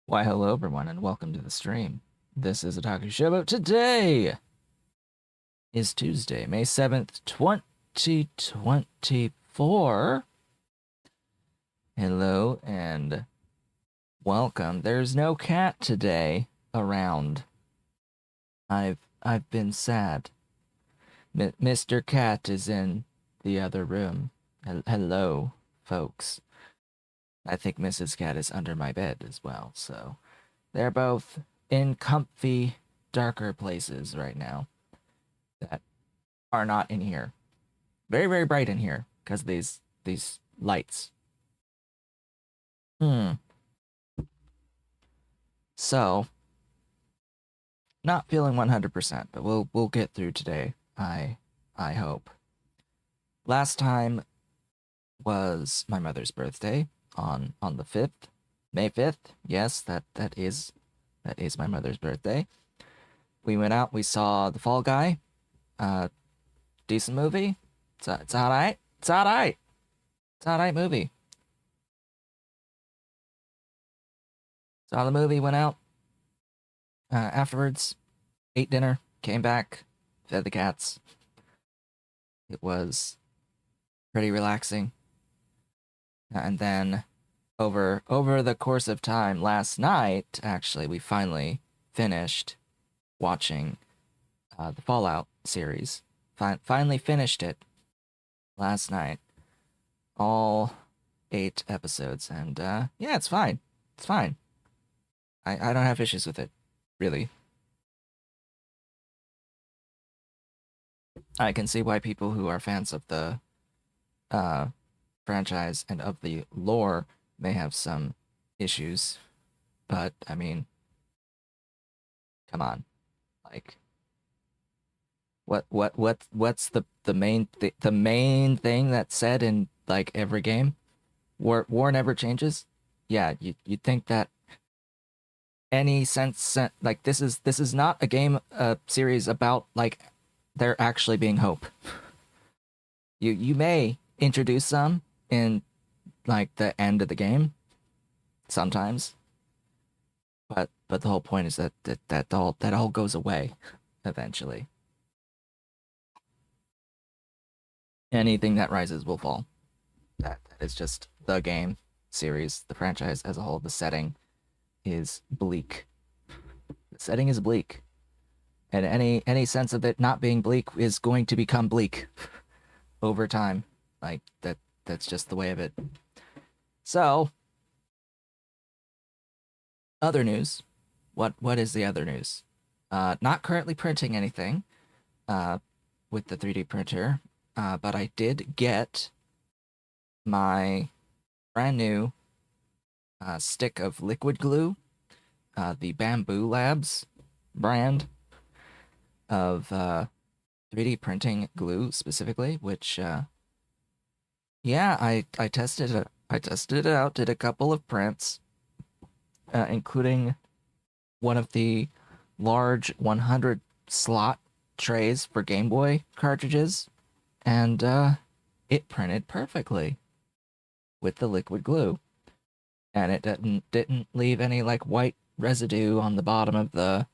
Why, hello everyone, and welcome to the stream. This is Otaku Shobo. Today is Tuesday, May 7th, 2024. Hello and welcome. There's no cat today around. I've been sad. Mr. Cat is in the other room. Hello, folks. I think Mrs. Cat is under my bed as well, so they're both in comfy, darker places right now that are not in here. Very, very bright in here because of these lights. So, not feeling 100%, but we'll get through today. I hope. Last time was my mother's birthday. On the 5th, May 5th. Yes, that is my mother's birthday. We went out, we saw The Fall Guy. Decent movie. It's alright. It's alright. It's alright movie. Saw the movie, went out. Afterwards, ate dinner, came back, fed the cats. It was pretty relaxing. And then over the course of time, last night, actually, we finally finished watching the Fallout series. Finally finished it last night. All 8 episodes. And yeah, it's fine. It's fine. I don't have issues with it, really. I can see why people who are fans of the franchise and of the lore may have some issues, but I mean, come on, like, what's the main thing that's said in like every game? War never changes. Yeah, you'd think that any sense like this is not a game series about like there actually being hope. You may introduce some in like the end of the game sometimes, but the whole point is that all goes away eventually. Anything that rises will fall. That is just the game series, the franchise as a whole. The setting is bleak. The setting is bleak. And any sense of it not being bleak is going to become bleak over time. Like that's just the way of it. So, other news. What is the other news? Not currently printing anything with the 3D printer, but I did get my brand new stick of liquid glue, the Bamboo Labs brand of 3D printing glue specifically, which yeah, I tested it. I tested it out, did a couple of prints, including one of the large 100 slot trays for Game Boy cartridges, and it printed perfectly with the liquid glue, and it didn't leave any like white residue on the bottom of the,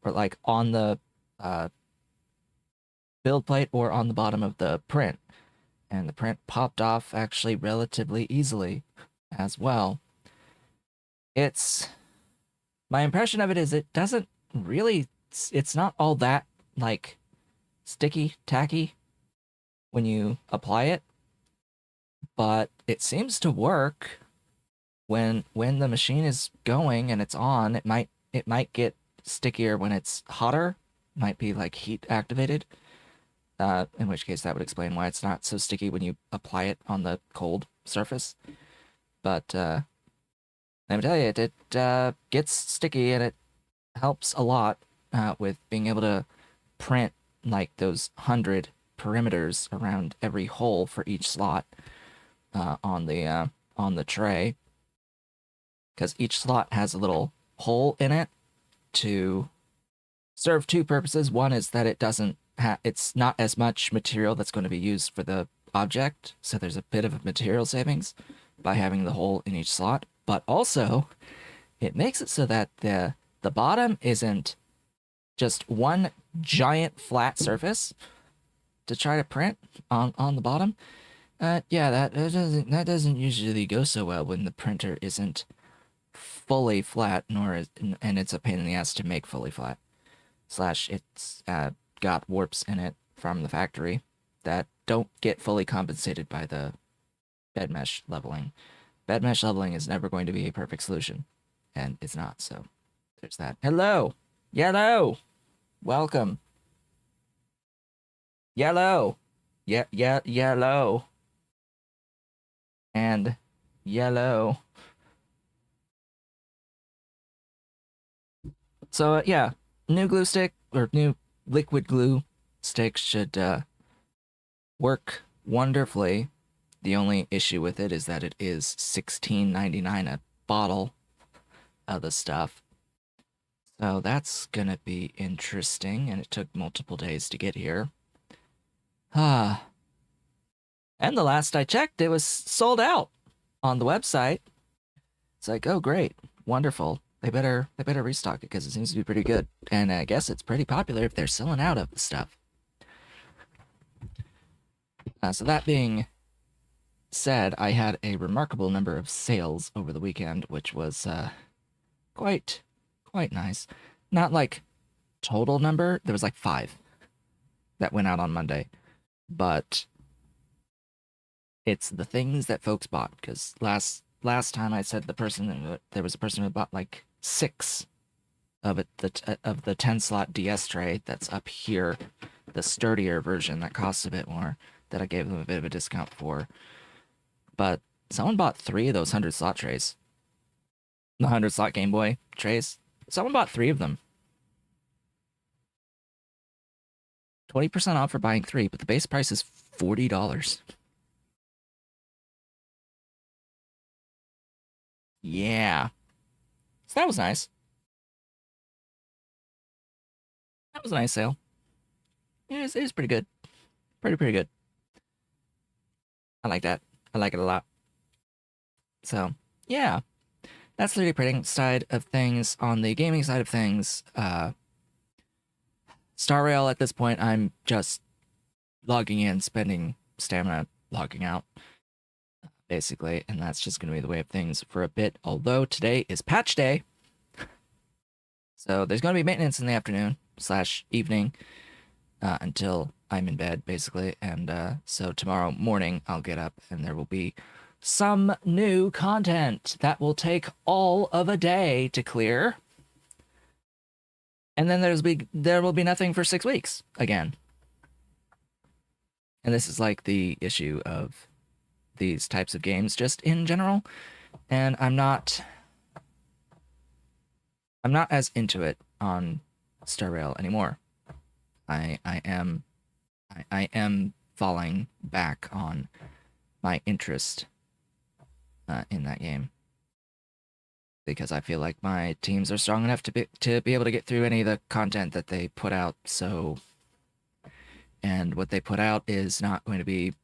or like on the build plate or on the bottom of the print, and the print popped off actually relatively easily as well. It's my impression of it is it doesn't really, it's not all that like sticky tacky when you apply it, but it seems to work when the machine is going and it's on. It might get stickier when it's hotter, might be like heat activated, in which case that would explain why it's not so sticky when you apply it on the cold surface. But let me tell you, it gets sticky, and it helps a lot with being able to print like those 100 perimeters around every hole for each slot on the tray, because each slot has a little hole in it to serve two purposes. One is that it doesn't it's not as much material that's going to be used for the object, so there's a bit of a material savings by having the hole in each slot, but also it makes it so that the bottom isn't just one giant flat surface to try to print on the bottom. Yeah, that doesn't usually go so well when the printer isn't fully flat, and it's a pain in the ass to make fully flat. Slash, it's got warps in it from the factory that don't get fully compensated by the bed mesh leveling. Bed mesh leveling is never going to be a perfect solution, and it's not, so there's that. Hello! Yellow! Welcome. Yellow! Yellow. And yellow. So, yeah, new glue stick, or new liquid glue stick should work wonderfully. The only issue with it is that it is $16.99 a bottle of the stuff. So that's gonna be interesting, and it took multiple days to get here. And the last I checked, it was sold out on the website. It's like, oh great, wonderful. They better restock it because it seems to be pretty good. And I guess it's pretty popular if they're selling out of the stuff. So that being said, I had a remarkable number of sales over the weekend, which was quite nice. Not like total number, there was like 5 that went out on Monday, but it's the things that folks bought, because last time I said there was a person who bought like 6 of it, of the 10 slot DS tray that's up here, the sturdier version that costs a bit more, that I gave them a bit of a discount for. But someone bought 3 of those 100 slot trays, the 100 slot Game Boy trays. Someone bought 3 of them. 20% off for buying 3, but the base price is $40. Yeah. So that was nice. That was a nice sale. Yeah, it was pretty good. Pretty good. I like that. I like it a lot. So, yeah. That's the 3D printing side of things. On the gaming side of things, Star Rail at this point, I'm just logging in, spending stamina logging out, basically, and that's just going to be the way of things for a bit. Although today is patch day, so there's going to be maintenance in the afternoon / evening until I'm in bed, basically. And so tomorrow morning I'll get up and there will be some new content that will take all of a day to clear. And then there will be nothing for 6 weeks again. And this is like the issue of these types of games just in general. And I'm not as into it on Star Rail anymore. I am falling back on my interest in that game, because I feel like my teams are strong enough to be able to get through any of the content that they put out. And what they put out is not going to be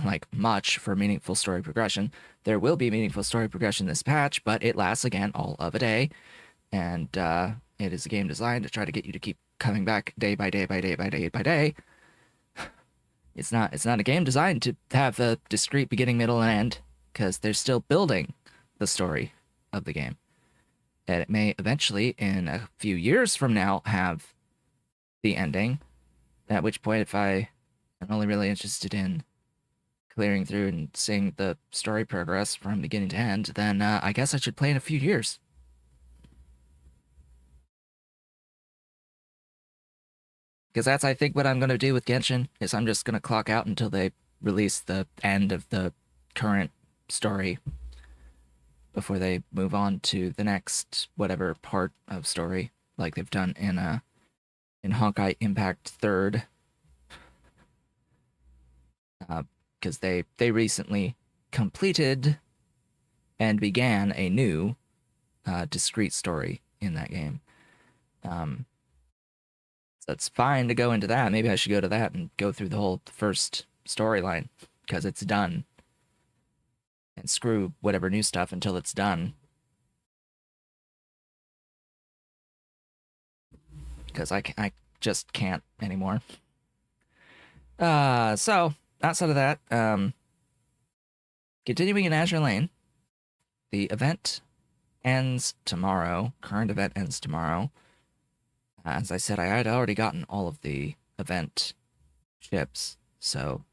like much for meaningful story progression. There will be meaningful story progression this patch, but it lasts again all of a day, and it is a game designed to try to get you to keep coming back day by day by day by day by day. It's not a game designed to have a discrete beginning, middle, and end, because they're still building the story of the game. And it may eventually, in a few years from now, have the ending, at which point, if I am only really interested in clearing through and seeing the story progress from beginning to end, then I guess I should play in a few years. Because that's, I think, what I'm going to do with Genshin, is I'm just going to clock out until they release the end of the current story before they move on to the next whatever part of story, like they've done in Honkai Impact 3rd. Because they recently completed and began a new discrete story in that game. So it's fine to go into that. Maybe I should go to that and go through the whole first storyline, because it's done. And screw whatever new stuff until it's done. Because I just can't anymore. So, outside of that, continuing in Azure Lane, the event ends tomorrow. Current event ends tomorrow. As I said, I had already gotten all of the event ships, so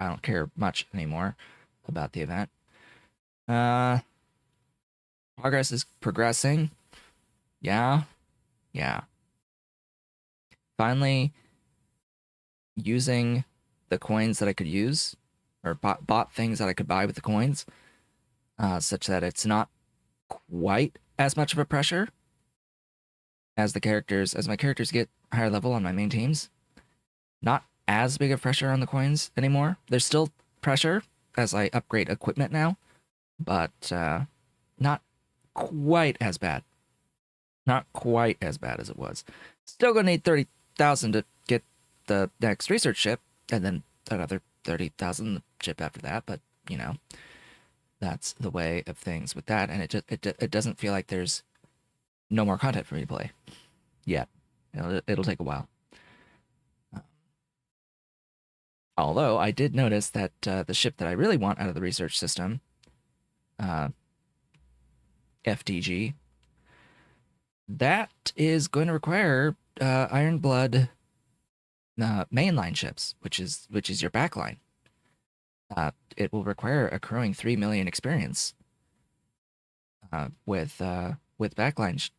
I don't care much anymore about the event. Progress is progressing. Yeah. Finally using the coins that I could use, or bought things that I could buy with the coins, such that it's not quite as much of a pressure as my characters get higher level on my main teams. Not as big of pressure on the coins anymore. There's still pressure as I upgrade equipment now, but not quite as bad. Not quite as bad as it was. Still gonna need 30,000 to get the next research ship, and then another 30,000 ship after that, but you know, that's the way of things with that, and it doesn't feel like there's no more content for me to play yet. It'll take a while. Although I did notice that the ship that I really want out of the research system, FDG, that is going to require Ironblood mainline ships, which is your backline. It will require accruing 3 million experience with backline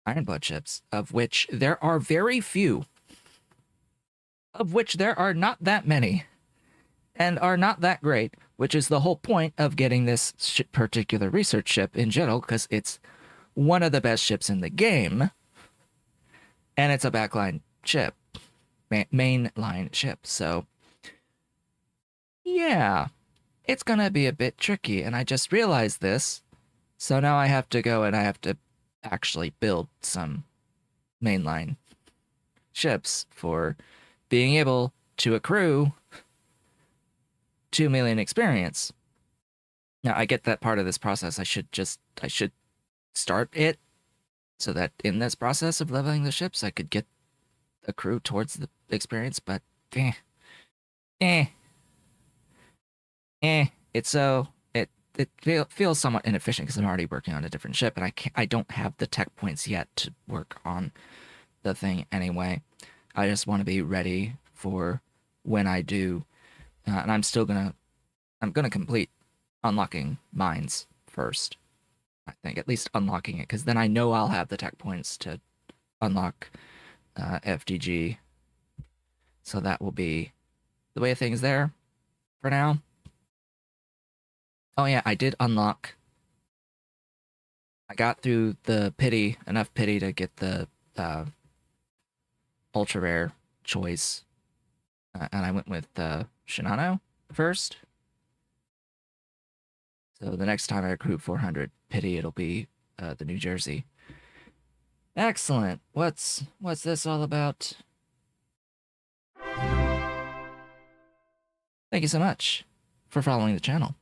Ironblood ships, of which there are very few. Of which there are not that many, and are not that great, which is the whole point of getting this particular research ship in general, because it's one of the best ships in the game, and it's a backline ship, mainline ship, so yeah, it's gonna be a bit tricky, and I just realized this, so now I have to go and I have to actually build some mainline ships for being able to accrue 2 million experience. Now, I get that part of this process, I should start it so that in this process of leveling the ships, I could get accrue towards the experience, but it's so feels somewhat inefficient because I'm already working on a different ship, and I don't have the tech points yet to work on the thing anyway. I just want to be ready for when I do, and I'm gonna complete unlocking mines first. I think at least unlocking it, because then I know I'll have the tech points to unlock FDG. So that will be the way of things there for now. Oh yeah, I did unlock. I got through the pity, enough pity to get the ultra rare choice, and I went with Shinano first. So the next time I recruit 400 pity, it'll be the New Jersey. Excellent. What's this all about? Thank you so much for following the channel.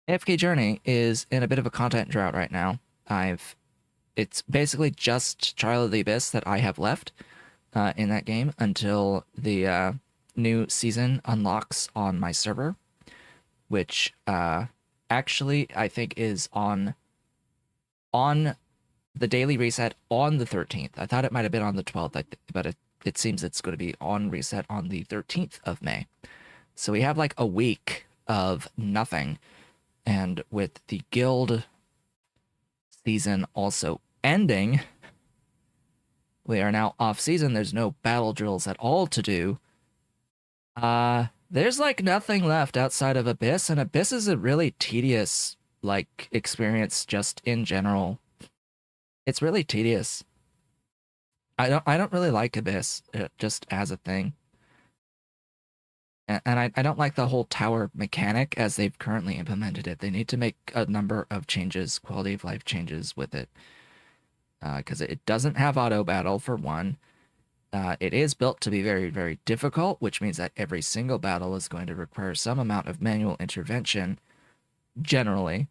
AFK Journey is in a bit of a content drought right now. It's basically just Trial of the Abyss that I have left in that game until the new season unlocks on my server, which actually I think is on the daily reset on the 13th. I thought it might have been on the 12th, but it seems it's going to be on reset on the 13th of May. So we have like a week of nothing. And with the guild season also ending, we are now off season. There's no battle drills at all to do. There's like nothing left outside of Abyss, and Abyss is a really tedious like experience just in general. It's really tedious. I don't really like Abyss just as a thing. And I don't like the whole tower mechanic as they've currently implemented it. They need to make a number of changes, quality of life changes with it. Because it doesn't have auto battle, for one. It is built to be very, very difficult, which means that every single battle is going to require some amount of manual intervention, generally.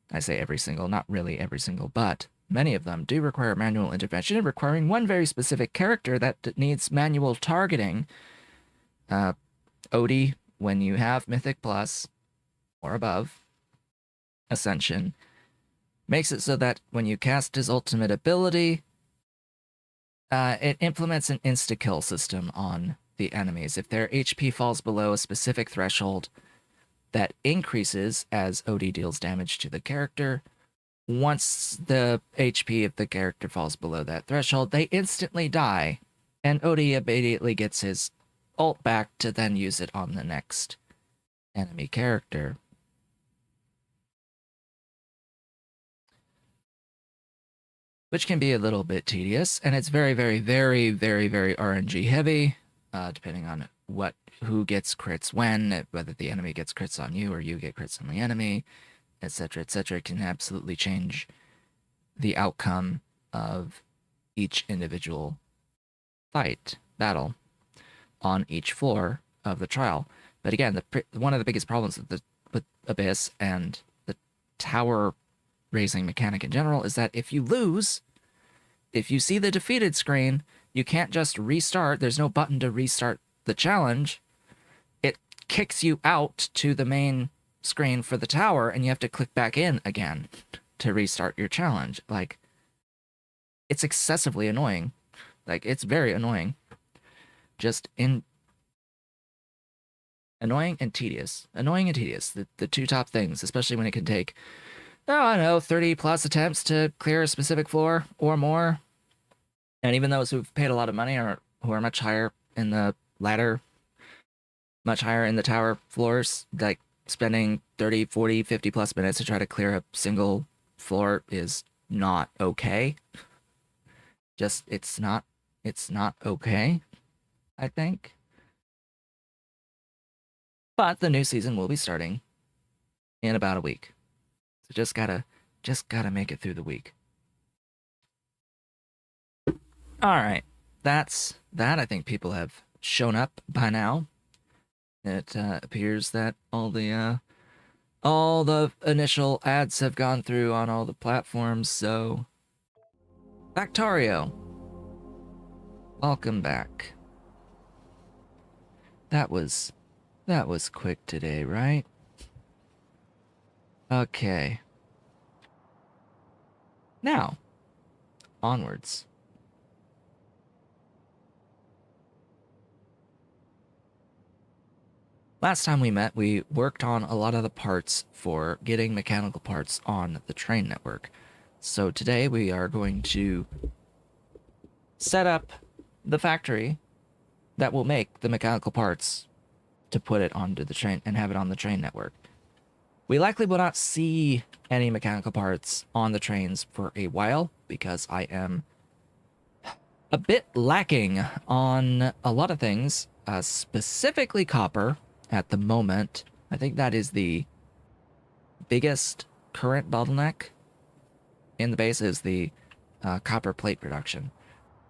I say every single, not really every single, but many of them do require manual intervention, requiring one very specific character that needs manual targeting. Odie, when you have Mythic Plus or above Ascension, makes it so that when you cast his ultimate ability, it implements an insta-kill system on the enemies. If their HP falls below a specific threshold, that increases as Odie deals damage to the character. Once the HP of the character falls below that threshold, they instantly die, and Odie immediately gets his ult back to then use it on the next enemy character. Which can be a little bit tedious, and it's very, very, very, very, very RNG heavy, depending on who gets crits when, whether the enemy gets crits on you or you get crits on the enemy, etc., etc. It can absolutely change the outcome of each individual battle on each floor of the trial. But again, one of the biggest problems with Abyss and the tower raising mechanic in general is that if you lose, if you see the defeated screen, you can't just restart. There's no button to restart the challenge. It kicks you out to the main screen for the tower, and you have to click back in again to restart your challenge. Like, it's excessively annoying. Like, it's very annoying. Just annoying and tedious. Annoying and tedious. The two top things, especially when it can take, I don't know, 30 plus attempts to clear a specific floor or more. And even those who've paid a lot of money or who are much higher in the ladder, much higher in the tower floors, like spending 30, 40, 50 plus minutes to try to clear a single floor is not okay. Just, it's not okay, I think. But the new season will be starting in about a week. So just gotta make it through the week. Alright. That's that. I think people have shown up by now. It appears that all the initial ads have gone through on all the platforms, so Factorio, welcome back. That was quick today, right? Okay. Now, onwards. Last time we met, we worked on a lot of the parts for getting mechanical parts on the train network. So today we are going to set up the factory that will make the mechanical parts to put it onto the train and have it on the train network. We likely will not see any mechanical parts on the trains for a while because I am a bit lacking on a lot of things, specifically copper at the moment. I think that is the biggest current bottleneck in the base is the copper plate production.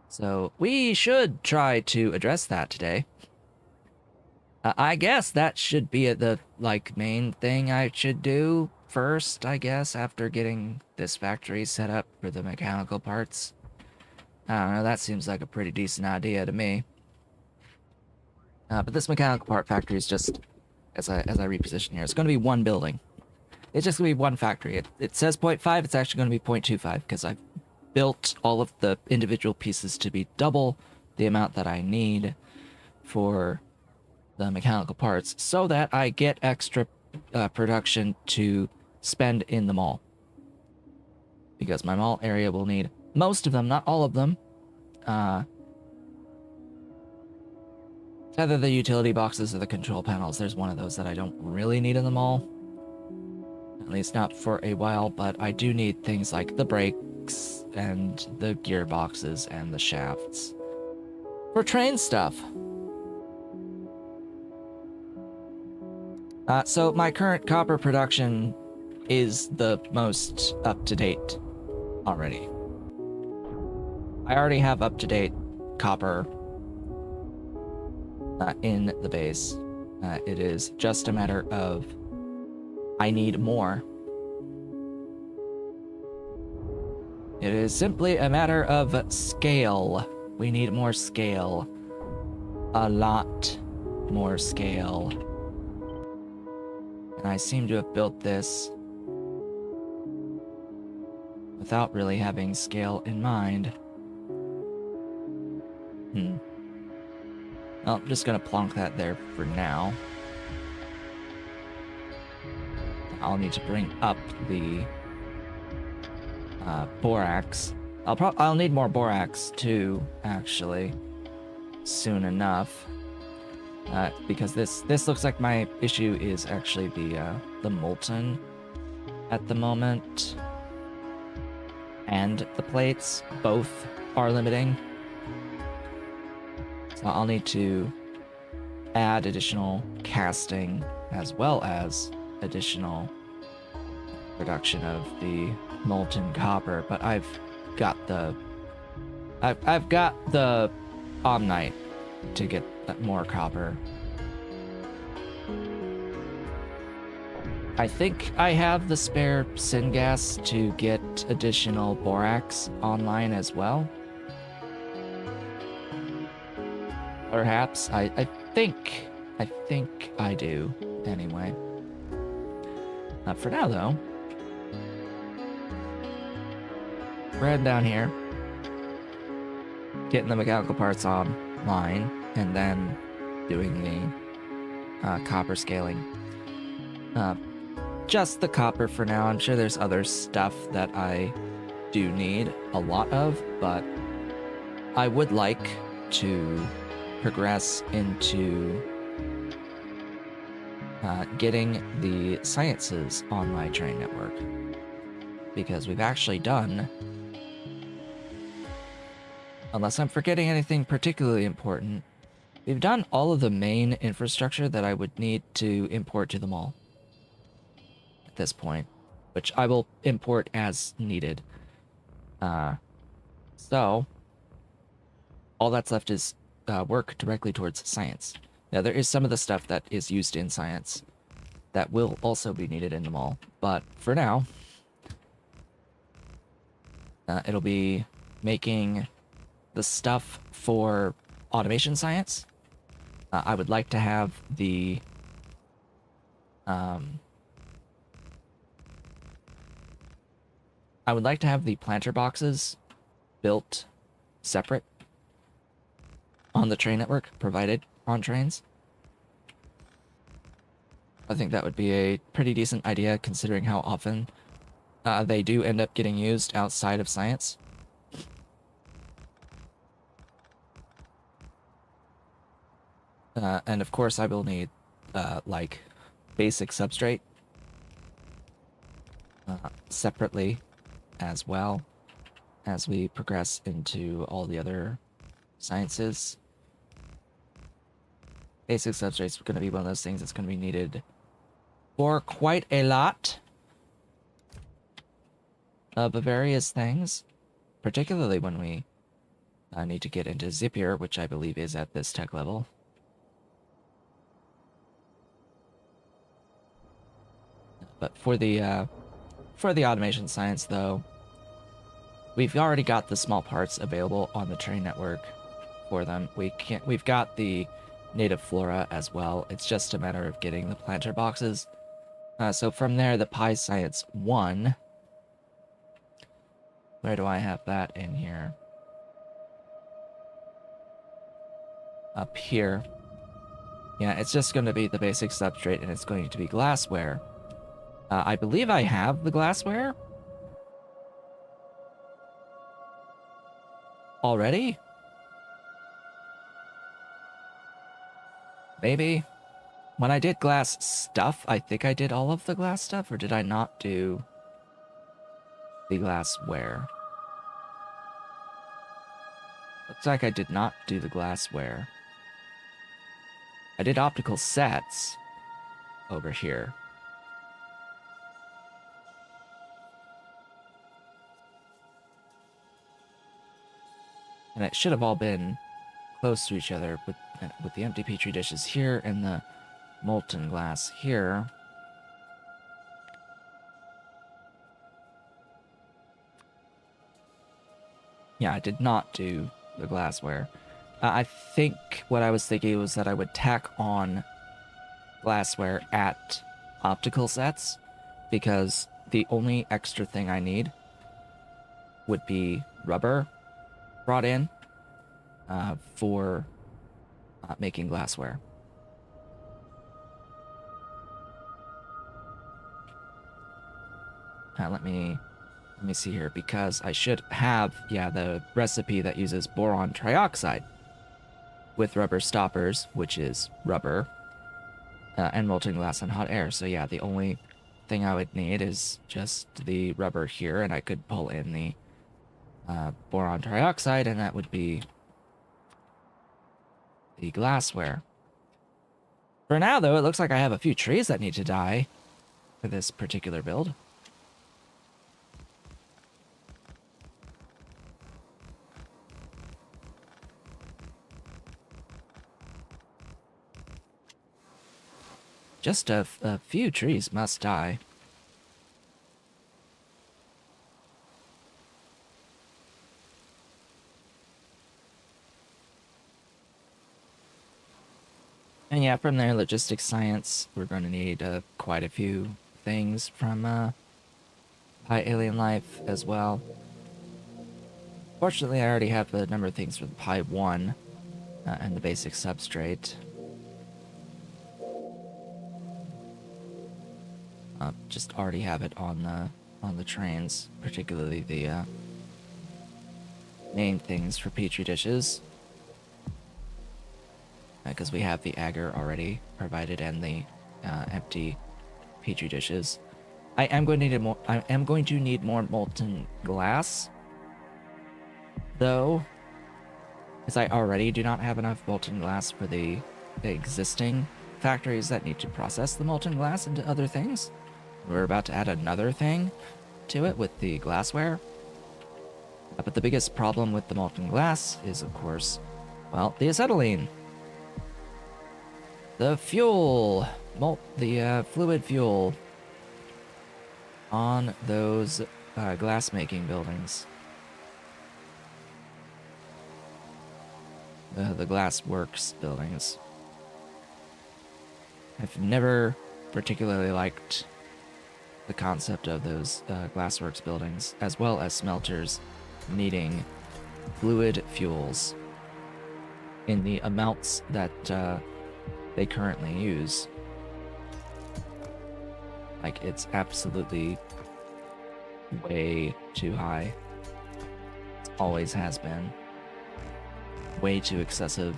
So we should try to address that today. I guess that should be the main thing I should do first, I guess, after getting this factory set up for the mechanical parts. I don't know, that seems like a pretty decent idea to me. But this mechanical part factory is just, as I reposition here, it's going to be one building. It's just going to be one factory. It says 0.5, it's actually going to be 0.25 because I've built all of the individual pieces to be double the amount that I need for the mechanical parts so that I get extra production to spend in the mall. Because my mall area will need most of them, not all of them. It's either the utility boxes or the control panels. There's one of those that I don't really need in the mall. At least not for a while, but I do need things like the brakes and the gearboxes and the shafts for train stuff. So my current copper production is the most up-to-date already. I already have up-to-date copper in the base. It is just a matter of I need more. It is simply a matter of scale. We need more scale. A lot more scale. And I seem to have built this without really having scale in mind. Well, I'm just gonna plonk that there for now. I'll need to bring up the borax. I'll need more borax too, actually, soon enough. Because this looks like my issue is actually the molten at the moment, and the plates both are limiting. So I'll need to add additional casting as well as additional production of the molten copper. But I've got the Omnite to get more copper. I think I have the spare syngas to get additional borax online as well. Perhaps. I think I do, anyway. For now, though, we're heading down here, getting the mechanical parts online, and then doing the copper scaling. Just the copper for now. I'm sure there's other stuff that I do need a lot of, but I would like to progress into getting the sciences on my train network, because we've actually done, unless I'm forgetting anything particularly important, we've done all of the main infrastructure that I would need to import to the mall at this point, which I will import as needed. So all that's left is work directly towards science. Now, there is some of the stuff that is used in science that will also be needed in the mall, but for now, it'll be making the stuff for automation science, I would like to have the planter boxes built separate on the train network, provided on trains. I think that would be a pretty decent idea considering how often they do end up getting used outside of science. And of course I will need like basic substrate separately as well as we progress into all the other sciences. Basic substrate is going to be one of those things that's going to be needed for quite a lot of various things, particularly when we need to get into Zapier, which I believe is at this tech level. But for the automation science, though, we've already got the small parts available on the train network for them. We've got the native flora as well. It's just a matter of getting the planter boxes. So from there, the Pi Science 1. Where do I have that in here? Up here. Yeah, it's just going to be the basic substrate, and it's going to be glassware. I believe I have the glassware already? Maybe. When I did glass stuff, I think I did all of the glass stuff, or did I not do the glassware? Looks like I did not do the glassware. I did optical sets over here. And it should have all been close to each other with the empty petri dishes here and the molten glass here. Yeah, I did not do the glassware. I think what I was thinking was that I would tack on glassware at optical sets, because the only extra thing I need would be rubber brought in for making glassware. Let me see here, because I should have, yeah, the recipe that uses boron trioxide with rubber stoppers, which is rubber, and molten glass and hot air. So yeah, the only thing I would need is just the rubber here, and I could pull in the boron trioxide, and that would be the glassware. For now, though, it looks like I have a few trees that need to die for this particular build. Just a few trees must die. And yeah, from there, logistics science, we're going to need quite a few things from Pi Alien Life as well. Fortunately, I already have a number of things for the Pi 1 and the basic substrate. Just already have it on the trains, particularly the main things for petri dishes, because we have the agar already provided and the empty petri dishes. I am going to need more molten glass, though, because I already do not have enough molten glass for the existing factories that need to process the molten glass into other things. We're about to add another thing to it with the glassware. But the biggest problem with the molten glass is, of course, well, the acetylene. The fuel, the fluid fuel on those glass-making buildings. The glass works buildings. I've never particularly liked the concept of those glassworks buildings, as well as smelters needing fluid fuels in the amounts that they currently use. Like, it's absolutely way too high. It always has been. Way too excessive.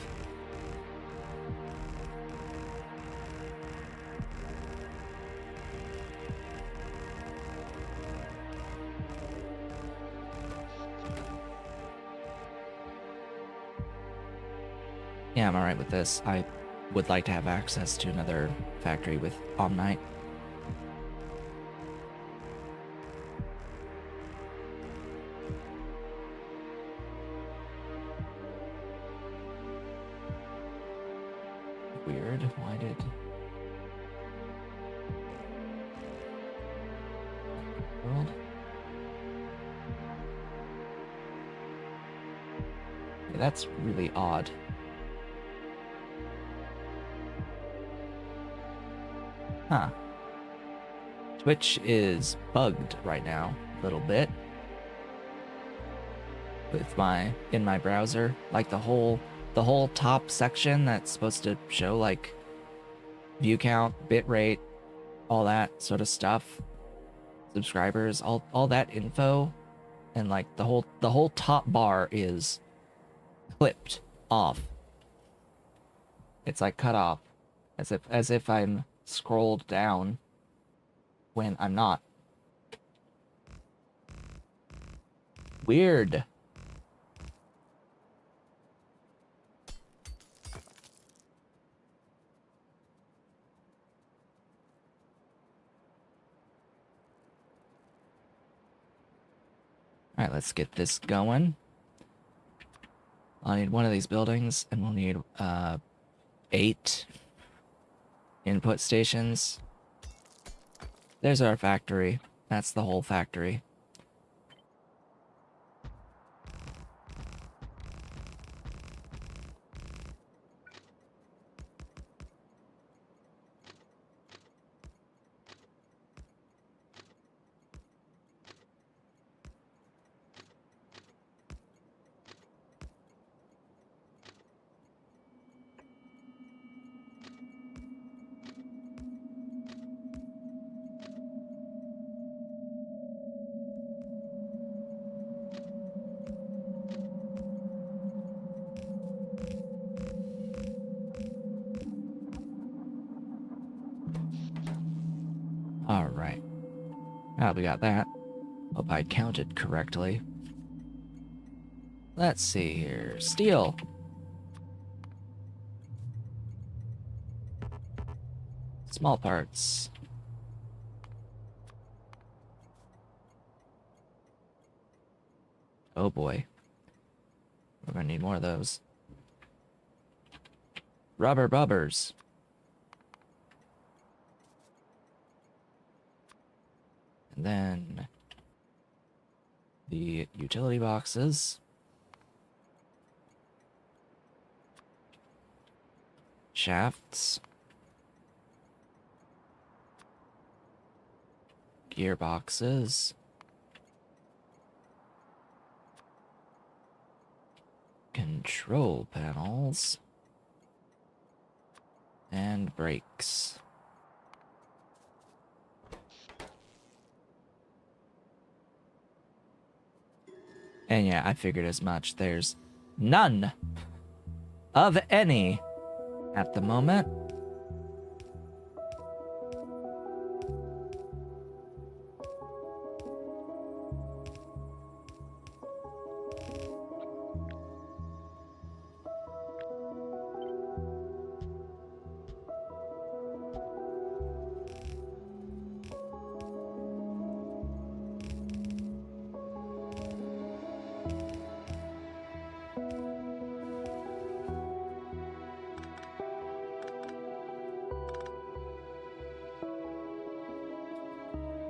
Yeah, I'm alright with this. I would like to have access to another factory with Omnite. Weird. Why did... World? Yeah, that's really odd. Huh. Twitch is bugged right now a little bit with in my browser. Like the whole top section that's supposed to show like view count, bitrate, all that sort of stuff, subscribers, all that info, and like the whole top bar is clipped off. It's like cut off, as if I'm scrolled down when I'm not. Weird. Alright, let's get this going. I'll need one of these buildings, and we'll need 8 input stations. There's our factory. That's the whole factory. Alright. Now we got that. Hope I counted correctly. Let's see here. Steel. Small parts. Oh boy. We're gonna need more of those. Rubber bubbers. And then the utility boxes. Shafts. Gearboxes. Control panels. And brakes. And yeah, I figured as much. There's none of any at the moment.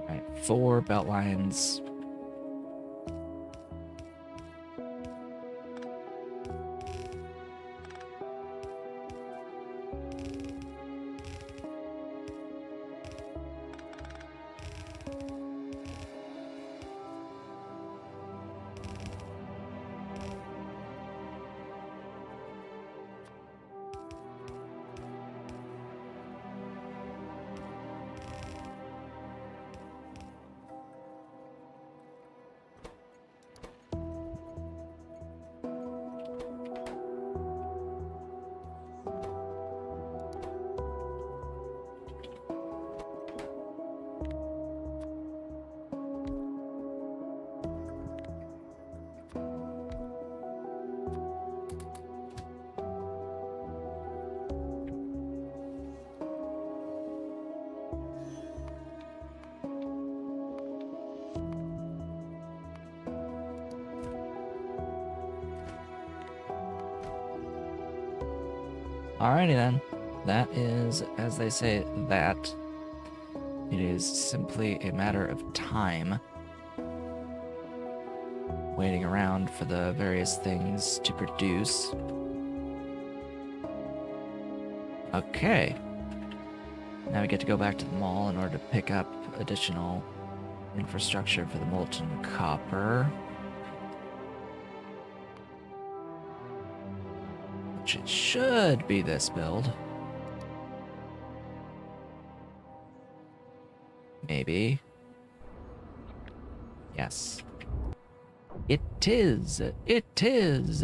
Alright, 4 belt lines. Alrighty then. That is, as they say, that. It is simply a matter of time waiting around for the various things to produce. Okay. Now we get to go back to the mall in order to pick up additional infrastructure for the molten copper. Which it should be this build. Maybe. Yes. It is. It is.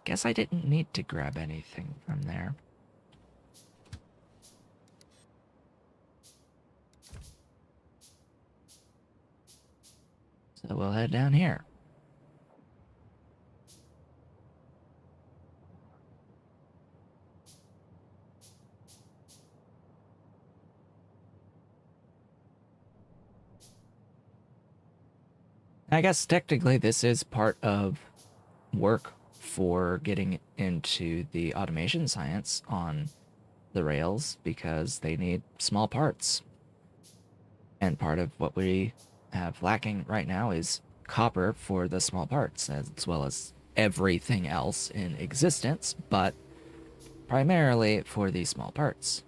Guess I didn't need to grab anything from there. So we'll head down here. I guess technically this is part of work for getting into the automation science on the rails because they need small parts. And part of what we have lacking right now is copper for the small parts, as well as everything else in existence, but primarily for the small parts.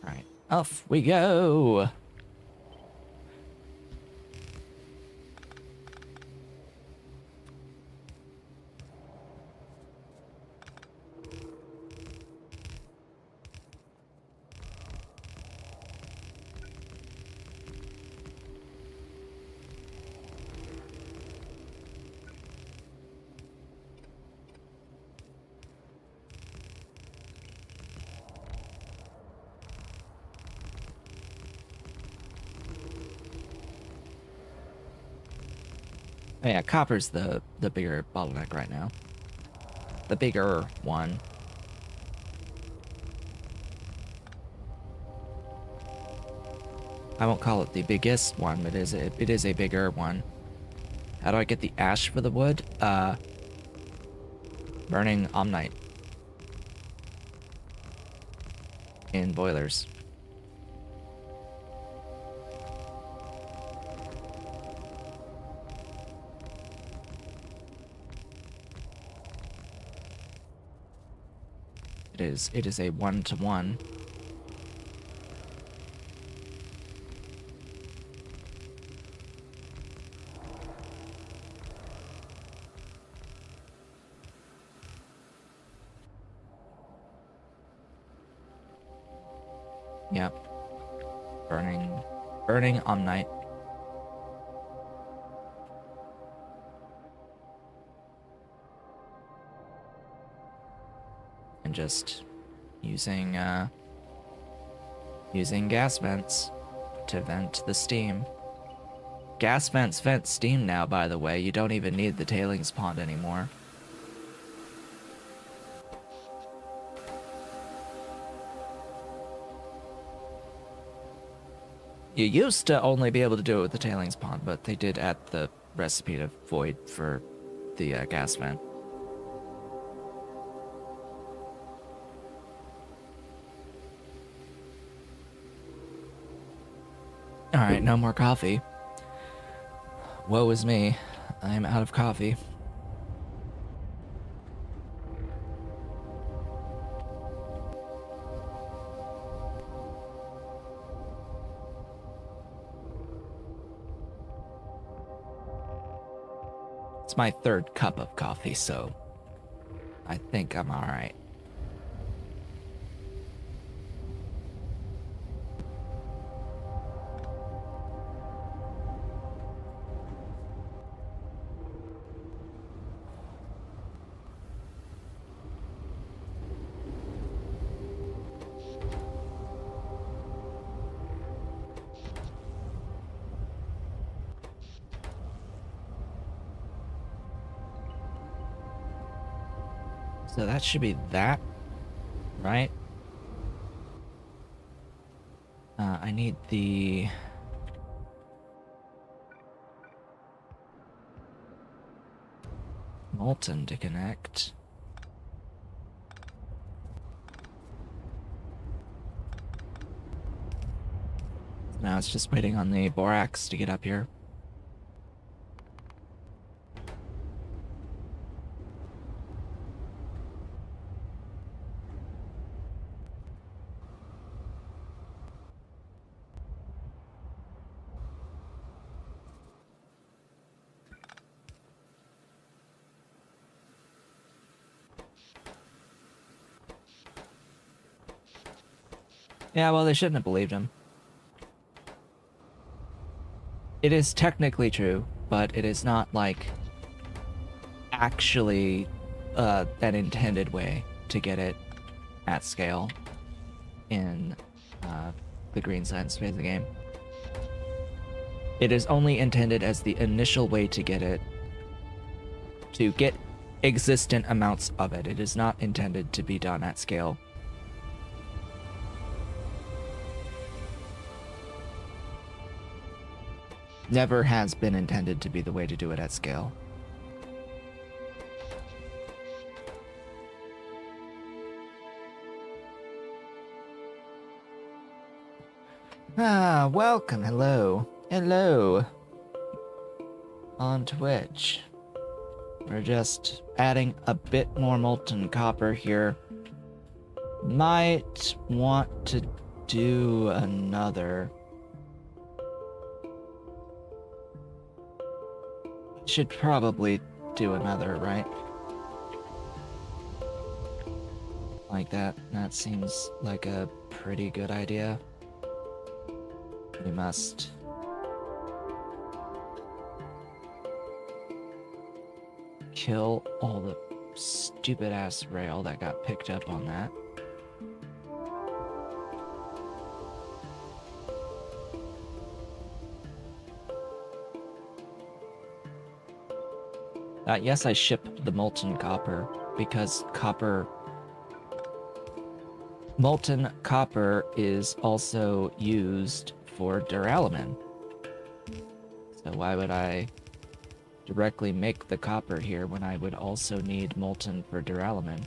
Alright, off we go! Oh yeah, copper's the bigger bottleneck right now. The bigger one. I won't call it the biggest one, but it is a bigger one. How do I get the ash for the wood? Burning Omnite. In boilers. It is a 1-to-1. Yep. Burning Omnite. And just using gas vents to vent the steam. Gas vents vent steam now, by the way. You don't even need the tailings pond anymore. You used to only be able to do it with the tailings pond, but they did add the recipe to void for the gas vent. Alright, no more coffee. Woe is me. I'm out of coffee. It's my third cup of coffee, so I think I'm alright. So that should be that. right? I need the... molten to connect. Now it's just waiting on the borax to get up here. Yeah, well, they shouldn't have believed him. It is technically true, but it is not, like, actually an intended way to get it at scale in the green science phase of the game. It is only intended as the initial way to get it, to get existent amounts of it. It is not intended to be done at scale. Never has been intended to be the way to do it at scale. Ah, welcome, hello. Hello. On Twitch. We're just adding a bit more molten copper here. Might want to do another. Should probably do another, right? Like that. That seems like a pretty good idea. We must kill all the stupid ass rail that got picked up on that. Yes, I shipped the molten copper because molten copper is also used for duralumin. So why would I directly make the copper here when I would also need molten for duralumin?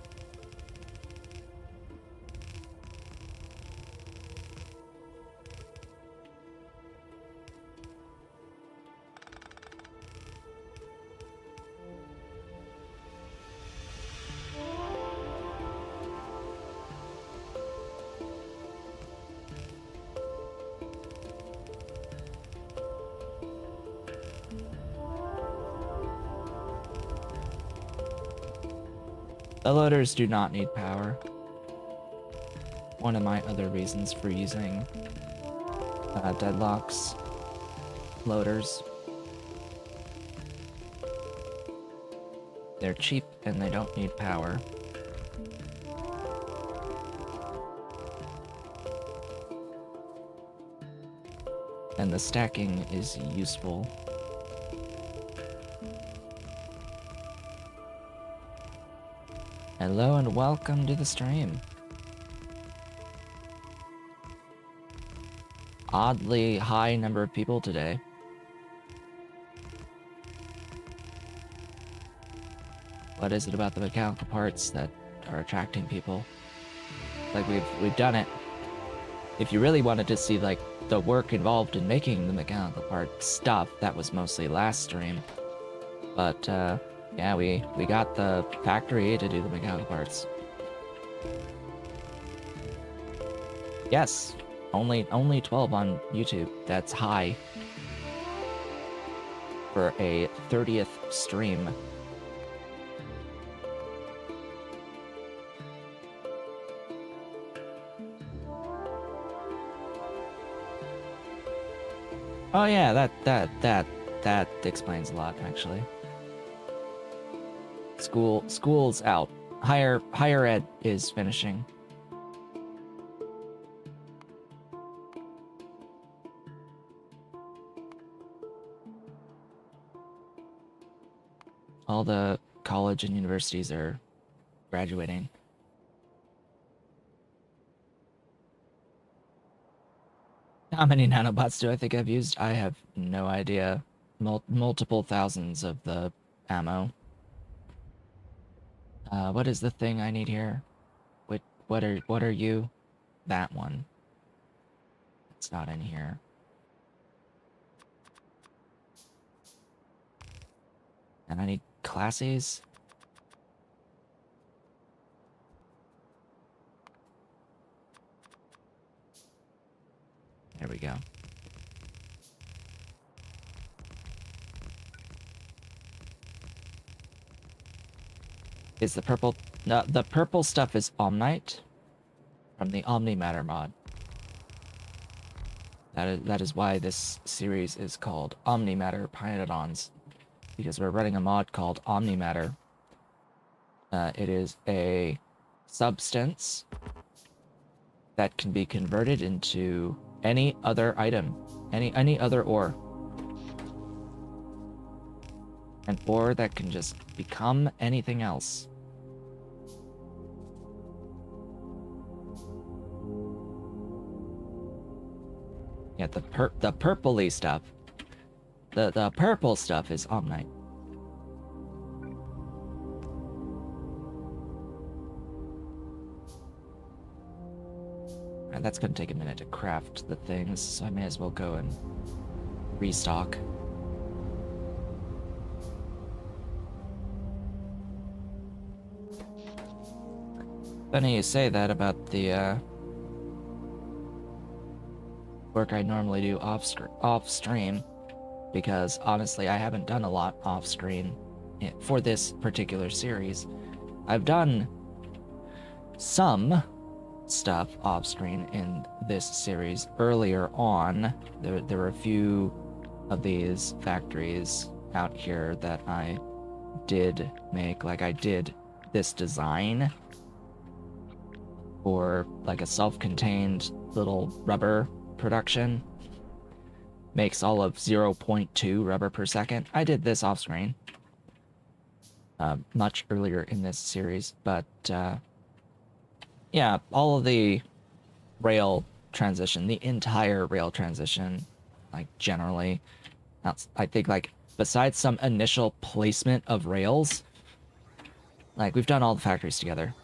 The loaders do not need power. One of my other reasons for using deadlocks loaders. They're cheap and they don't need power. And the stacking is useful. Hello and welcome to the stream. Oddly high number of people today. What is it about the mechanical parts that are attracting people? Like we've done it. If you really wanted to see like the work involved in making the mechanical part stuff, that was mostly last stream. But yeah, we got the factory to do the mechanical parts. Yes, only 12 on YouTube. That's high for a 30th stream. Oh yeah, that explains a lot actually. School's out. Higher ed is finishing. All the college and universities are graduating. How many nanobots do I think I've used? I have no idea. Multiple thousands of the ammo. What is the thing I need here? What are you? That one. It's not in here. And I need classes. There we go. Is the purple... No, the purple stuff is Omnite from the Omnimatter mod. That is why this series is called Omnimatter Pyandons, because we're running a mod called Omnimatter. It is a substance that can be converted into any other item, any other ore. An ore that can just become anything else. Yeah, the purpley stuff. The purple stuff is Omnite. Alright, that's gonna take a minute to craft the things, so I may as well go and restock. Funny you say that about the work I normally do off stream, because honestly I haven't done a lot off screen for this particular series. I've done some stuff off screen in this series earlier on. There were a few of these factories out here that I did make. Like, I did this design for like a self-contained little rubber production. Makes all of 0.2 rubber per second. I did this off screen much earlier in this series, but yeah, all of the rail transition, the entire rail transition, like generally, I think, like, besides some initial placement of rails, like, we've done all the factories together.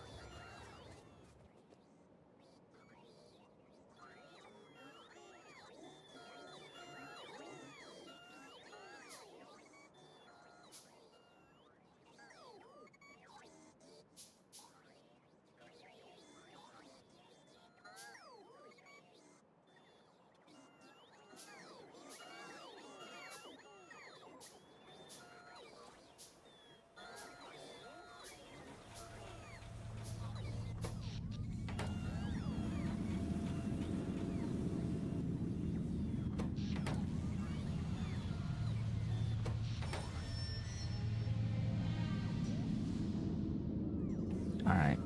Alright.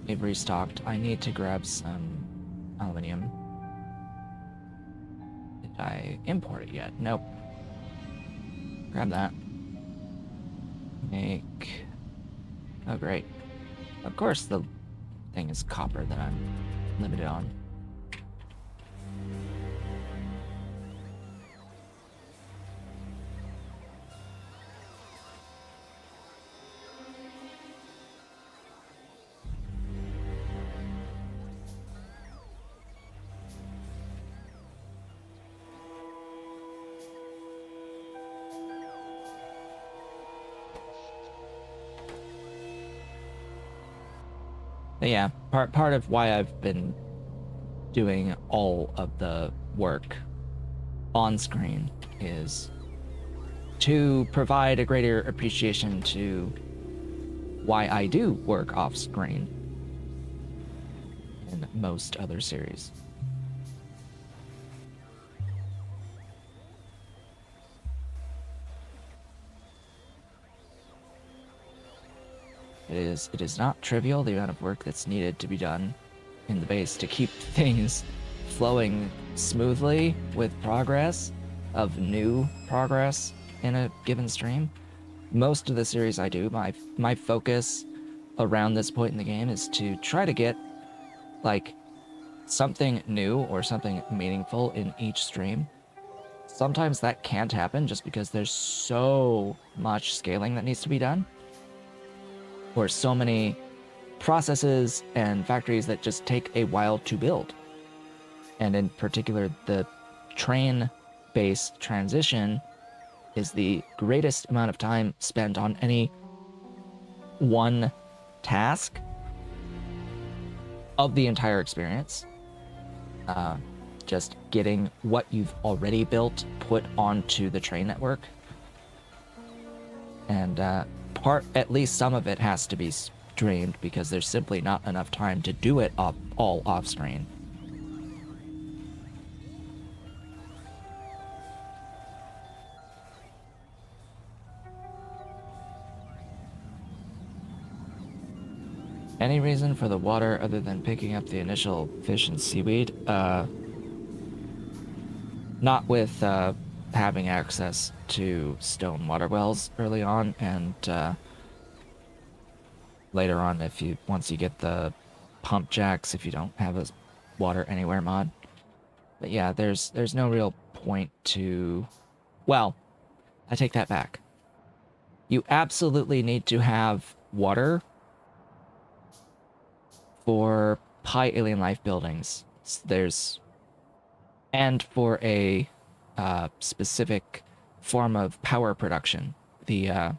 We've restocked. I need to grab some aluminum. Did I import it yet? Nope. Grab that. Make... Oh, great. Of course the thing is copper that I'm limited on. But yeah, part of why I've been doing all of the work on screen is to provide a greater appreciation to why I do work off screen in most other series. It is not trivial, the amount of work that's needed to be done in the base to keep things flowing smoothly with progress, of new progress in a given stream. Most of the series I do, my focus around this point in the game is to try to get, like, something new or something meaningful in each stream, sometimes that can't happen just because there's so much scaling that needs to be done, or so many processes and factories that just take a while to build. And in particular, the train-based transition is the greatest amount of time spent on any one task of the entire experience. Just getting what you've already built put onto the train network. And at least some of it has to be streamed because there's simply not enough time to do it all off screen. Any reason for the water other than picking up the initial fish and seaweed? Not with having access to stone water wells early on, and later on once you get the pump jacks if you don't have a water anywhere mod. But yeah, there's no real point to... Well, I take that back. You absolutely need to have water for Pi alien life buildings. And for a specific form of power production. The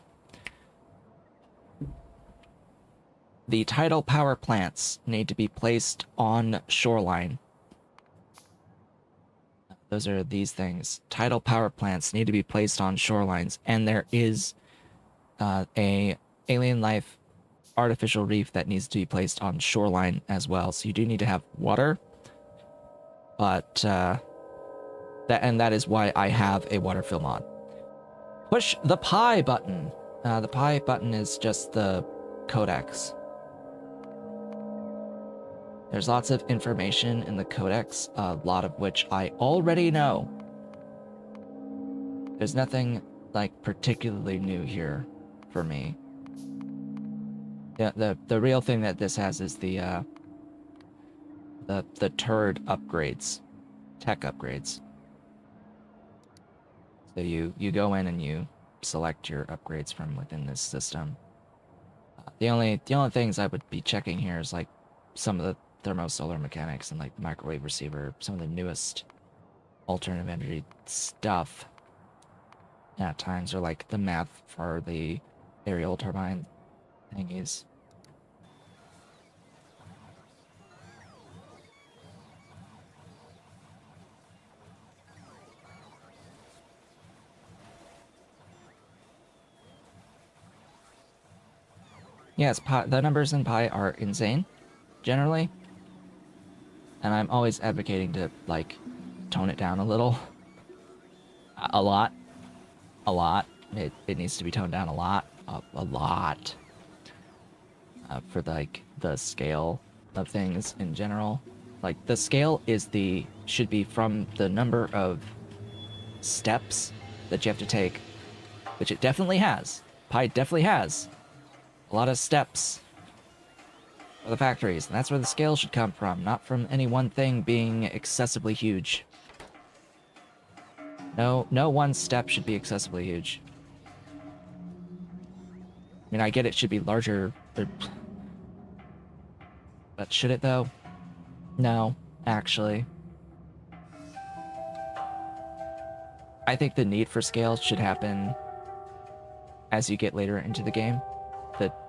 tidal power plants need to be placed on shoreline. Those are these things. Tidal power plants need to be placed on shorelines, and there is a alien life artificial reef that needs to be placed on shoreline as well. So you do need to have water, but that is why I have a water fill mod. Push the Pi button. The Pi button is just the codex. There's lots of information in the codex, a lot of which I already know. There's nothing like particularly new here for me. Yeah, the real thing that this has is the turd upgrades, tech upgrades. So you go in and you select your upgrades from within this system. The only things I would be checking here is like some of the thermosolar mechanics and like the microwave receiver, some of the newest alternative energy stuff at times, or like the math for the aerial turbine thingies. Yes, the numbers in Pi are insane, generally. And I'm always advocating to, like, tone it down a little. A lot. A lot. It needs to be toned down a lot. A lot. For, like, the scale of things in general. Like, the scale should be from the number of steps that you have to take, which it definitely has. Pi definitely has a lot of steps for the factories, and that's where the scale should come from, not from any one thing being excessively huge. No one step should be excessively huge. I mean, I get it should be larger, but should it though? No, actually. I think the need for scale should happen as you get later into the game.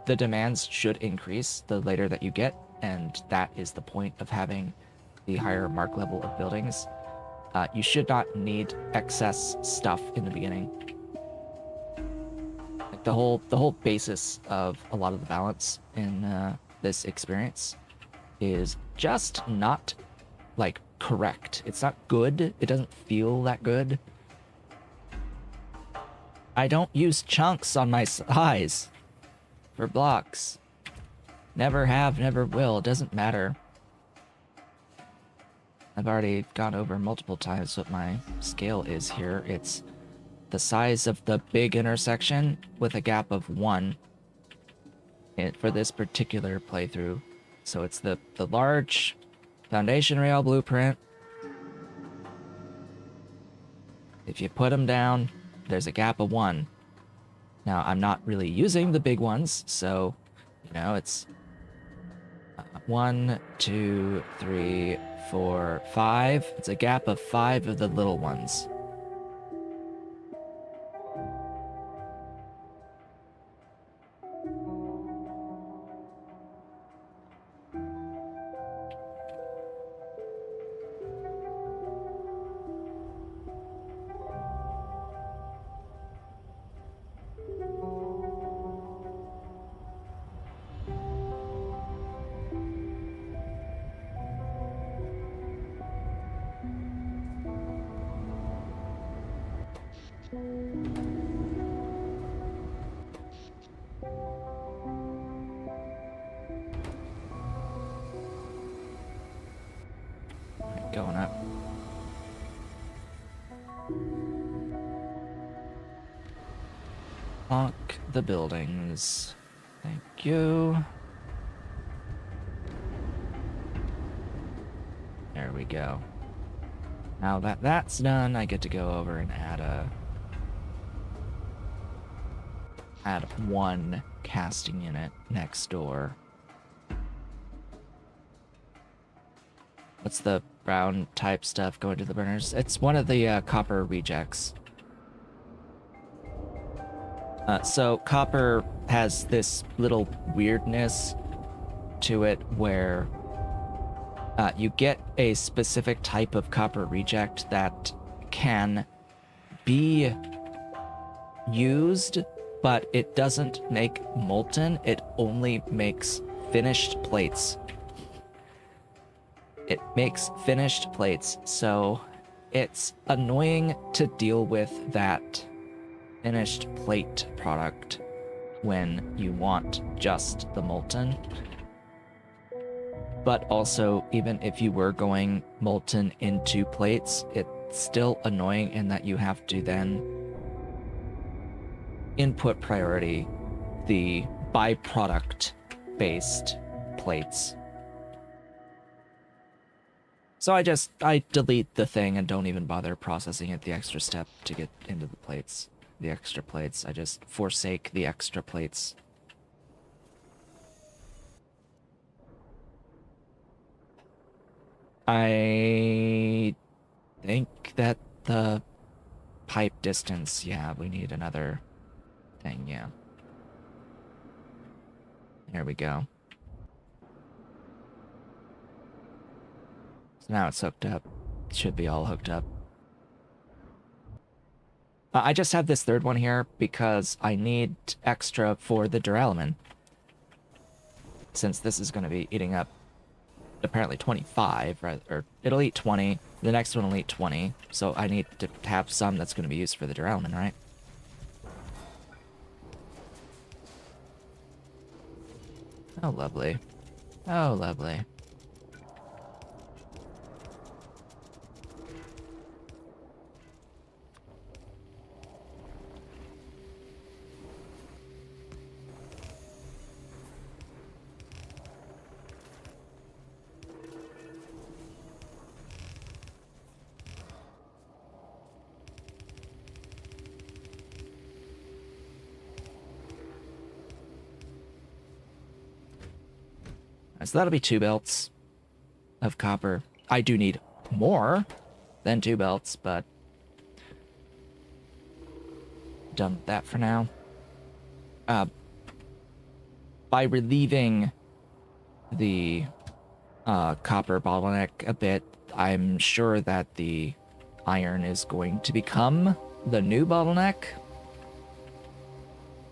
The demands should increase the later that you get, and that is the point of having the higher mark level of buildings. You should not need excess stuff in the beginning. Like the whole basis of a lot of the balance in this experience is just not like correct. It's not good. It doesn't feel that good. I don't use chunks on my size for blocks. Never have, never will. It doesn't matter. I've already gone over multiple times what my scale is here. It's the size of the big intersection with a gap of 1 for this particular playthrough. So it's the large Foundation rail blueprint. If you put them down, there's a gap of 1. Now, I'm not really using the big ones, so, you know, it's 1, 2, 3, 4, 5. It's a gap of 5 of the little ones. Going up. Lock the buildings. Thank you. There we go. Now that that's done, I get to go over and add 1 casting unit next door. What's the brown type stuff going to the burners? It's one of the copper rejects. So copper has this little weirdness to it where you get a specific type of copper reject that can be used, but it doesn't make molten, it only makes finished plates. It makes finished plates, so it's annoying to deal with that finished plate product when you want just the molten. But also, even if you were going molten into plates, it's still annoying in that you have to then input priority the byproduct based plates. So I delete the thing and don't even bother processing it the extra step to get into the plates, the extra plates. I just forsake the extra plates. I think that the pipe distance, yeah, we need another thing, yeah. There we go. So now it's hooked up. It should be all hooked up. I just have this third one here because I need extra for the duralumin. Since this is going to be eating up apparently 25, right? Or it'll eat 20. The next one will eat 20. So I need to have some that's going to be used for the duralumin, right? Oh, lovely. Oh, lovely. So that'll be 2 belts of copper. I do need more than 2 belts, but done with that for now. By relieving the copper bottleneck a bit, I'm sure that the iron is going to become the new bottleneck.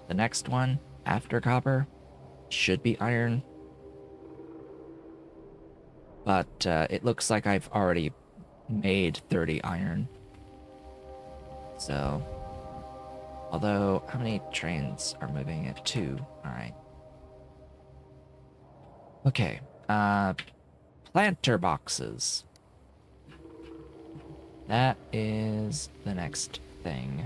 The next one after copper should be iron. But it looks like I've already made 30 iron. So, although, how many trains are moving at 2? All right. Okay, planter boxes. That is the next thing.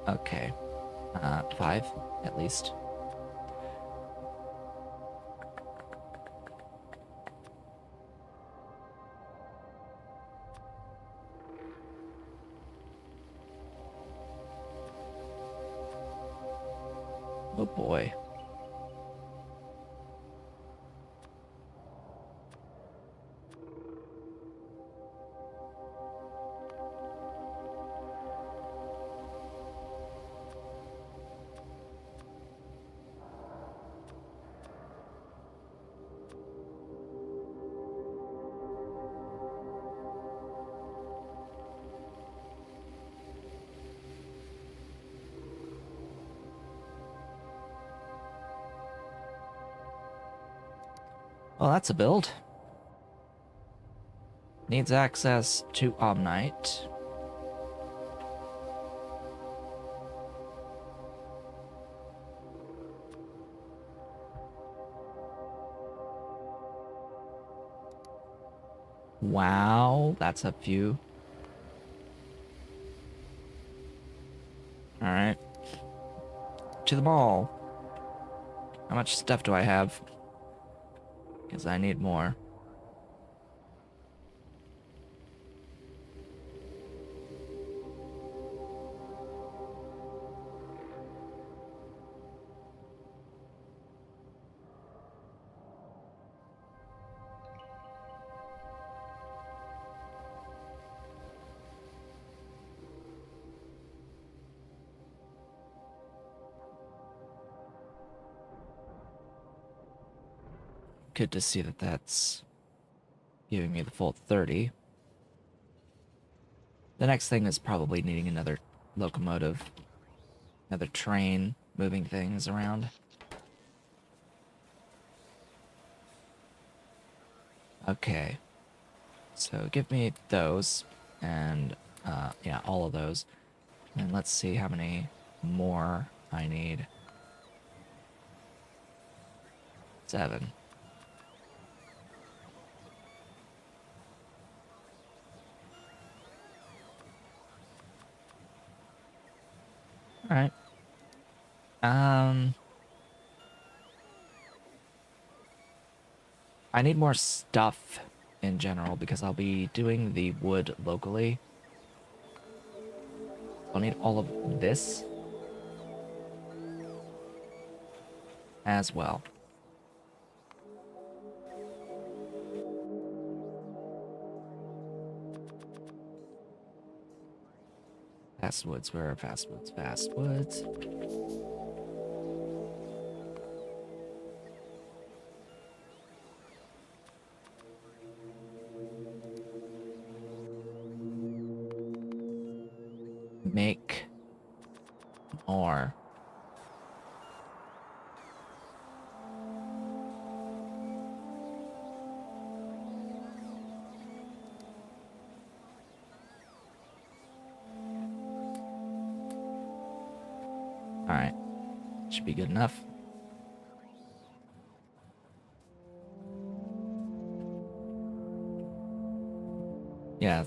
Okay. 5, at least. Oh boy. Well, that's a build. Needs access to Omnite. Wow, that's a few. Alright. To the mall. How much stuff do I have? Because I need more. Good to see that that's giving me the full 30. The next thing is probably needing another locomotive, another train, moving things around. Okay, so give me those, and yeah, all of those. And let's see how many more I need. 7. Alright. I need more stuff in general because I'll be doing the wood locally. I'll need all of this as well. Fast woods, where are fast woods? Fast woods. Make more. Alright. Should be good enough. Yeah.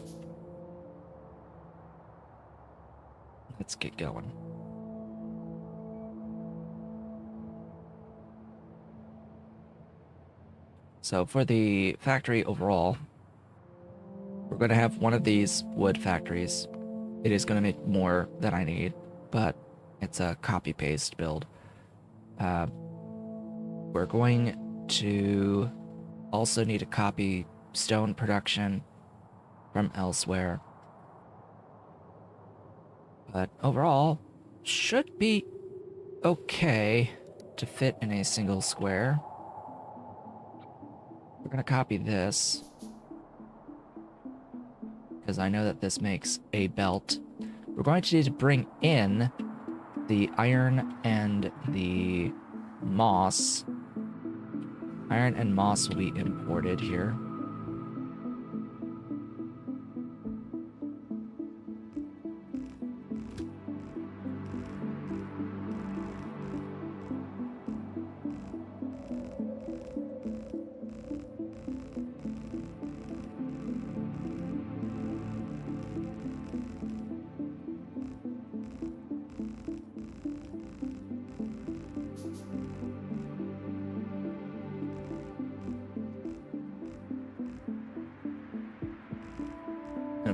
Let's get going. So for the factory overall, we're going to have one of these wood factories. It is going to make more than I need, but it's a copy-paste build. We're going to also need to copy stone production from elsewhere. But overall, should be okay to fit in a single square. We're going to copy this, because I know that this makes a belt. We're going to need to bring in the iron and the moss. Iron and moss will be imported here.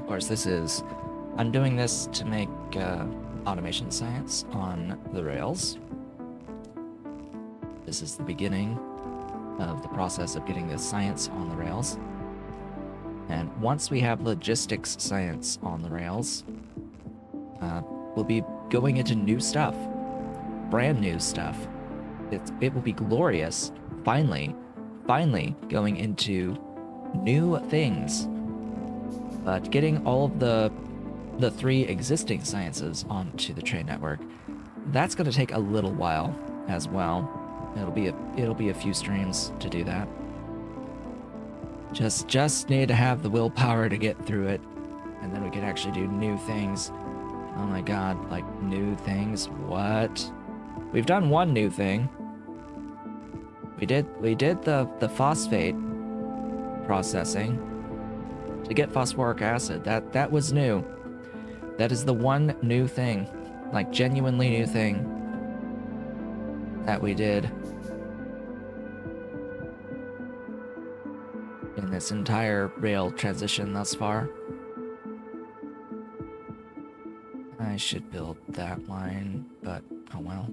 Of course, I'm doing this to make automation science on the rails. This is the beginning of the process of getting this science on the rails. And once we have logistics science on the rails, we'll be going into new stuff, brand new stuff. It will be glorious, finally going into new things. But getting all of the 3 existing sciences onto the train network, that's going to take a little while as well. It'll be a few streams to do that. Just need to have the willpower to get through it, and then we can actually do new things. Oh my god, like new things? What? We've done one new thing. We did the phosphate processing to get phosphoric acid. That was new. That is the one new thing, like genuinely new thing that we did in this entire rail transition thus far. I should build that line, but oh well.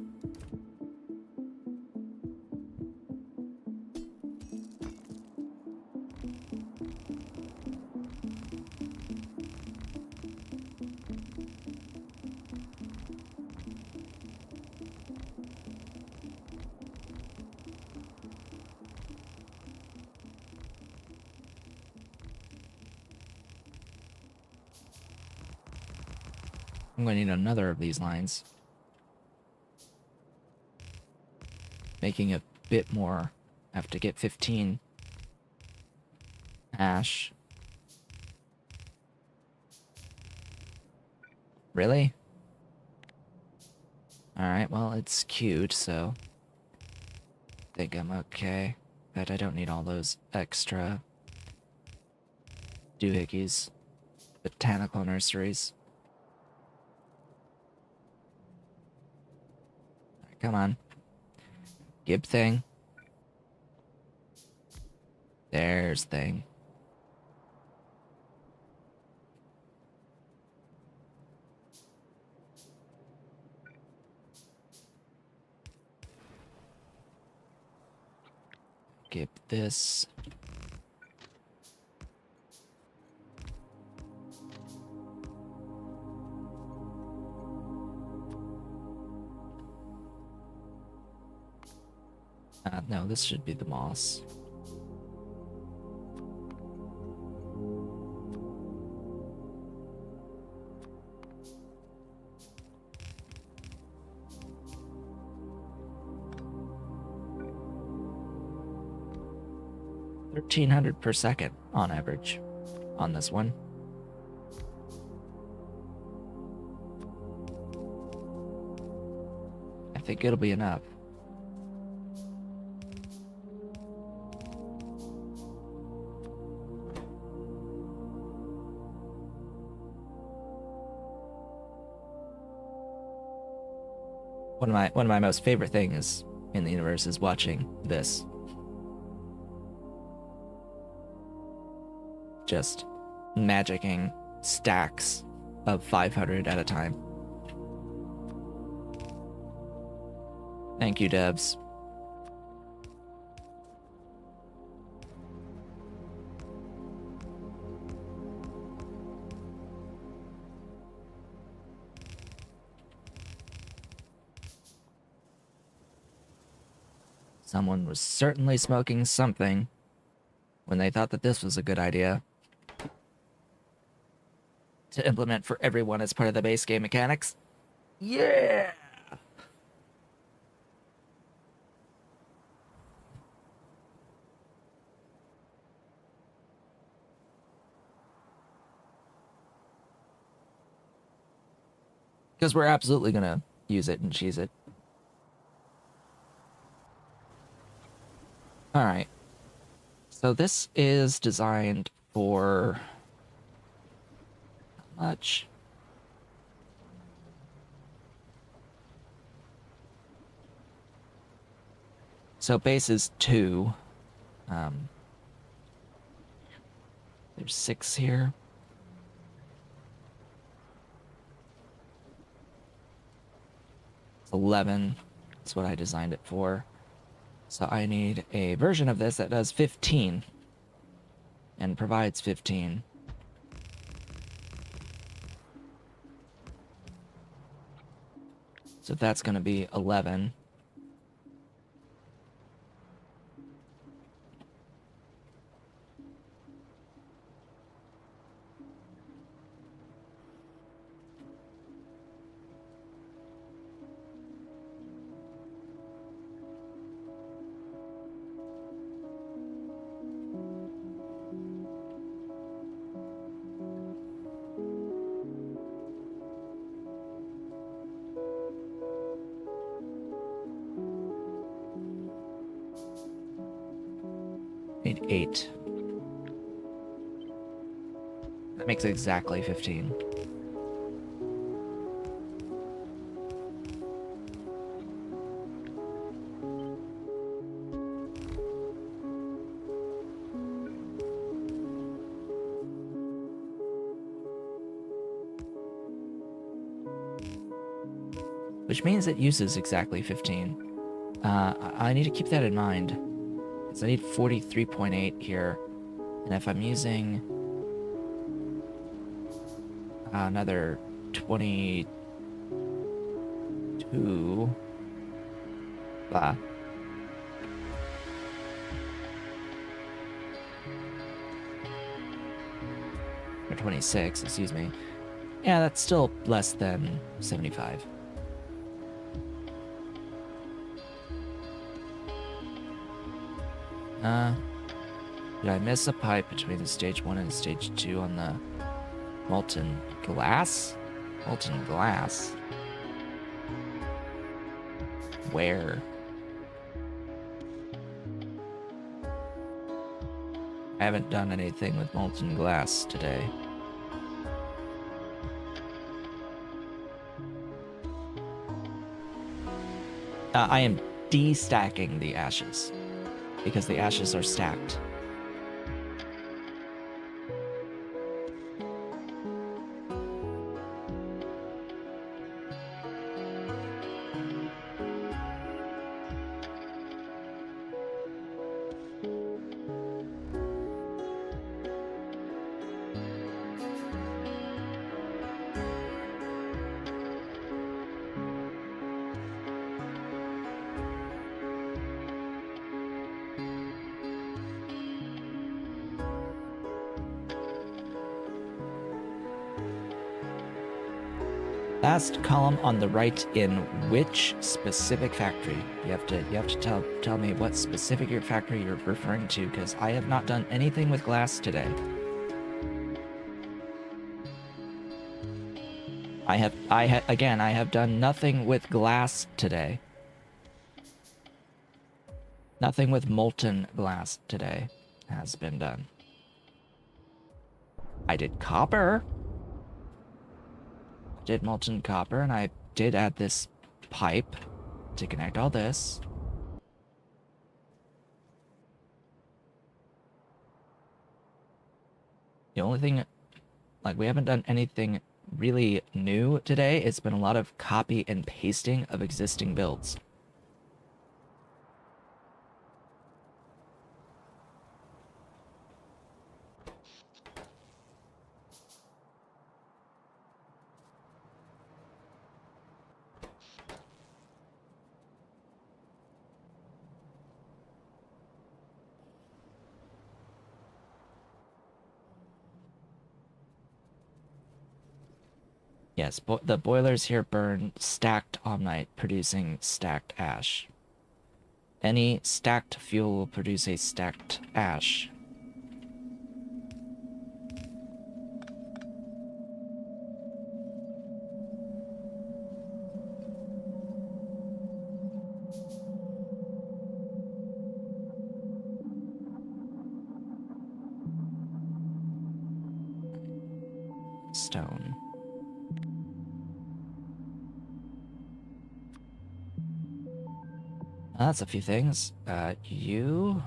I'm going to need another of these lines. Making a bit more. I have to get 15 ash. Really? Alright, well, it's queued, so I think I'm okay. But I don't need all those extra doohickeys. Botanical nurseries. Come on. Gib thing. There's thing. Gib this. No, this should be the moss. $1,300 per second on average on this one. I think it'll be enough. One of my most favorite things in the universe is watching this. Just magicking stacks of 500 at a time. Thank you, devs. Someone was certainly smoking something when they thought that this was a good idea to implement for everyone as part of the base game mechanics. Yeah! Because we're absolutely gonna use it and cheese it. Alright. So this is designed for... how much? So base is 2. There's 6 here. 11. That's what I designed it for. So I need a version of this that does 15 and provides 15. So that's going to be 11. Need 8. That makes exactly 15. Which means it uses exactly 15. I need to keep that in mind. Because I need 43.8 here. And if I'm using another 22... Blah. Or 26, excuse me. Yeah, that's still less than 75. Did I miss a pipe between the stage 1 and stage 2 on the molten glass? Molten glass? Where? I haven't done anything with molten glass today. I am destacking the ashes because the ashes are stacked. Last column on the right in which specific factory? You have to tell me what specific factory you're referring to, because I have not done anything with glass today. I have done nothing with glass today. Nothing with molten glass today has been done. I did copper. Did molten copper, and I did add this pipe to connect all this. The only thing, like, we haven't done anything really new today. It's been a lot of copy and pasting of existing builds. Yes, the boilers here burn stacked omnite, producing stacked ash. Any stacked fuel will produce a stacked ash. Stone. That's a few things. You...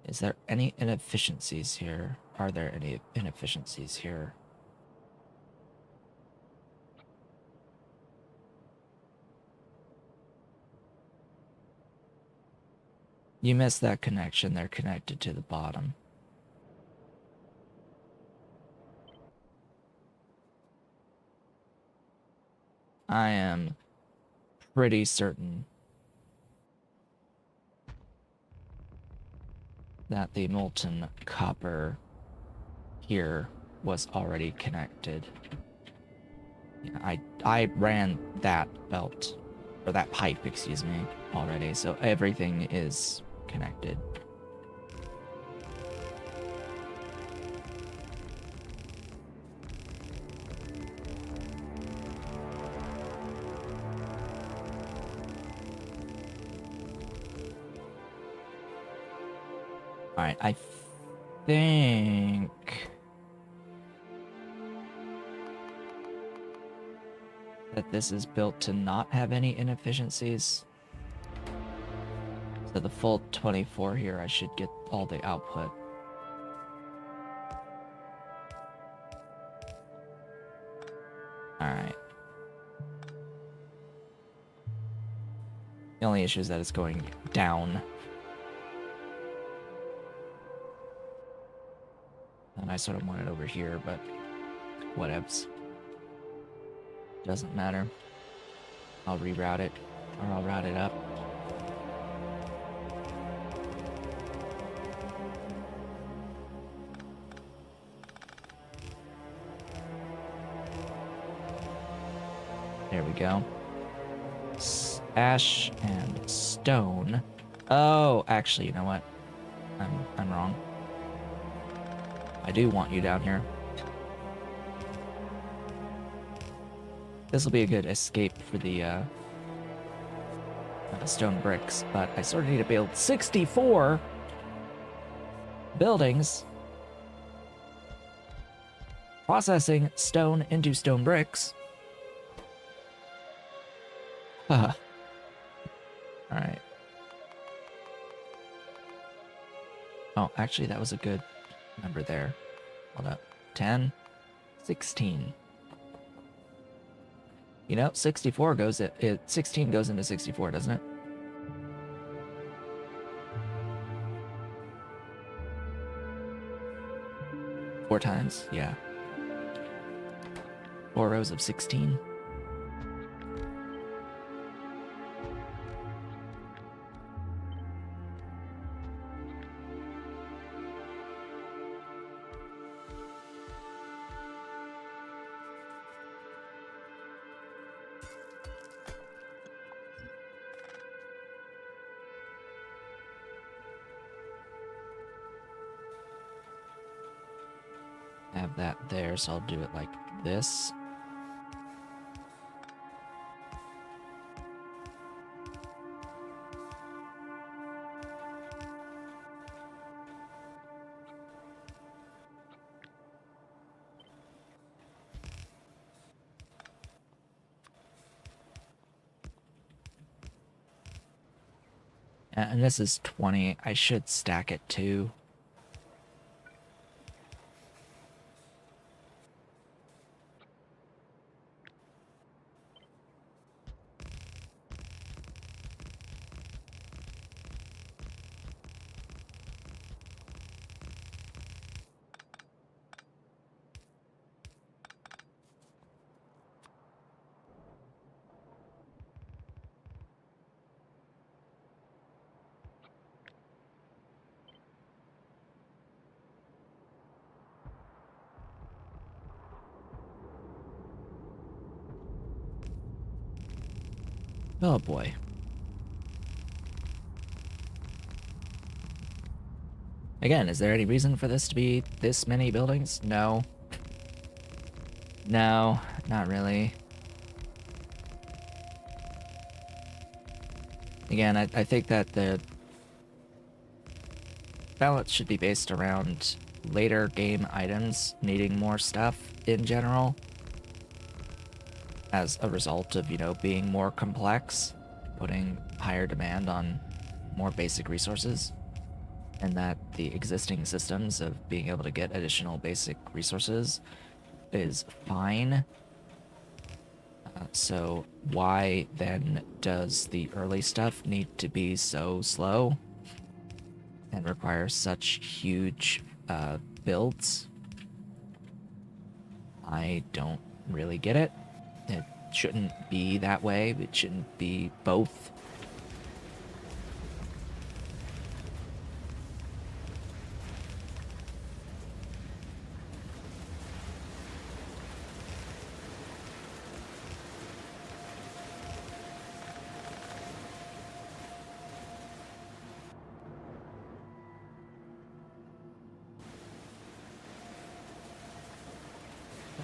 Is there any inefficiencies here? Are there any inefficiencies here? You missed that connection. They're connected to the bottom. I am pretty certain that the molten copper here was already connected. Yeah, I ran that belt, or that pipe, excuse me, already, so everything is connected. Alright, I think that this is built to not have any inefficiencies. So the full 24 here, I should get all the output. Alright. The only issue is that it's going down. And I sort of want it over here, but whatevs. Doesn't matter. I'll reroute it, or I'll route it up. There we go. Ash and stone. Oh, actually, you know what? I'm wrong. I do want you down here. This will be a good escape for the stone bricks, but I sort of need to build 64 buildings. Processing stone into stone bricks. Alright. Oh, actually, that was a good number there. Hold up. 10, 16. You know, 64 goes 16 goes into 64, doesn't it? Four times, yeah. 4 rows of 16. Have that there, so I'll do it like this. And this is 20. I should stack it too. Oh boy. Again, is there any reason for this to be this many buildings? No. No, not really. Again, I think that the balance should be based around later game items needing more stuff in general, as a result of, you know, being more complex, putting higher demand on more basic resources. and that the existing systems of being able to get additional basic resources is fine. So why then does the early stuff need to be so slow and require such huge builds? I don't really get it. It shouldn't be that way. It shouldn't be both.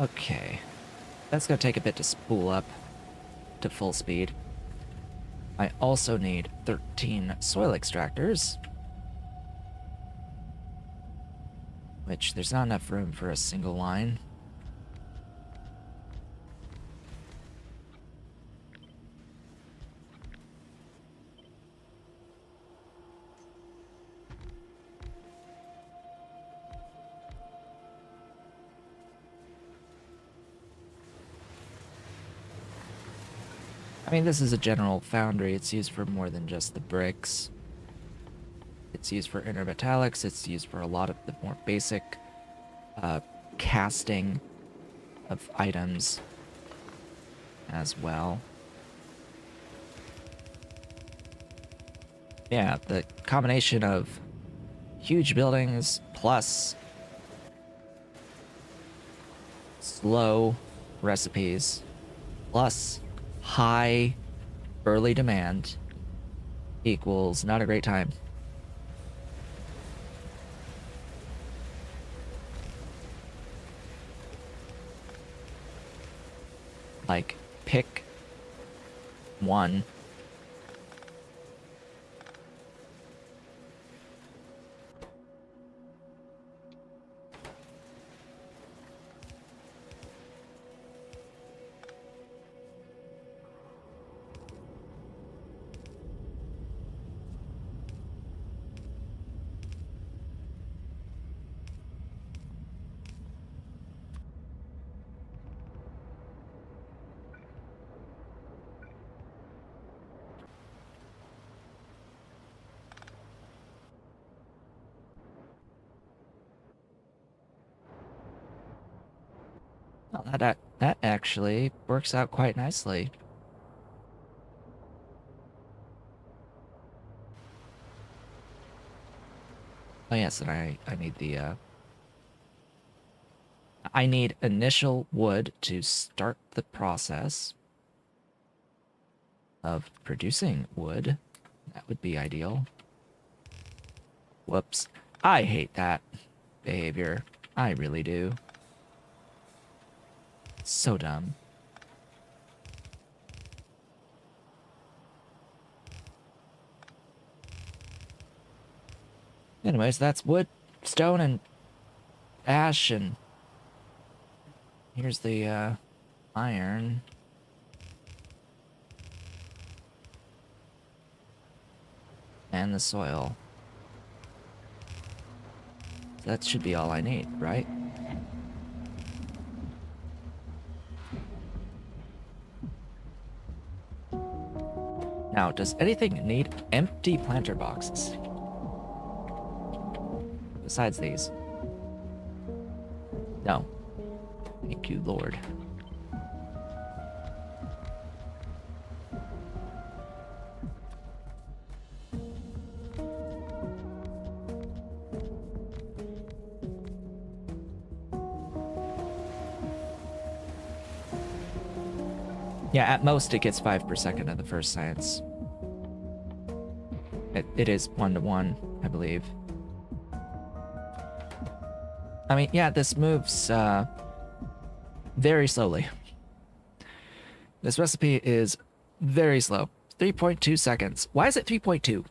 Okay. That's gonna take a bit to spool up to full speed. I also need 13 soil extractors, which there's not enough room for a single line. I mean, this is a general foundry. It's used for more than just the bricks. It's used for intermetallics. It's used for a lot of the more basic casting of items as well. Yeah, the combination of huge buildings plus slow recipes plus high early demand equals not a great time. Like, pick one. Well, that actually works out quite nicely. Oh yes, and I need the I need initial wood to start the process of producing wood. That would be ideal. Whoops. I hate that behavior. I really do. So dumb. Anyways, that's wood, stone, and ash, and here's the iron. And the soil. So that should be all I need, right? Now, does anything need empty planter boxes? Besides these. No. Thank you, Lord. Yeah, at most it gets 5 per second of the first science. It is 1-to-1, I believe. I mean, yeah, this moves very slowly. This recipe is very slow. 3.2 seconds. Why is it 3.2?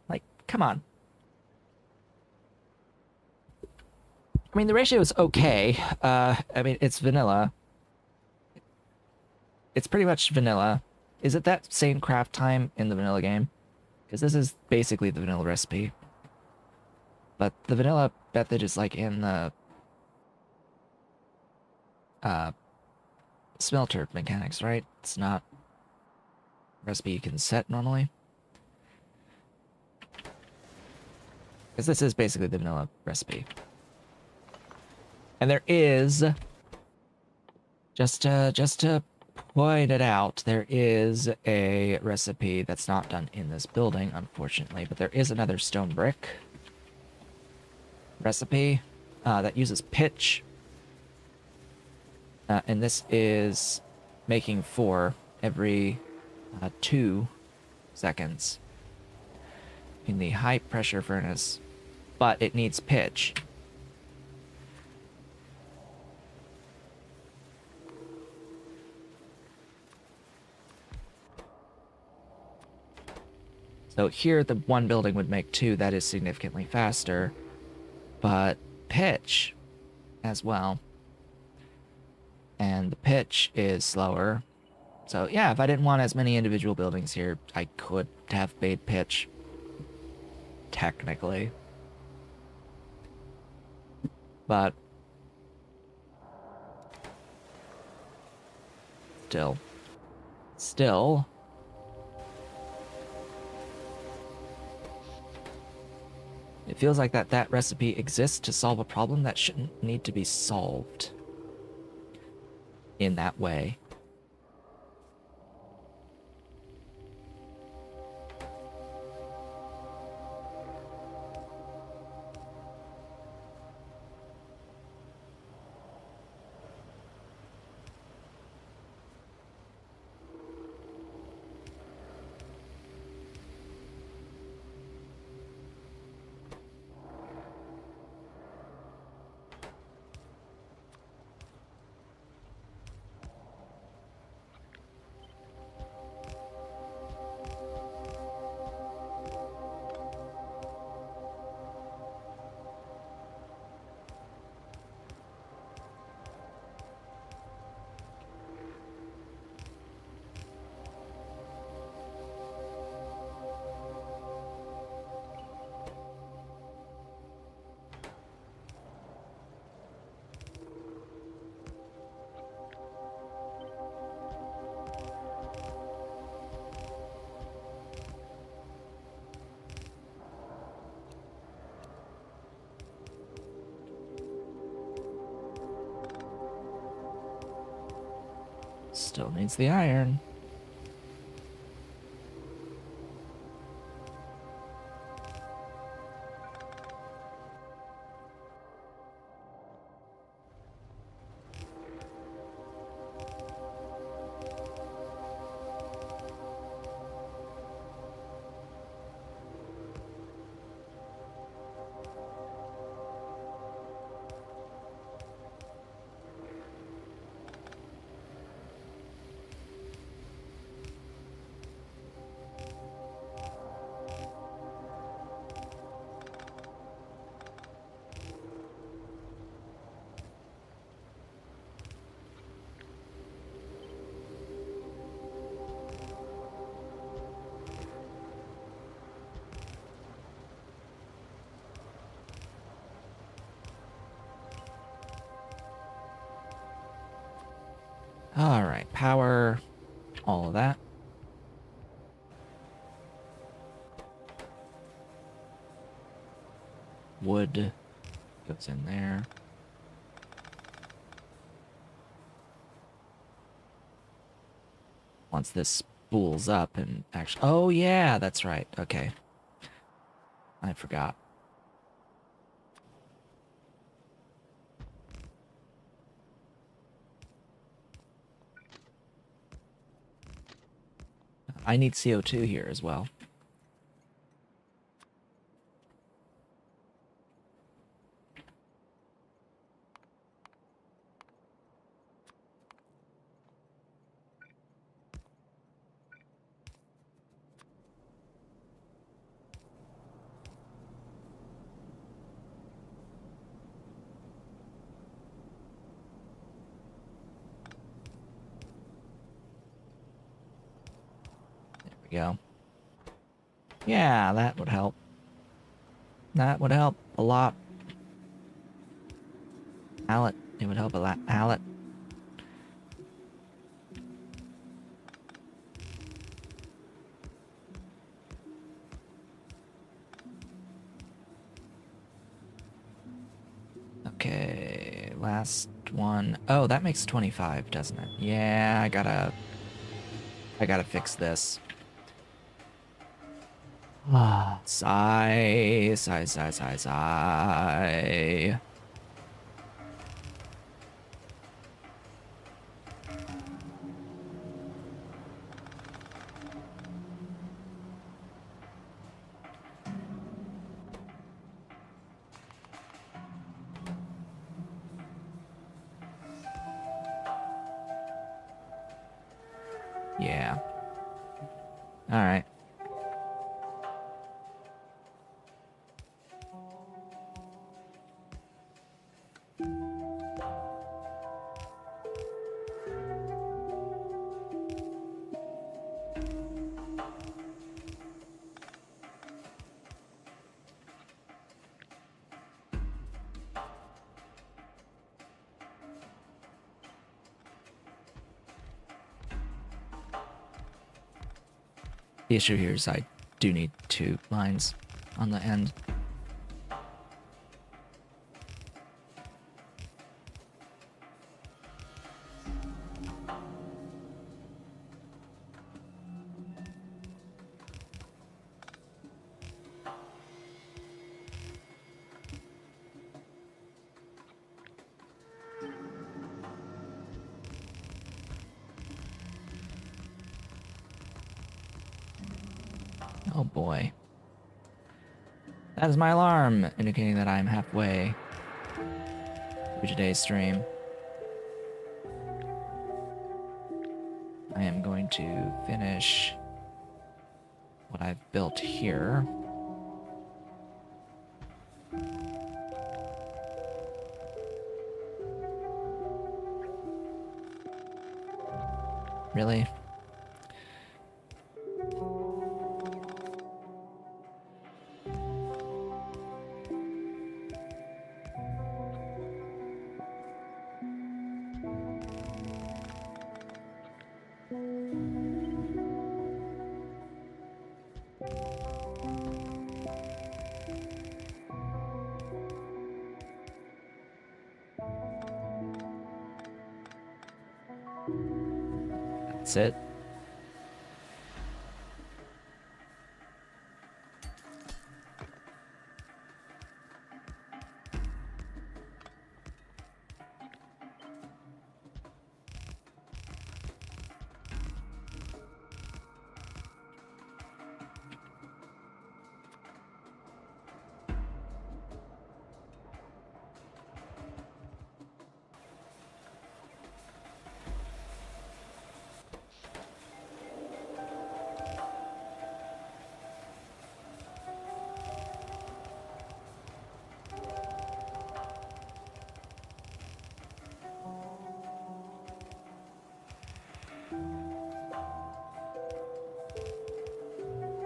Like, come on. I mean, the ratio is okay. I mean, it's vanilla. It's pretty much vanilla. Is it that same craft time in the vanilla game? Because this is basically the vanilla recipe. But the vanilla method is like in the smelter mechanics, right? It's not a recipe you can set normally. Because this is basically the vanilla recipe. And there is, just to point it out, there is a recipe that's not done in this building, unfortunately, but there is another stone brick recipe that uses pitch. And this is making 4 every 2 seconds in the high pressure furnace, but it needs pitch. So here the one building would make 2, that is significantly faster, but pitch as well. And the pitch is slower. So yeah, if I didn't want as many individual buildings here, I could have made pitch. Technically. But still, it feels like that recipe exists to solve a problem that shouldn't need to be solved in that way. Still needs the iron. All right, power, all of that. Wood goes in there. Once this spools up and actually... Oh, yeah, that's right. Okay. I forgot. I need CO2 here as well. There we go. Yeah, that would help. That would help a lot. Pallet. It would help a lot. Pallet. Okay, last one. Oh, that makes 25, doesn't it? Yeah, I gotta fix this. Ah, sigh, sigh, sigh, sigh, sigh. Yeah. All right. The issue here is I do need 2 lines on the end. Oh boy. That is my alarm, indicating that I'm halfway through today's stream. I am going to finish what I've built here. Really? That's it.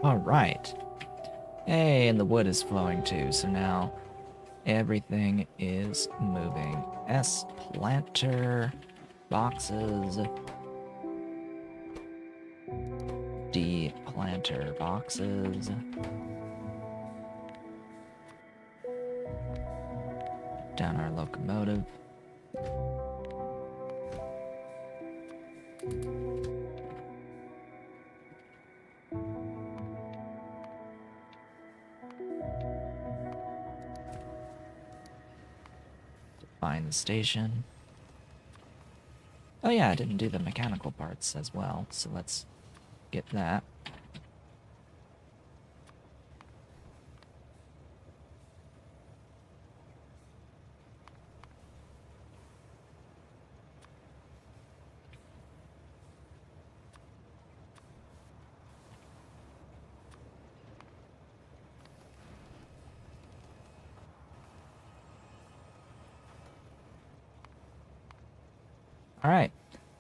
All right. Hey, and the wood is flowing too, so now everything is moving. S planter boxes. D planter boxes. Down our locomotive. Find the station. Oh yeah, I didn't do the mechanical parts as well, so let's get that. All right,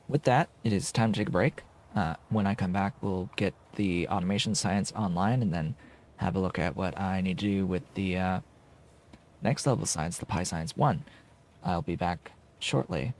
with that, it is time to take a break. When I come back, we'll get the automation science online and then have a look at what I need to do with the next level science, the Pi Science 1. I'll be back shortly.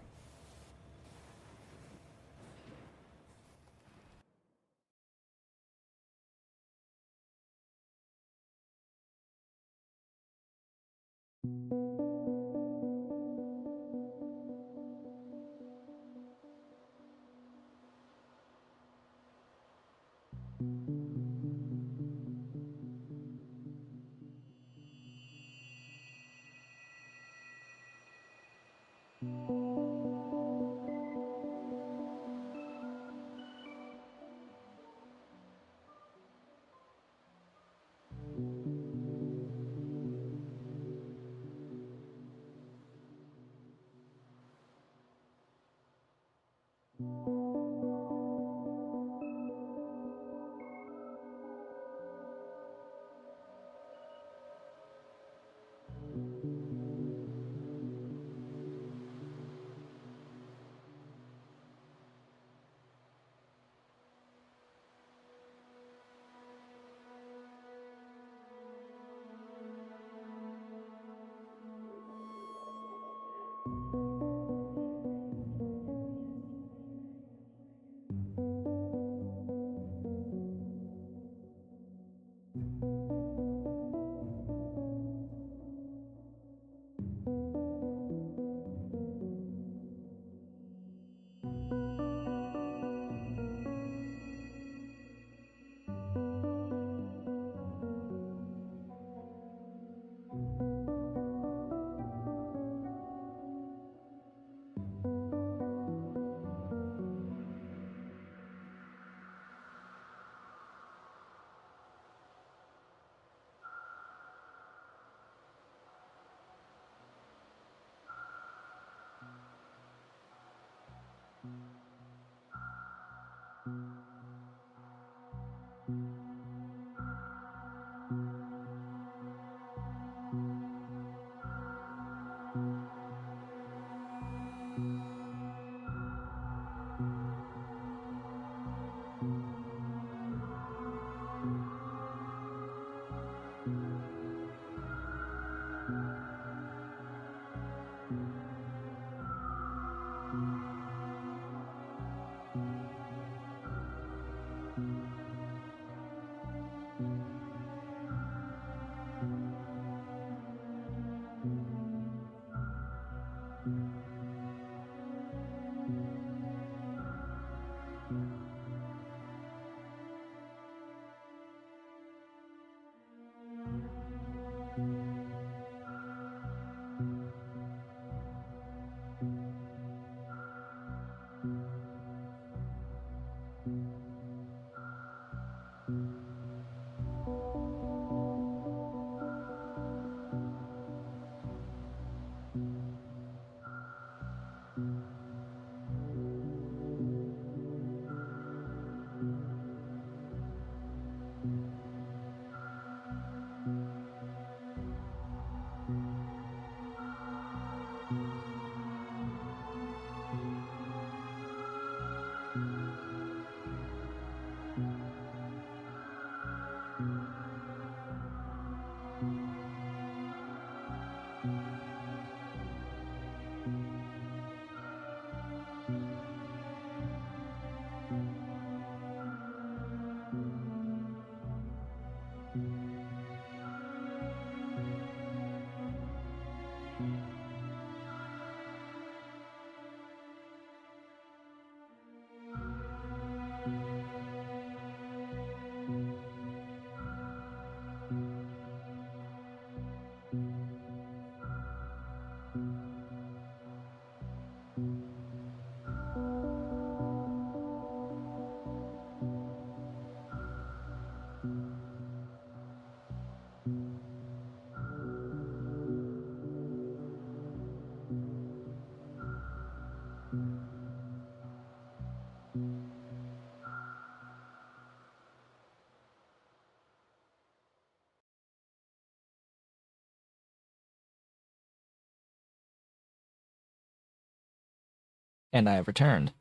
And I have returned.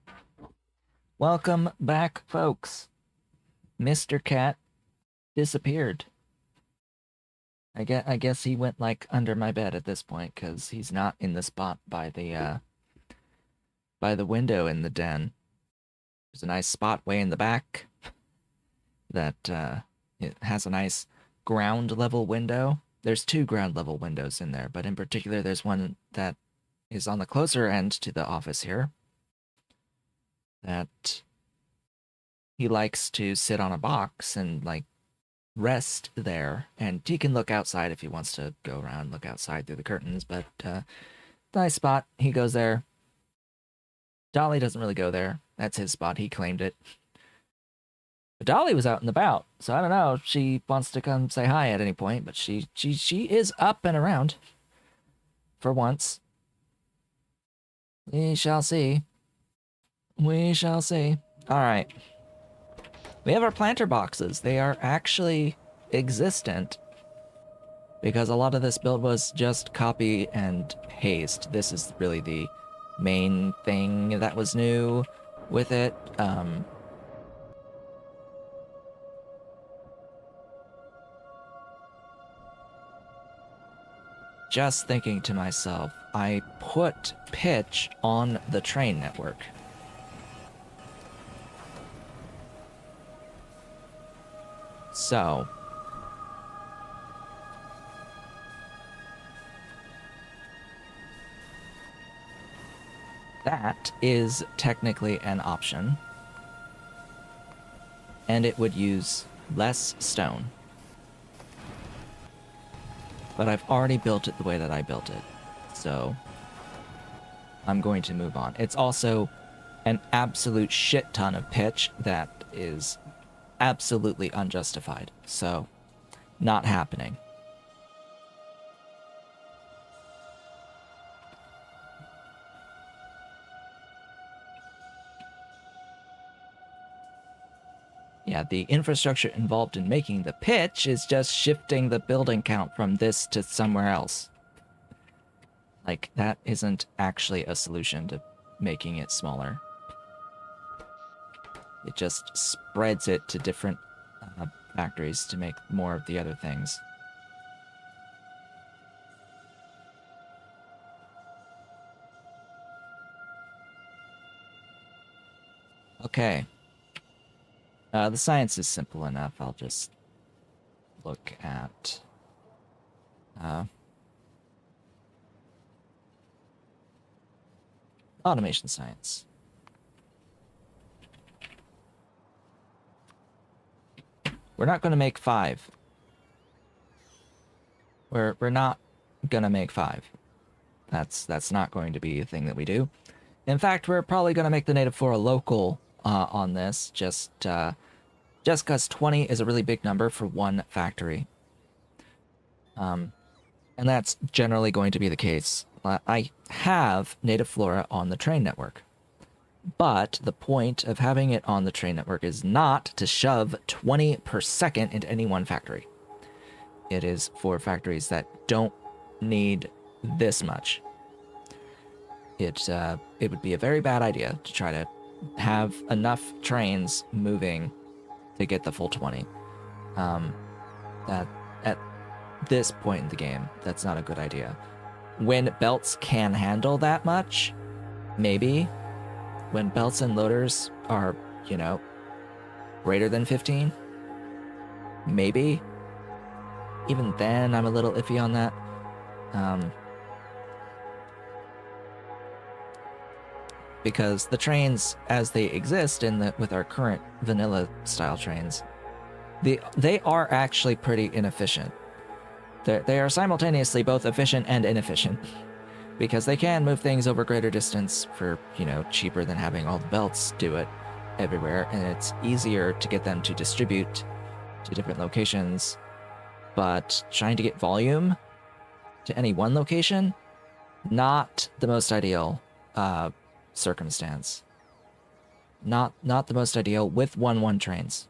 Welcome back, folks. Mr. Cat disappeared. I guess he went like under my bed at this point because he's not in the spot by the window in the den. There's a nice spot way in the back that it has a nice ground level window. There's two ground level windows in there, but in particular, there's one that is on the closer end to the office here that he likes to sit on a box and like rest there, and he can look outside if he wants to go around, look outside through the curtains, but nice spot. He goes there. Dolly doesn't really go there. That's his spot. He claimed it. But Dolly was out and about, so I don't know if she wants to come say hi at any point, but she is up and around. For once. We shall see. We shall see. Alright. We have our planter boxes. They are actually existent because a lot of this build was just copy and paste. This is really the main thing that was new with it. Just thinking to myself, I put pitch on the train network. So, that is technically an option. And it would use less stone. But I've already built it the way that I built it. So, I'm going to move on. It's also an absolute shit ton of pitch that is absolutely unjustified. So, not happening. Yeah, the infrastructure involved in making the pitch is just shifting the building count from this to somewhere else. Like, that isn't actually a solution to making it smaller. It just spreads it to different factories to make more of the other things. Okay. The science is simple enough. I'll just look at automation science. We're not going to make 5. We're not going to make 5. That's not going to be a thing that we do. In fact, we're probably going to make the native flora local on this, just because 20 is a really big number for one factory. And that's generally going to be the case. I have native flora on the train network. But the point of having it on the train network is not to shove 20 per second into any one factory. It is for factories that don't need this much. It would be a very bad idea to try to have enough trains moving to get the full 20. That at this point in the game, that's not a good idea. When belts can handle that much, maybe. When belts and loaders are, you know, greater than 15, maybe. Even then, I'm a little iffy on that. Because the trains, as they exist with our current vanilla style trains, they are actually pretty inefficient. They are simultaneously both efficient and inefficient. Because they can move things over greater distance for, you know, cheaper than having all the belts do it everywhere, and it's easier to get them to distribute to different locations. But trying to get volume to any one location, not the most ideal circumstance. Not the most ideal with 1-1 trains.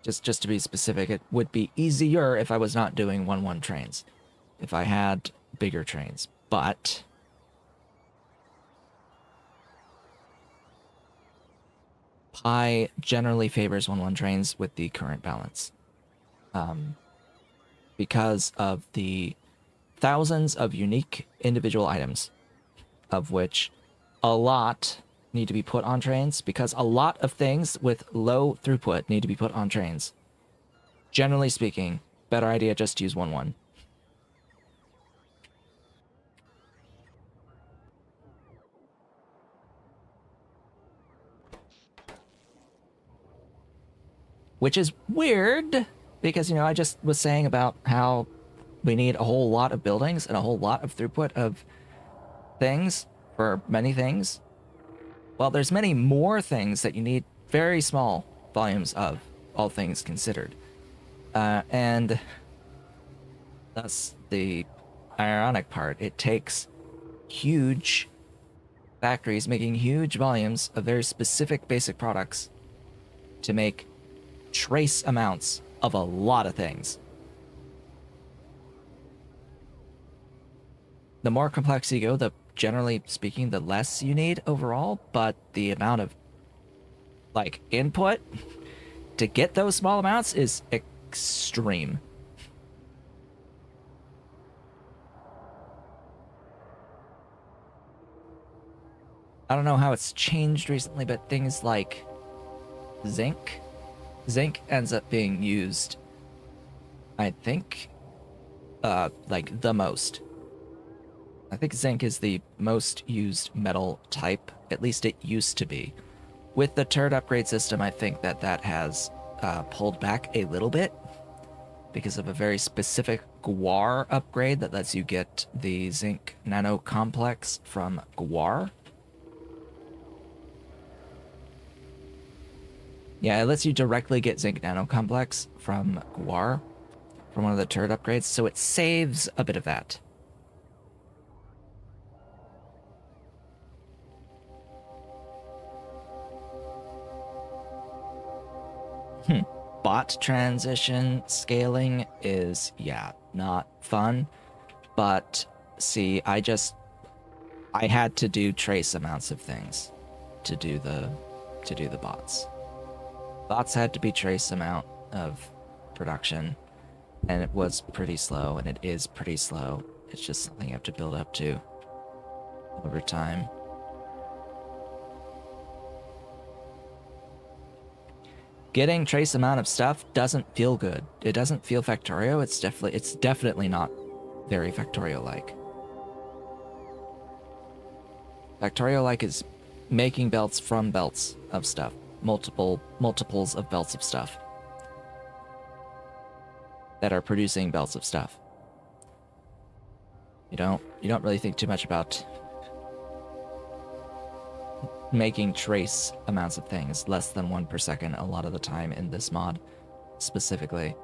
Just to be specific, it would be easier if I was not doing 1-1 trains. If I had bigger trains, but Pi generally favors 1-1 trains with the current balance. because of the thousands of unique individual items, of which a lot need to be put on trains, because a lot of things with low throughput need to be put on trains. Generally speaking, better idea just to use 1-1. Which is weird, because, you know, I just was saying about how we need a whole lot of buildings and a whole lot of throughput of things for many things. Well, there's many more things that you need very small volumes of, all things considered. And that's the ironic part. It takes huge factories making huge volumes of very specific basic products to make trace amounts of a lot of things. The more complex you go, generally speaking, the less you need overall, but the amount of like input to get those small amounts is extreme. I don't know how it's changed recently, but things like zinc ends up being used, I think, like the most. I think zinc is the most used metal type, at least it used to be. With the turret upgrade system, I think that has pulled back a little bit because of a very specific Guar upgrade that lets you get the zinc nano complex from Guar. Yeah, it lets you directly get zinc nano complex from Guar, from one of the turret upgrades, so it saves a bit of that. Bot transition scaling is, yeah, not fun. But see, I had to do trace amounts of things to do the bots. Bots had to be trace amount of production, and it was pretty slow, and it is pretty slow. It's just something you have to build up to over time. Getting trace amount of stuff doesn't feel good. It doesn't feel Factorio. It's definitely not very Factorio-like. Factorio-like is making belts from belts of stuff. Multiples of belts of stuff that are producing belts of stuff. You don't really think too much about making trace amounts of things, less than 1 per second a lot of the time in this mod specifically.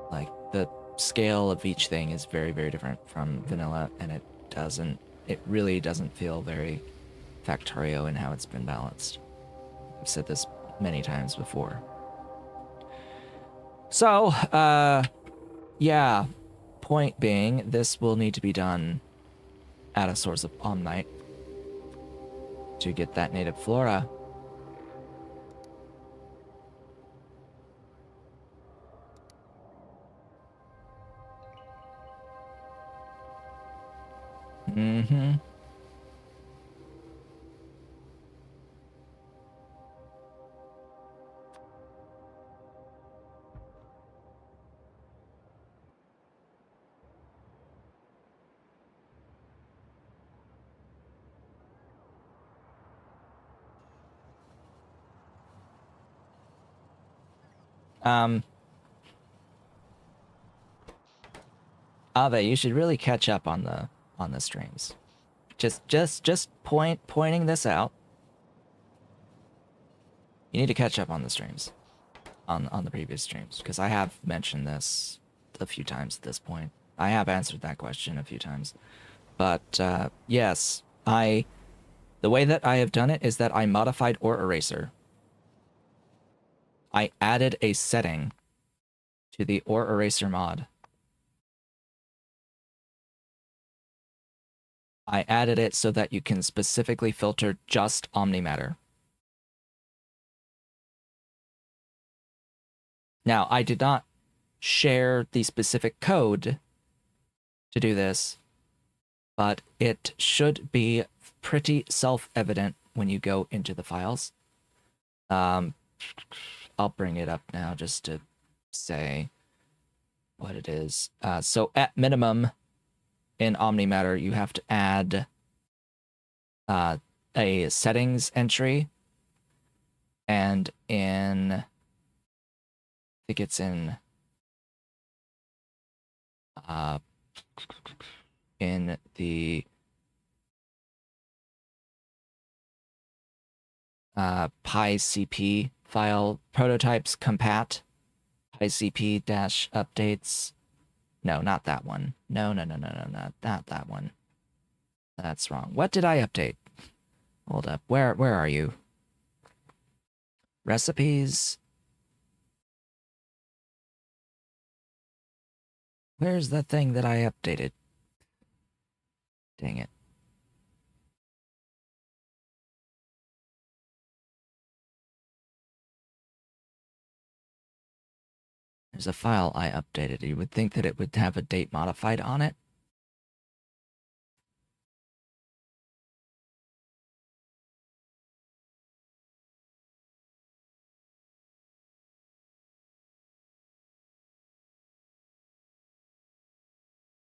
Like, the scale of each thing is very, very different from vanilla, and it really doesn't feel very Factorio in how it's been balanced. I've said this many times before. So, yeah, point being, this will need to be done at a source of Omnite to get that native flora. Mm-hmm. Ave, you should really catch up on the streams. Just pointing this out. You need to catch up on the streams, on the previous streams, because I have mentioned this a few times at this point. I have answered that question a few times, but yes, the way that I have done it is that I modified ore eraser. I added a setting to the ore eraser mod. I added it so that you can specifically filter just Omnimatter. Now, I did not share the specific code to do this, but it should be pretty self-evident when you go into the files. I'll bring it up now just to say what it is. So at minimum in Omnimatter, you have to add a settings entry, and I think it's in the PyCP file, prototypes compat, PyCP dash updates. No, not that one. No, not that one. That's wrong. What did I update? Hold up. Where are you? Recipes. Where's the thing that I updated? Dang it. There's a file I updated. You would think that it would have a date modified on it.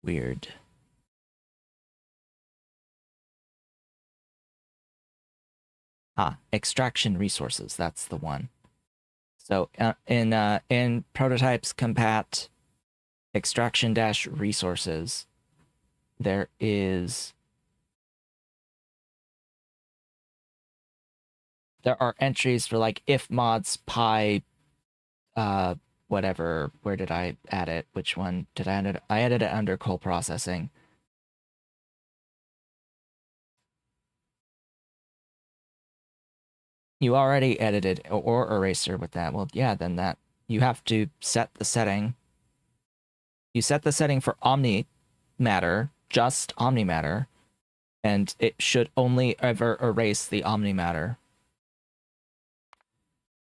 Weird. Extraction resources. That's the one. So in prototypes compat extraction dash resources, there are entries for like if mods py whatever. Where did I add it? Which one did I add it? I added it under coal processing. You already edited or eraser with that. Well, yeah, then that you have to set the setting. You set the setting for Omnimatter, just Omnimatter, and it should only ever erase the Omnimatter.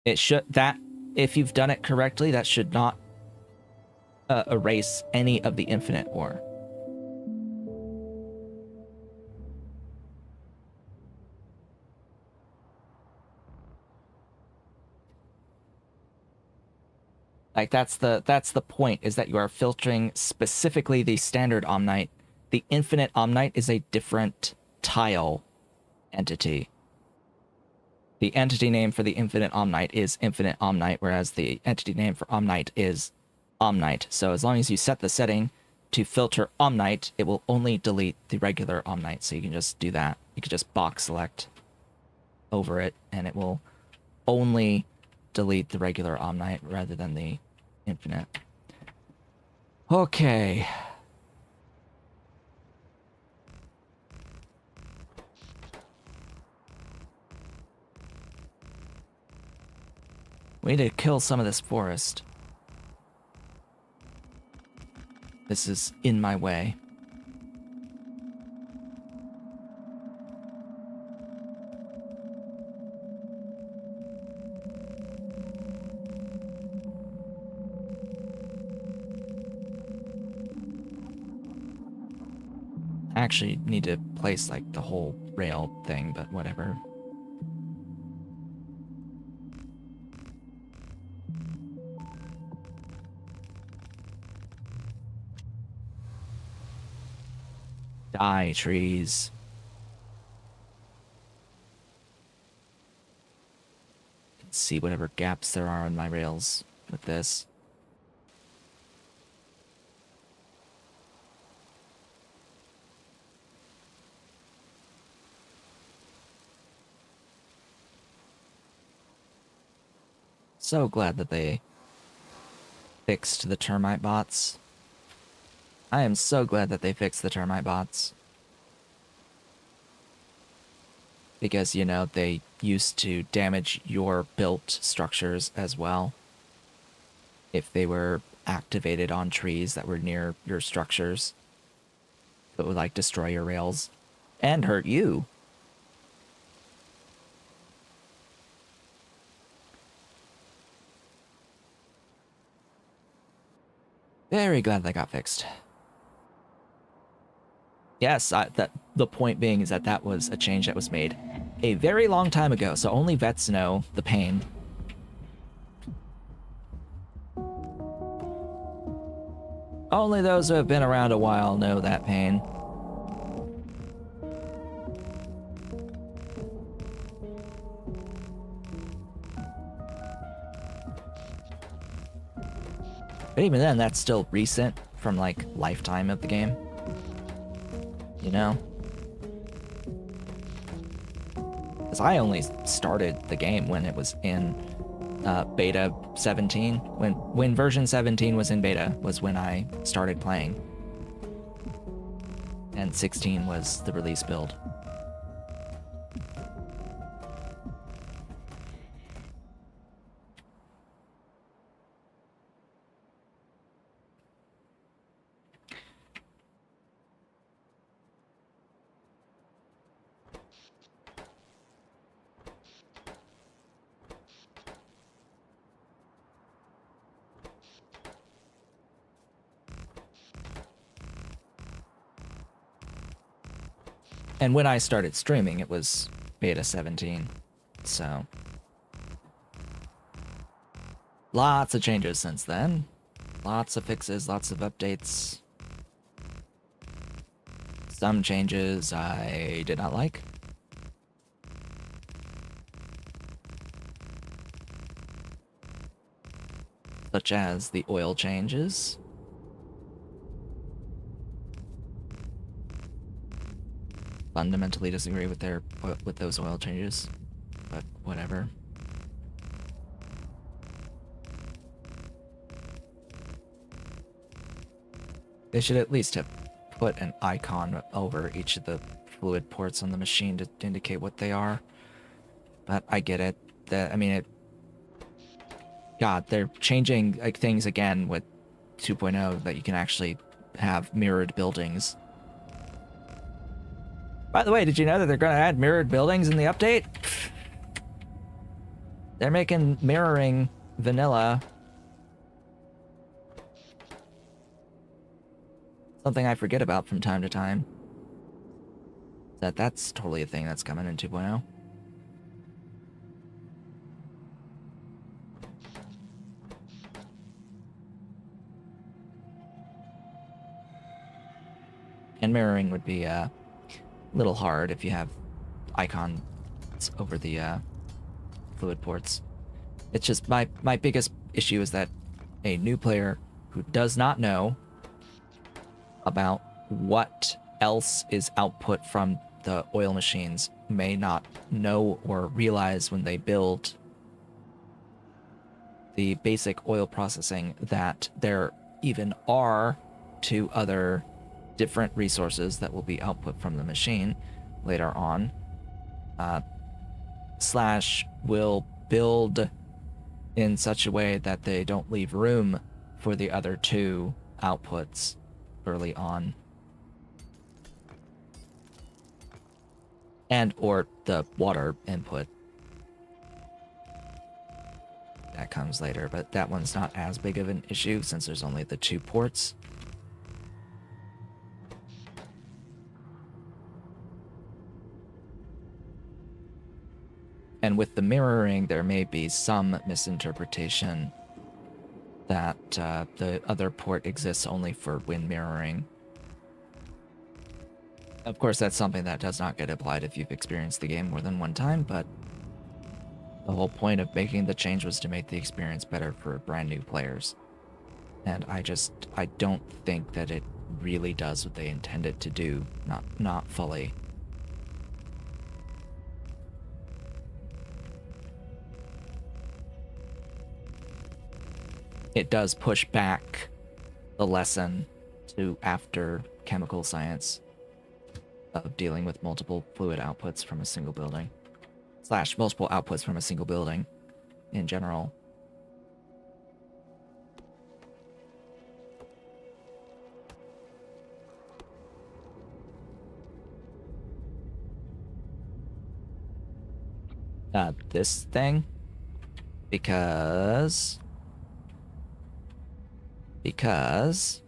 It should, that, if you've done it correctly, that should not erase any of the infinite ore. Like that's the point, is that you are filtering specifically the standard Omnite. The infinite Omnite is a different tile entity. The entity name for the infinite Omnite is infinite Omnite, whereas the entity name for Omnite is Omnite. So as long as you set the setting to filter Omnite, it will only delete the regular Omnite. So you can just do that. You can just box select over it, and it will only delete the regular Omnite rather than the infinite. Okay. We need to kill some of this forest. This is in my way. I actually need to place like the whole rail thing, but whatever. Die, trees. See whatever gaps there are in my rails with this. So glad that they fixed the termite bots. I am so glad that they fixed the termite bots. Because, you know, they used to damage your built structures as well. If they were activated on trees that were near your structures. It would, like, destroy your rails. And hurt you. Very glad that got fixed. Yes, the point being is that that was a change that was made a very long time ago, so only vets know the pain. Only those who have been around a while know that pain. But even then, that's still recent from, like, lifetime of the game. You know? Because I only started the game when it was in beta 17. When version 17 was in beta was when I started playing. And 16 was the release build. And when I started streaming, it was beta 17. So lots of changes since then. Lots of fixes, lots of updates. Some changes I did not like. Such as the oil changes. Fundamentally disagree with those oil changes, but whatever. They should at least have put an icon over each of the fluid ports on the machine to indicate what they are. But I get it. I mean, God, they're changing like things again with 2.0 that you can actually have mirrored buildings. By the way, did you know that they're going to add mirrored buildings in the update? They're making mirroring vanilla. Something I forget about from time to time. That's totally a thing that's coming in 2.0. And mirroring would be little hard if you have icons over the fluid ports. It's just my biggest issue is that a new player who does not know about what else is output from the oil machines may not know or realize when they build the basic oil processing that there even are two other different resources that will be output from the machine later on. Slash will build in such a way that they don't leave room for the other two outputs early on. And or the water input. That comes later, but that one's not as big of an issue since there's only the two ports. And with the mirroring, there may be some misinterpretation that the other port exists only for when mirroring. Of course, that's something that does not get applied if you've experienced the game more than one time, but the whole point of making the change was to make the experience better for brand new players. And I don't think that it really does what they intended to do, not fully. It does push back the lesson to after chemical science of dealing with multiple fluid outputs from a single building. Slash multiple outputs from a single building in general. This thing, because Because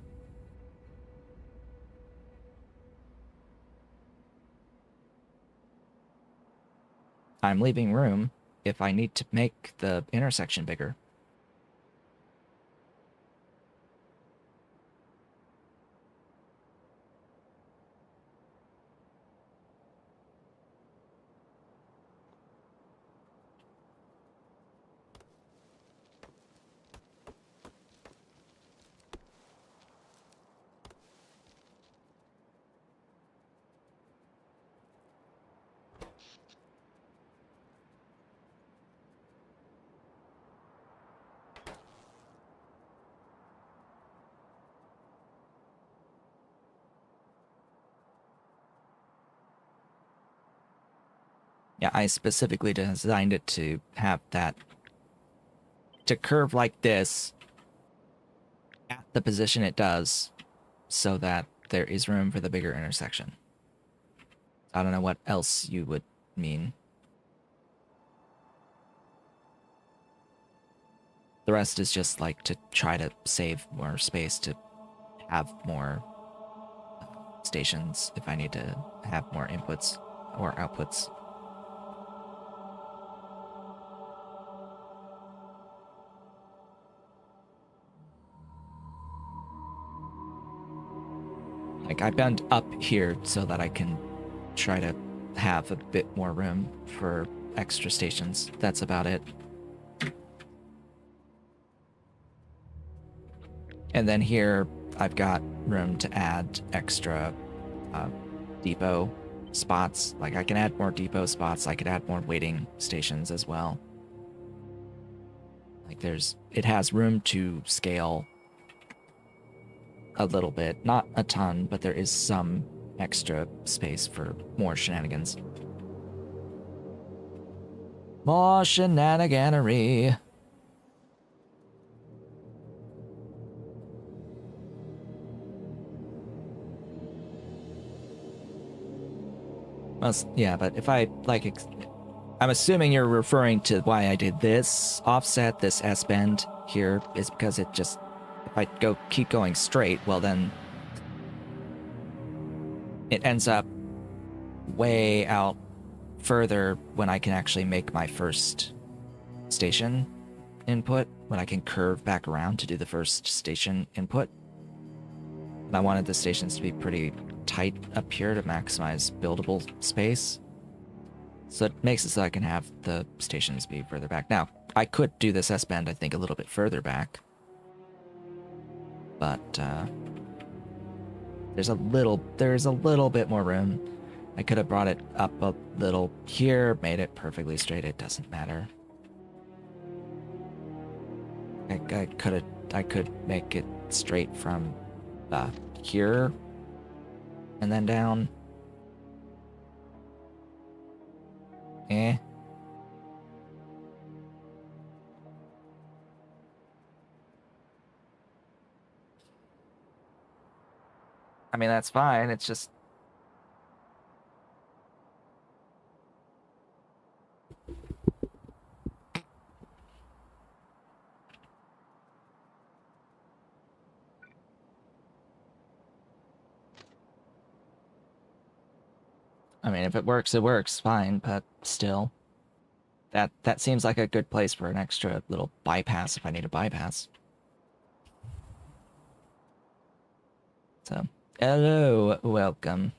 I'm leaving room if I need to make the intersection bigger. Yeah, I specifically designed it to have that, to curve like this at the position it does so that there is room for the bigger intersection. I don't know what else you would mean. The rest is just like to try to save more space to have more stations if I need to have more inputs or outputs. Like I bend up here so that I can try to have a bit more room for extra stations. That's about it. And then here I've got room to add extra depot spots. Like I can add more depot spots. I could add more waiting stations as well. Like it has room to scale a little bit, not a ton, but there is some extra space for more shenanigans. More shenaniganery. Well, yeah, but if I, like, I'm assuming you're referring to why I did this offset, this S-bend here, is because it just, if I keep going straight, well then it ends up way out further when I can actually make my first station input, when I can curve back around to do the first station input. And I wanted the stations to be pretty tight up here to maximize buildable space. So it makes it so I can have the stations be further back. Now, I could do this S-bend, I think, a little bit further back. But there's a little bit more room. I could have brought it up a little here, made it perfectly straight. It doesn't matter. I could make it straight from here and then down. Eh. I mean, that's fine. It's just, I mean, if it works fine, but still. That seems like a good place for an extra little bypass if I need a bypass. So, hello, welcome.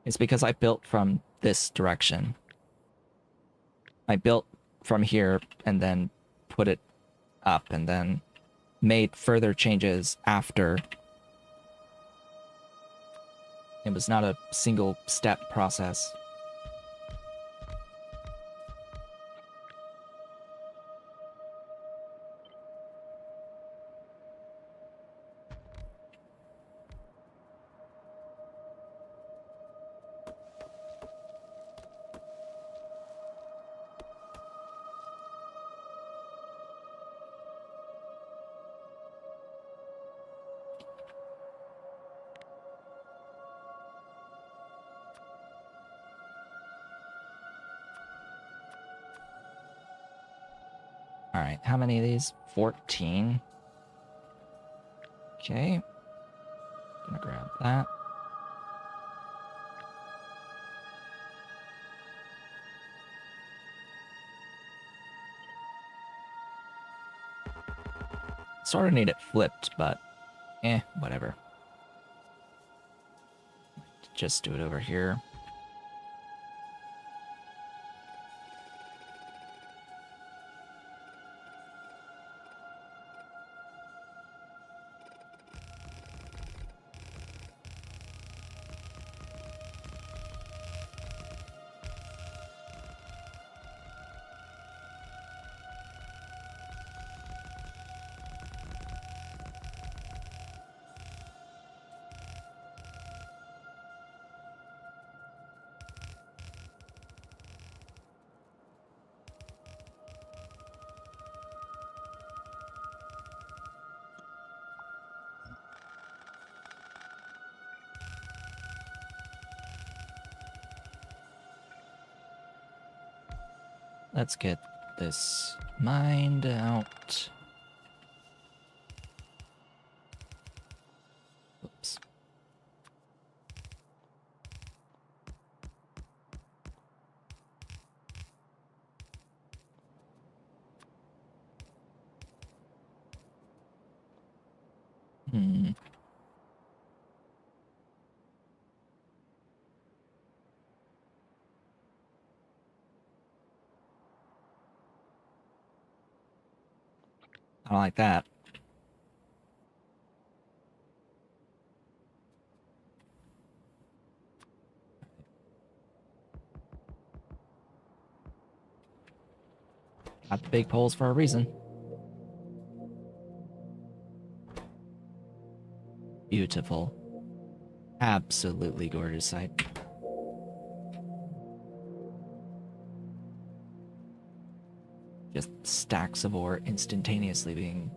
It's because I built from this direction. I built from here and then put it up and then made further changes after. It was not a single step process. Alright, how many of these? 14. Okay. Gonna grab that. Sort of need it flipped, but whatever. Just do it over here. Let's get this mined out. Oops. I don't like that. Got the big poles for a reason. Beautiful. Absolutely gorgeous sight. Just stacks of ore instantaneously being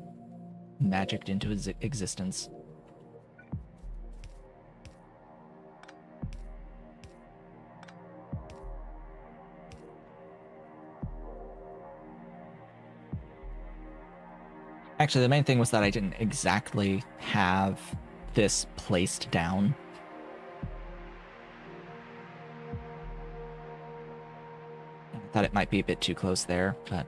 magicked into existence. Actually, the main thing was that I didn't exactly have this placed down. I thought it might be a bit too close there, but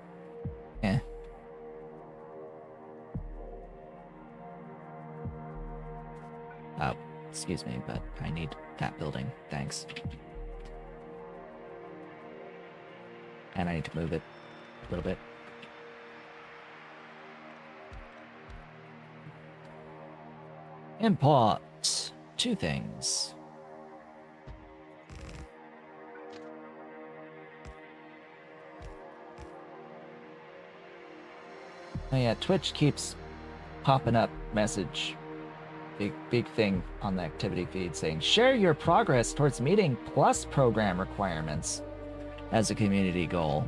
Oh, excuse me, but I need that building. Thanks. And I need to move it a little bit. Import 2 things. Oh yeah, Twitch keeps popping up message. Big thing on the activity feed saying, share your progress towards meeting plus program requirements as a community goal.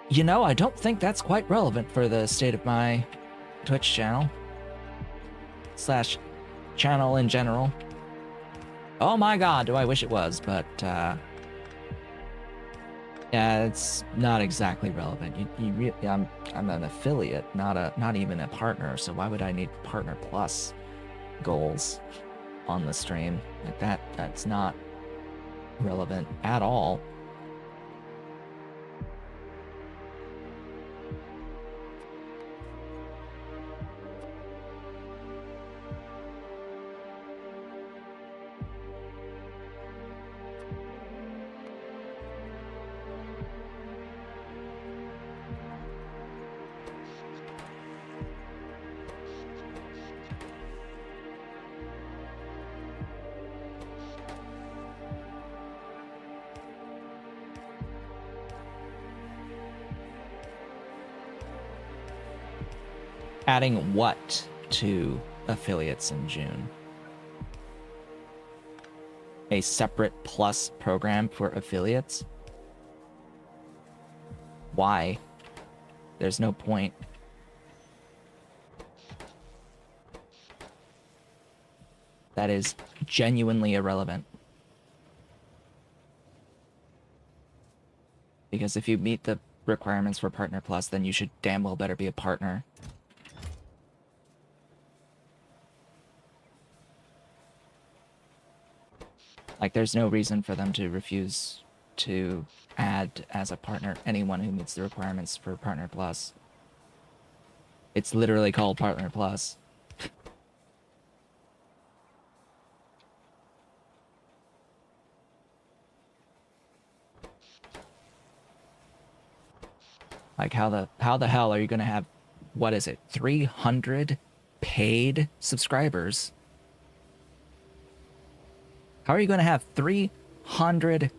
You know, I don't think that's quite relevant for the state of my Twitch channel. / channel in general. Oh my god, do I wish it was, but yeah, it's not exactly relevant. I'm an affiliate, not even a partner, so why would I need partner plus goals on the stream? Like that's not relevant at all. Adding what to affiliates in June? A separate plus program for affiliates? Why? There's no point. That is genuinely irrelevant. Because if you meet the requirements for Partner Plus, then you should damn well better be a partner. Like, there's no reason for them to refuse to add as a partner anyone who meets the requirements for Partner Plus. It's literally called Partner Plus. Like, how the hell are you gonna have, what is it, 300 paid subscribers? How are you gonna have 300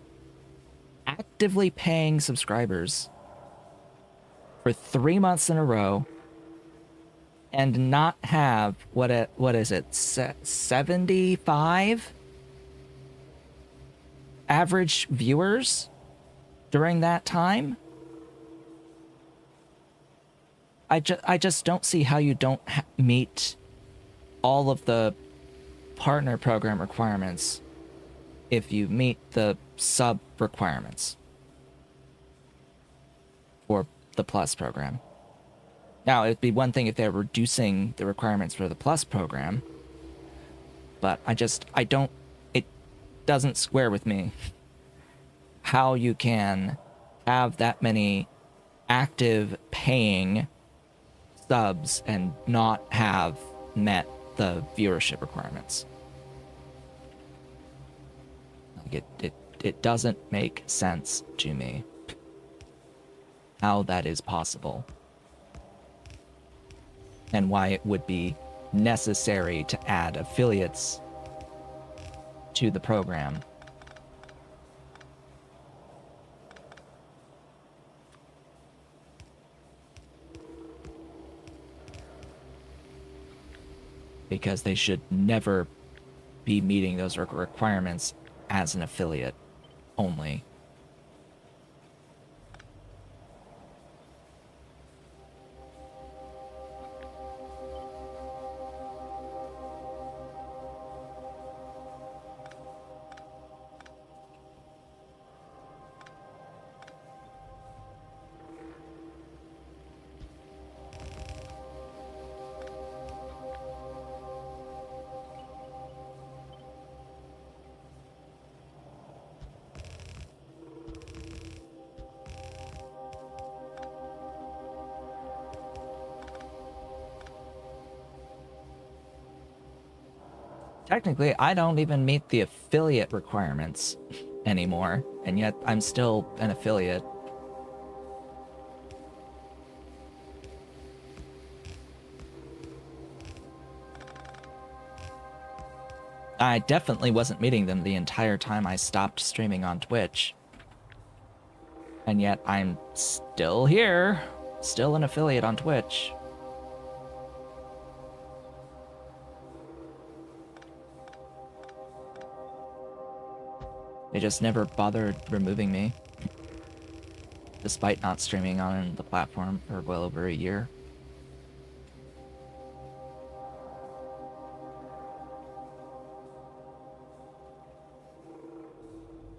actively paying subscribers for 3 months in a row and not have what is it, 75 average viewers during that time? I just don't see how you don't meet all of the partner program requirements if you meet the sub requirements for the Plus program. Now, it'd be one thing if they're reducing the requirements for the Plus program, but it doesn't square with me how you can have that many active paying subs and not have met the viewership requirements. Like, it doesn't make sense to me how that is possible and why it would be necessary to add affiliates to the program. Because they should never be meeting those requirements as an affiliate only. Technically, I don't even meet the affiliate requirements anymore, and yet I'm still an affiliate. I definitely wasn't meeting them the entire time I stopped streaming on Twitch. And yet I'm still here, still an affiliate on Twitch. They just never bothered removing me, despite not streaming on the platform for well over a year.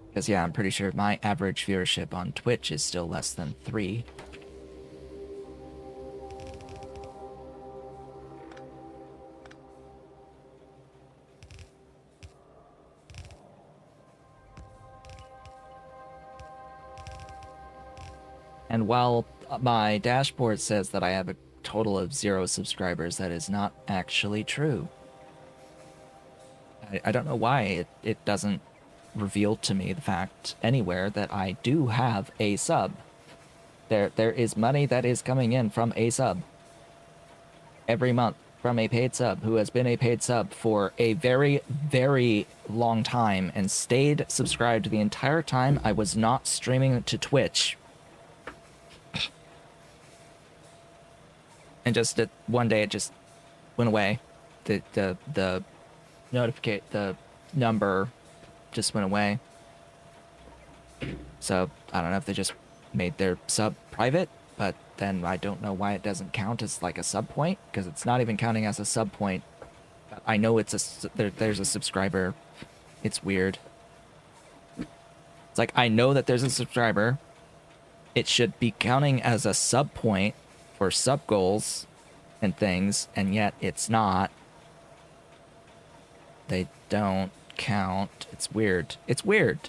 Because, yeah, I'm pretty sure my average viewership on Twitch is still less than 3. And while my dashboard says that I have a total of 0 subscribers, that is not actually true. I don't know why it doesn't reveal to me the fact anywhere that I do have a sub. There is money that is coming in from a sub every month from a paid sub who has been a paid sub for a very, very long time and stayed subscribed the entire time I was not streaming to Twitch. And just one day it just went away. The number just went away. So I don't know if they just made their sub private, but then I don't know why it doesn't count as like a sub point, because it's not even counting as a sub point. I know it's there's a subscriber. It's weird. It's like I know that there's a subscriber, it should be counting as a sub point for sub goals and things, and yet it's not. They don't count. It's weird. It's weird.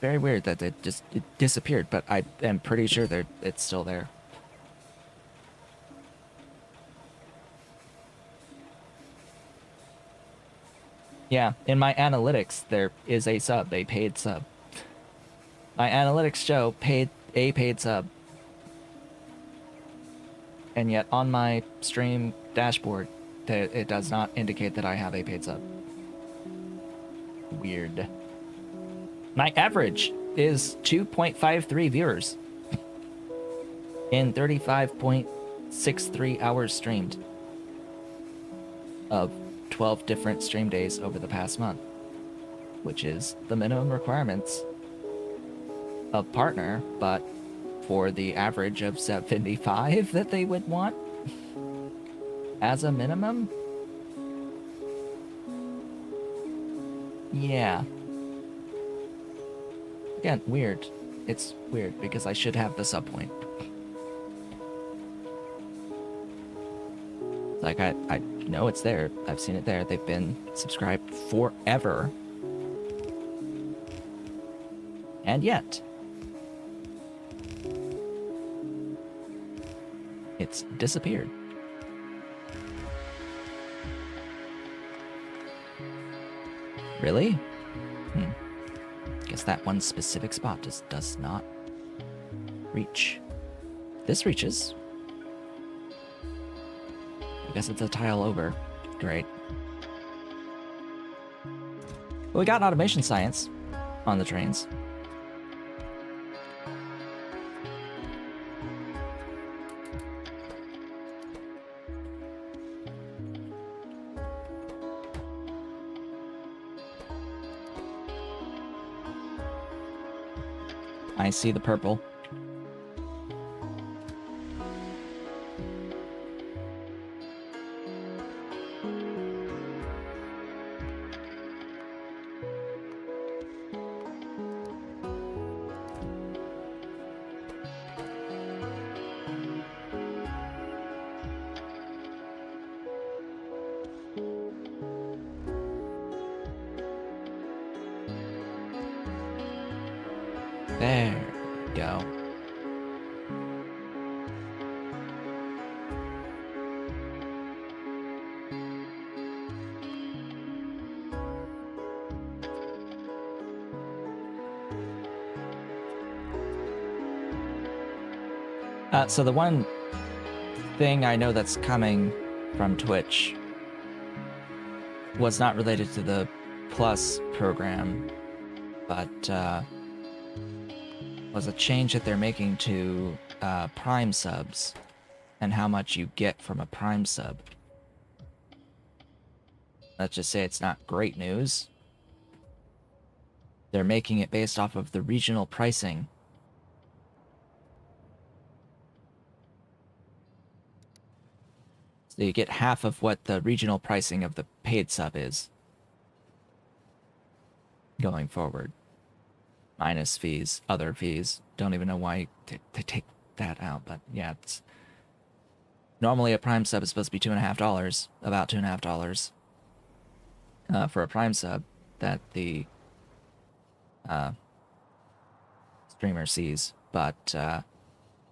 Very weird that it disappeared, but I am pretty sure it's still there. Yeah, in my analytics, there is a sub, a paid sub. My analytics show a paid sub. And yet on my stream dashboard, it does not indicate that I have a paid sub. Weird. My average is 2.53 viewers in 35.63 hours streamed of 12 different stream days over the past month, which is the minimum requirements of partner, but for the average of 75 that they would want as a minimum. Yeah. Again, weird. It's weird because I should have the sub point. Like, I know it's there. I've seen it there. They've been subscribed forever. And yet, it's disappeared. Really? Guess that one specific spot just does not reach. This reaches. I guess it's a tile over. Great. Well, we got automation science on the trains. I see the purple. There we go. So the one thing I know that's coming from Twitch was not related to the Plus program, but was a change that they're making to Prime subs and how much you get from a Prime sub. Let's just say it's not great news. They're making it based off of the regional pricing. So you get half of what the regional pricing of the paid sub is going forward. Minus fees, other fees. Don't even know why they take that out, but yeah, it's normally a Prime sub is supposed to be $2.50, about $2.50 for a Prime sub that the streamer sees. But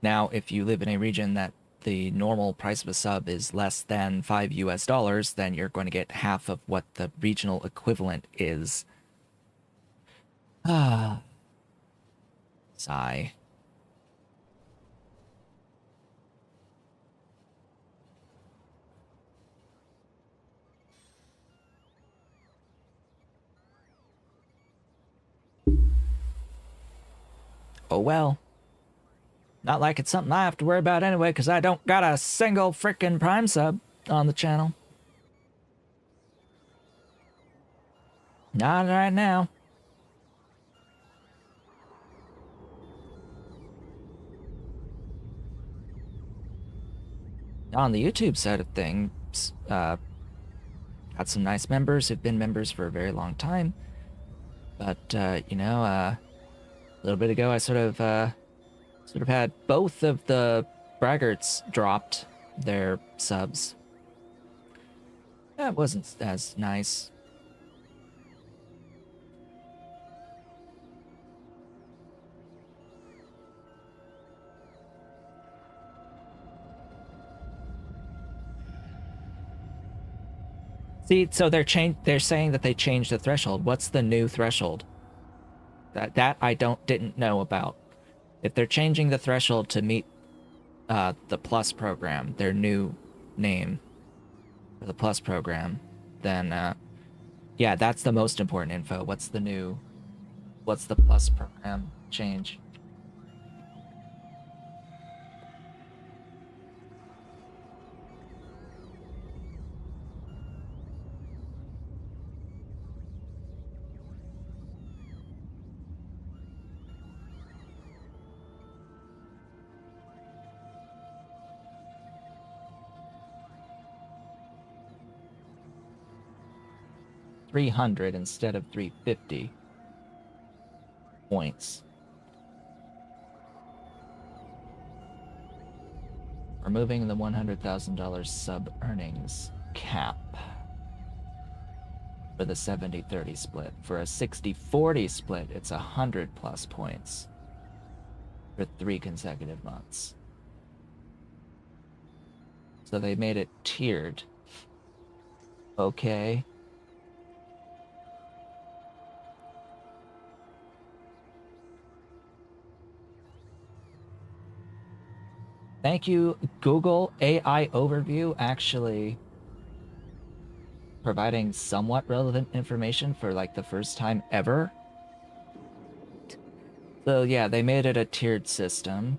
now, if you live in a region that the normal price of a sub is less than $5 US, then you're going to get half of what the regional equivalent is. Sigh. Oh well. Not like it's something I have to worry about anyway, because I don't got a single frickin' Prime sub on the channel. Not right now. On the YouTube side of things, got some nice members who've been members for a very long time. But you know, a little bit ago, I sort of had both of the braggarts dropped their subs. That wasn't as nice. See, so they're saying that they changed the threshold. What's the new threshold? That I didn't know about. If they're changing the threshold to meet the Plus program, their new name for the Plus program, then yeah, that's the most important info. What's the Plus program change? $300 instead of 350 points. Removing the $100,000 sub earnings cap for the 70-30 split. For a 60-40 split, it's 100 plus points for 3 consecutive months. So they made it tiered. Okay. Thank you, Google AI Overview, actually providing somewhat relevant information for like the first time ever. So yeah, they made it a tiered system.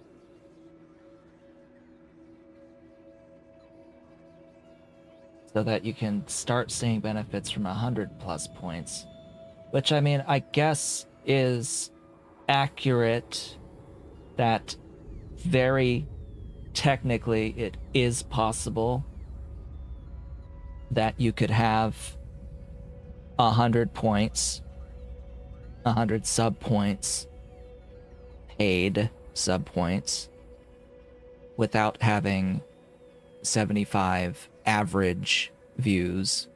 So that you can start seeing benefits from 100 plus points. Which, I mean, I guess is accurate that very technically it is possible that you could have 100 points, 100 sub points, paid sub points, without having 75 average views.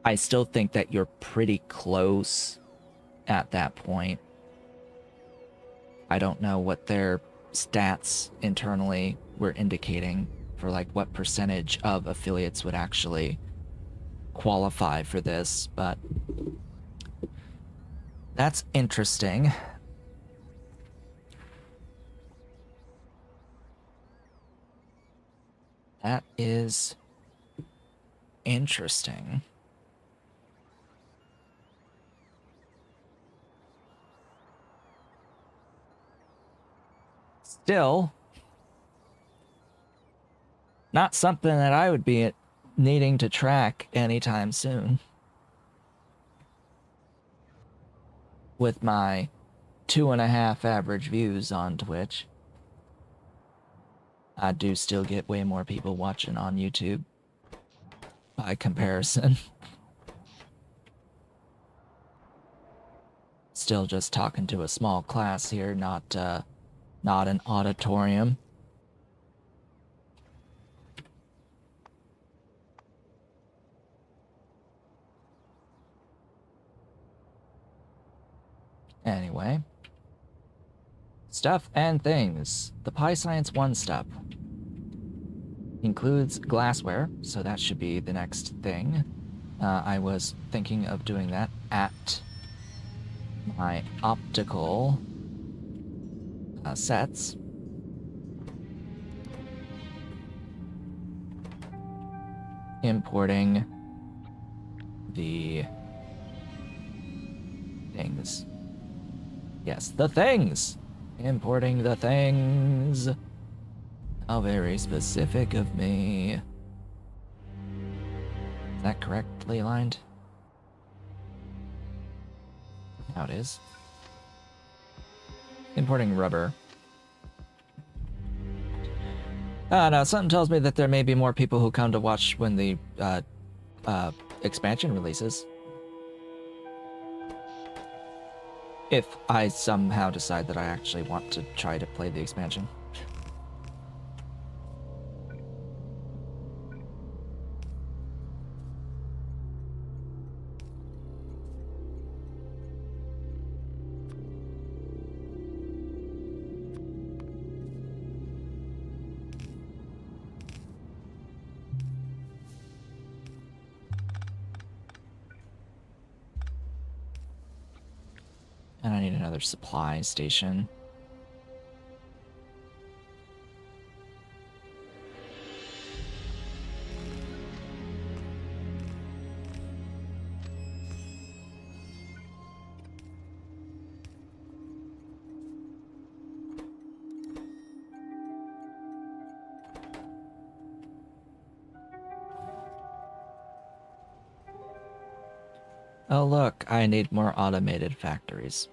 I still think that you're pretty close at that point. I don't know what their stats internally were indicating for like what percentage of affiliates would actually qualify for this, but that's interesting. That is interesting. Still, not something that I would be needing to track anytime soon. With my 2.5 average views on Twitch, I do still get way more people watching on YouTube by comparison. Still just talking to a small class here, not an auditorium. Anyway. Stuff and things. The PyScience 1 stuff includes glassware, so that should be the next thing. I was thinking of doing that at my optical sets. Importing the things. Yes, the things! Importing the things. How very specific of me. Is that correctly aligned? Now it is. Importing rubber. No, something tells me that there may be more people who come to watch when the expansion releases. if I somehow decide that I actually want to try to play the expansion. And I need another supply station. Oh look, I need more automated factories.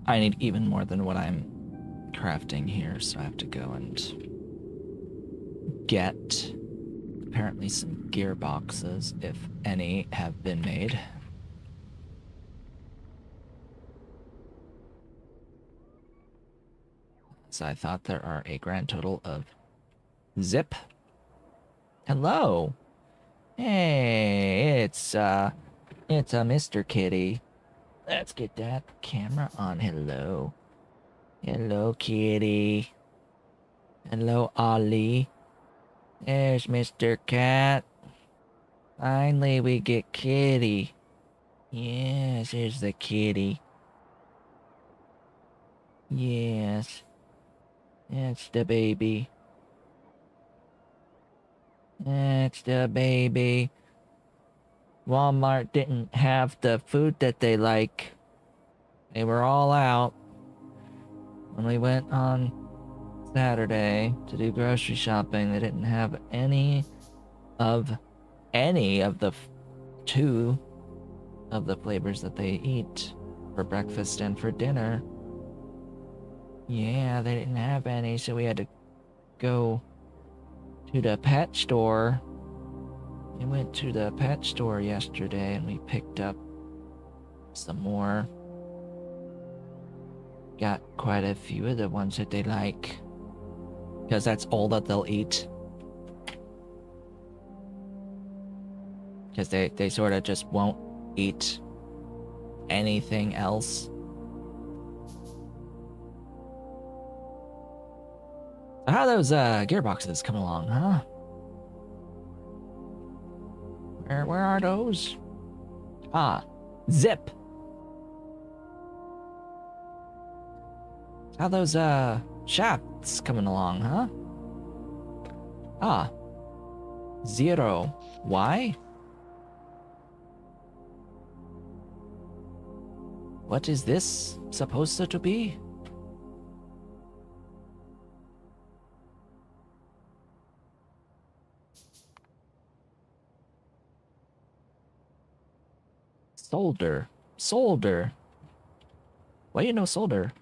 I need even more than what I'm crafting here, so I have to go and get apparently some gearboxes, if any have been made. So I thought there are a grand total of zip. Hello. Hey, it's a Mr. Kitty. Let's get that camera on. Hello. Hello, kitty. Hello, Ollie. There's Mr. Cat. Finally, we get kitty. Yes, here's the kitty. Yes. That's the baby. That's the baby. Walmart didn't have the food that they like. They were all out. When we went on Saturday to do grocery shopping, they didn't have any of the two of the flavors that they eat for breakfast and for dinner. Yeah, they didn't have any, so we had to go to the pet store. We went to the pet store yesterday and we picked up some more. Got quite a few of the ones that they like, because that's all that they'll eat. Because they sort of just won't eat anything else. So how are those gearboxes coming along, huh? Where are those? Ah, zip. How those shafts coming along, huh? Ah, 0. Why? What is this supposed to be? Solder. Solder. Why do you know solder?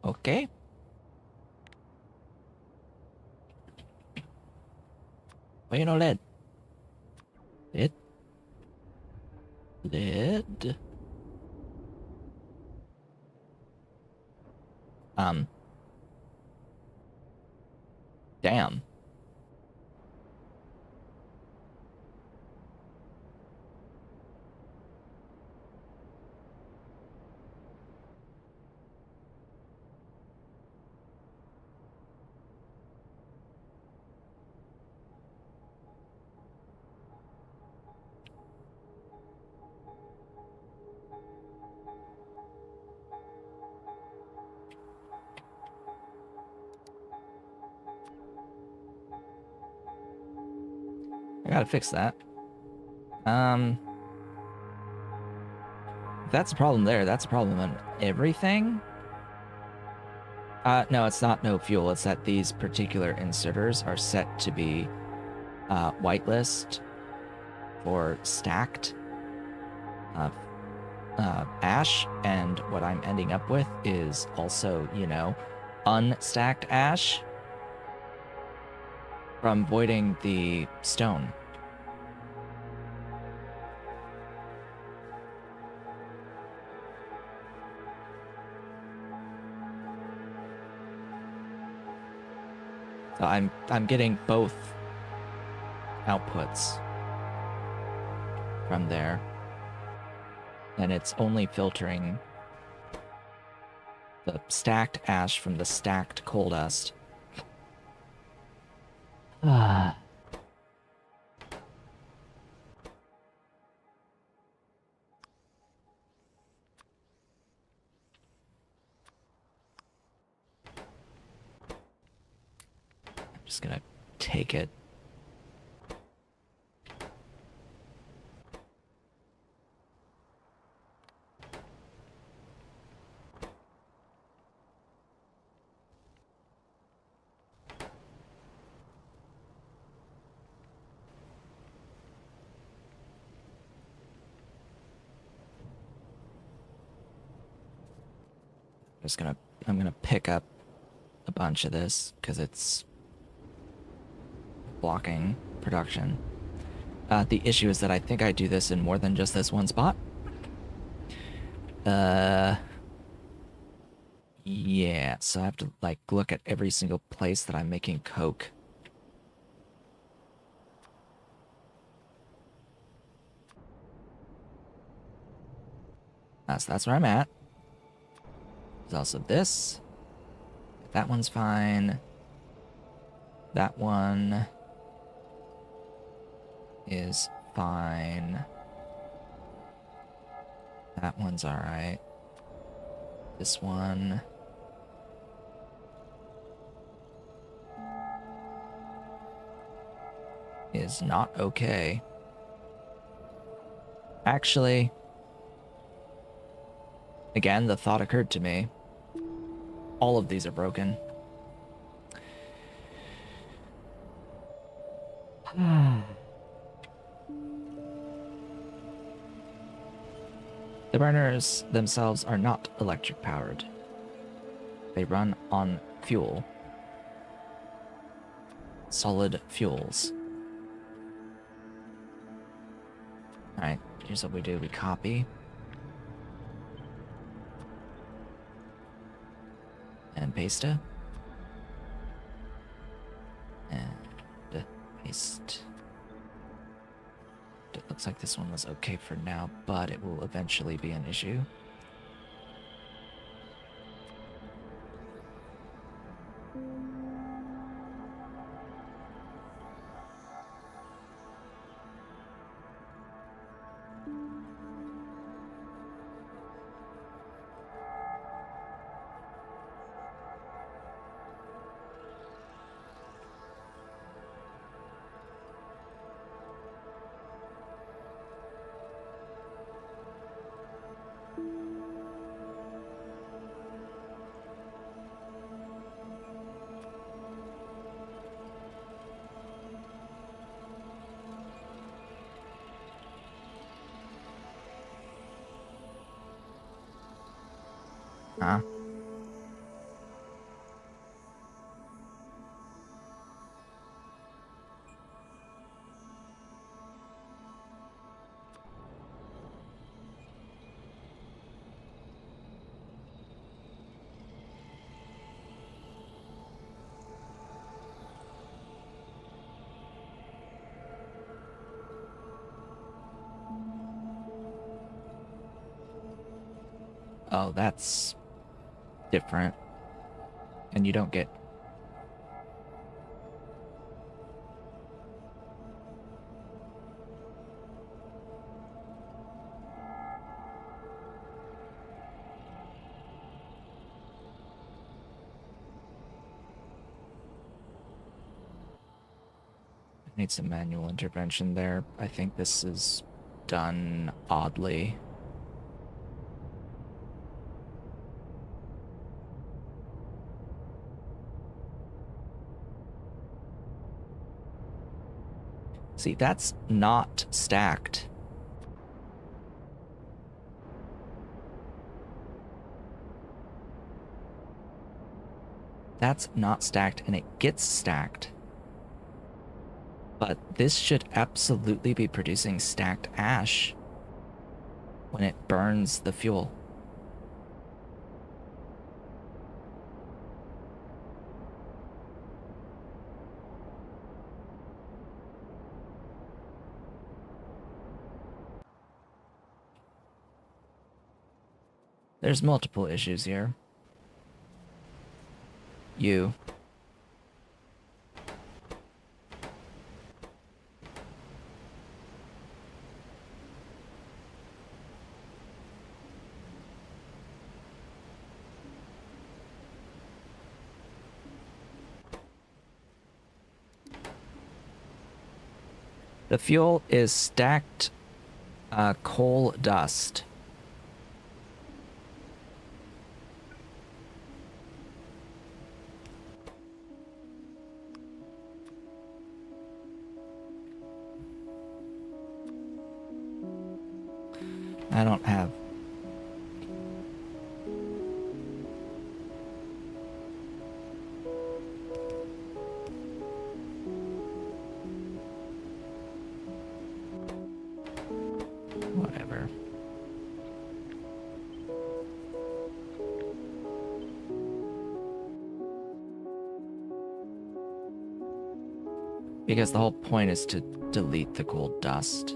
Okay. Why you know lead? Lead? Lead? Damn. I gotta fix that. If that's a problem there, that's a problem on everything. No, it's not no fuel. It's that these particular inserters are set to be whitelist for stacked ash, and what I'm ending up with is also, you know, unstacked ash from voiding the stone. So I'm getting both outputs from there, and it's only filtering the stacked ash from the stacked coal dust. Just gonna take it. I'm gonna pick up a bunch of this because it's blocking production. The issue is that I think I do this in more than just this one spot. Yeah, so I have to like look at every single place that I'm making coke. So that's where I'm at. There's also this. That one's fine. That one is fine. That one's alright. This one. Is not okay. Actually, again, the thought occurred to me. All of these are broken. The burners themselves are not electric powered. They run on fuel. Solid fuels. Alright, here's what we do. We copy. And paste it. And paste. It looks like this one was okay for now, but it will eventually be an issue. Huh? Oh, that's different. And you don't get... Need some manual intervention there. I think this is done oddly. See, that's not stacked. That's not stacked, and it gets stacked. But this should absolutely be producing stacked ash when it burns the fuel. There's multiple issues here. You. The fuel is stacked coal dust. I don't have... Whatever. Because the whole point is to delete the coal dust.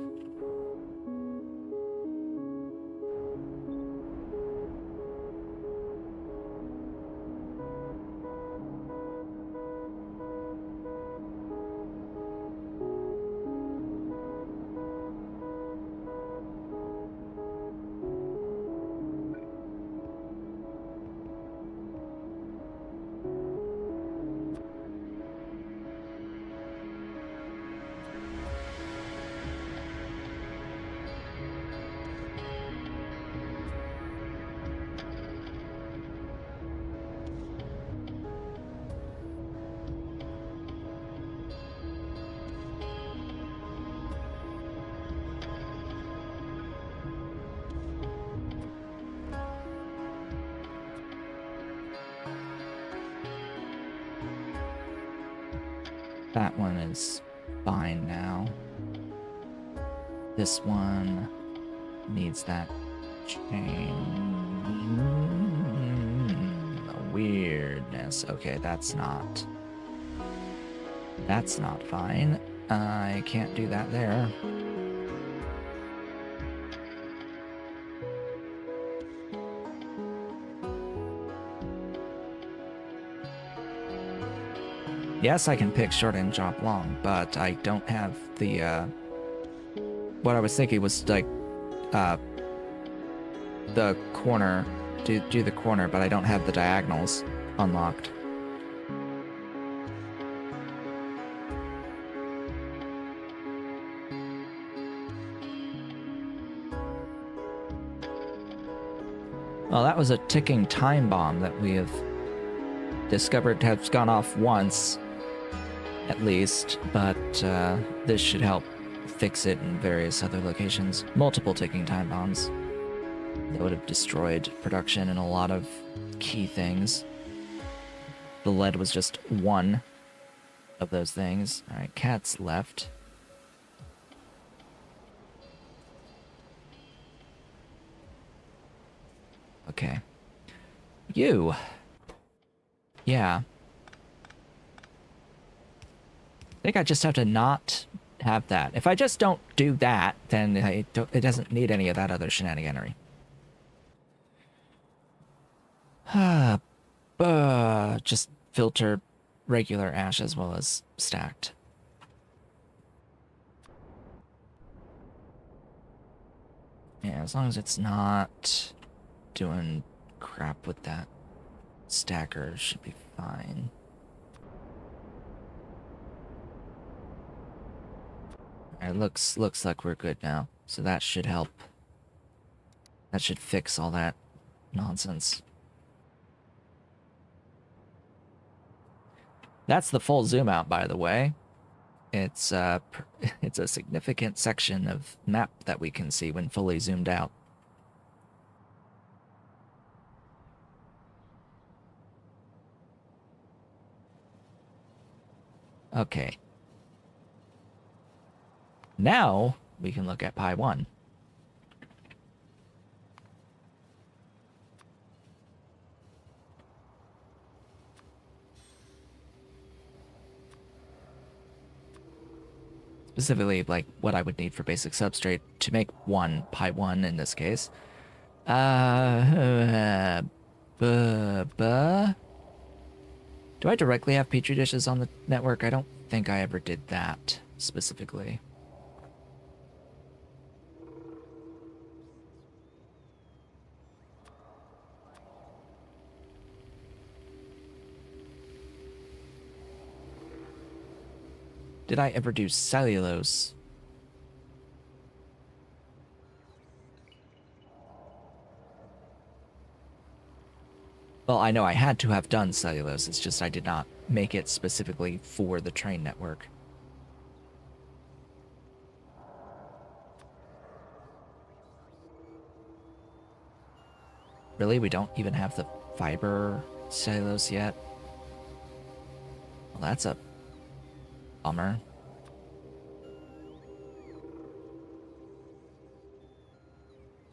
That one is fine now. This one needs that chain. Weirdness. Okay, that's not fine. I can't do that there. Yes, I can pick short and chop long, but I don't have the, what I was thinking was, like, the corner, do the corner, but I don't have the diagonals unlocked. Well, that was a ticking time bomb that we have discovered has gone off once, at least, but this should help fix it in various other locations. Multiple ticking time bombs that would have destroyed production in a lot of key things. The lead was just one of those things. Alright, cat's left. Okay. You! Yeah. I think I just have to not have that. If I just don't do that, then it doesn't need any of that other shenaniganery. Just filter regular ash as well as stacked. Yeah, as long as it's not doing crap with that stacker, should be fine. Alright, looks like we're good now. So that should help. That should fix all that nonsense. That's the full zoom out, by the way. It's it's a significant section of map that we can see when fully zoomed out. Okay. Now we can look at Pi 1. Specifically, like, what I would need for basic substrate to make one Pi 1 in this case. Do I directly have petri dishes on the network? I don't think I ever did that specifically. Did I ever do cellulose? Well, I know I had to have done cellulose, it's just I did not make it specifically for the train network. Really? We don't even have the fiber cellulose yet? Well, that's a bummer.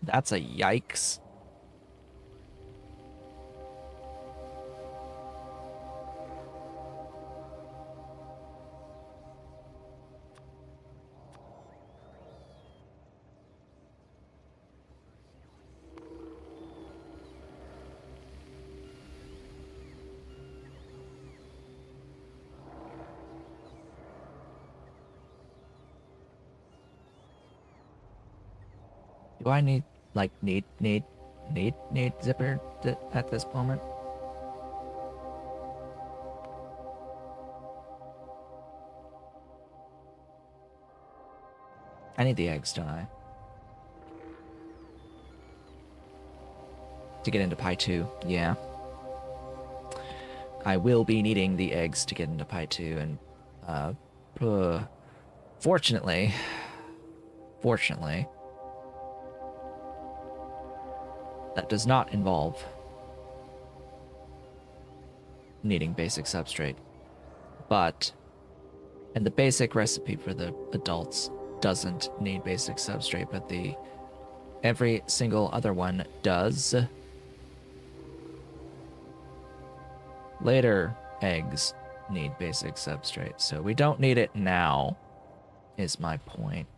That's a yikes. Do I need, like, need zipper at this moment? I need the eggs, don't I? To get into Pi 2, yeah. I will be needing the eggs to get into Pi 2, and, fortunately, that does not involve needing basic substrate. But, and the basic recipe for the adults doesn't need basic substrate, but every single other one does. Later eggs need basic substrate, so we don't need it now, is my point.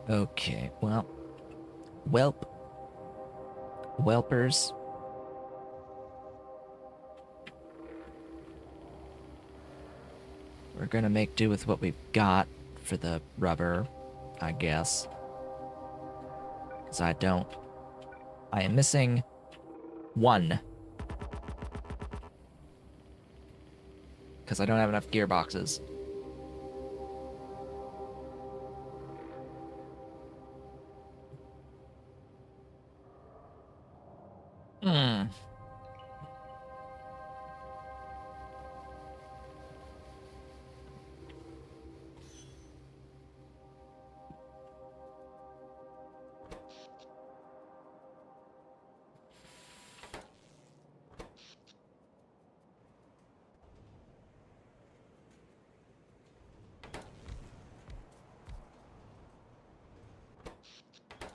Okay, well, whelpers. We're gonna make do with what we've got for the rubber, I guess. Because I am missing one. Because I don't have enough gearboxes.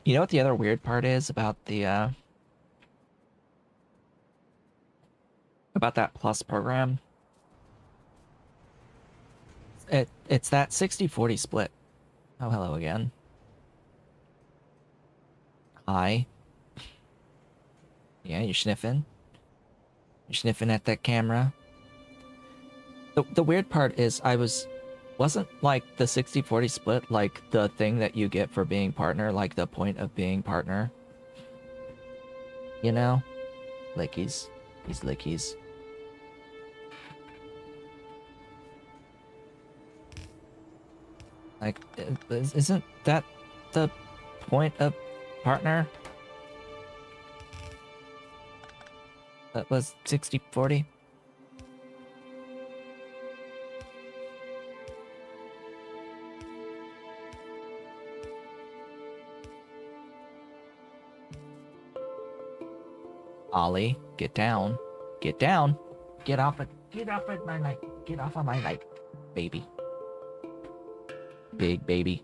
You know what the other weird part is about the about that plus program? It's that 60-40 split. Oh, hello again. Hi. Yeah, you sniffing? You sniffing at that camera? The weird part is wasn't like the 60-40 split like the thing that you get for being partner, like the point of being partner? You know? Lickies. These lickies. Like, isn't that the point of partner? That was 60-40. Ollie, get down. Get down. Get off of my light. Get off of my light, baby. Big baby.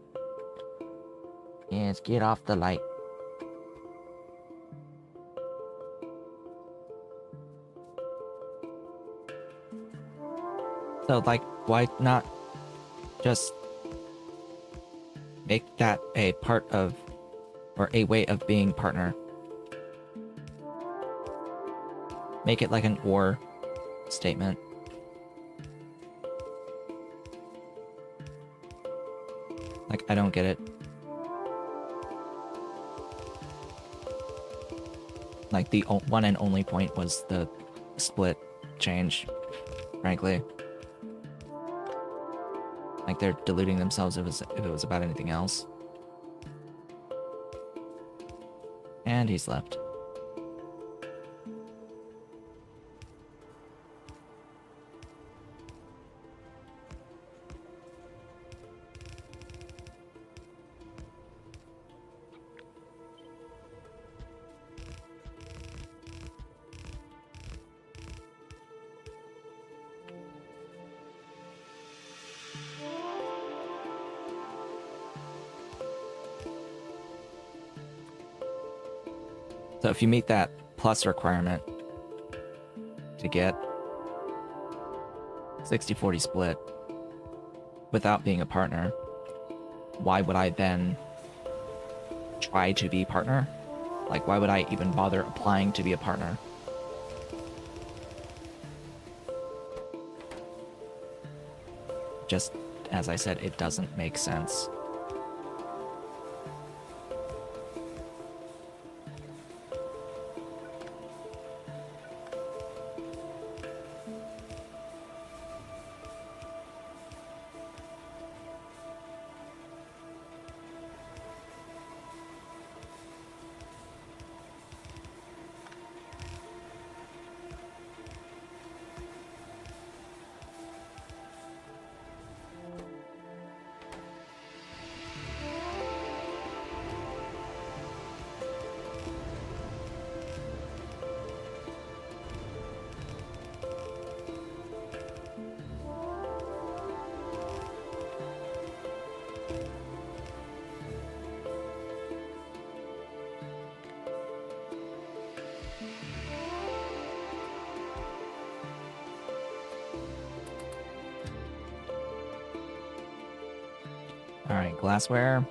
Yes, get off the light. So, like, why not just make that a part of, or a way of being partner? Make it like an or statement. Like, I don't get it. Like, the one and only point was the split change, frankly. Like, they're deluding themselves if it was about anything else. And he's left. So if you meet that plus requirement to get 60-40 split without being a partner, why would I then try to be partner? Like, why would I even bother applying to be a partner? Just, as I said, it doesn't make sense. Alright, glassware.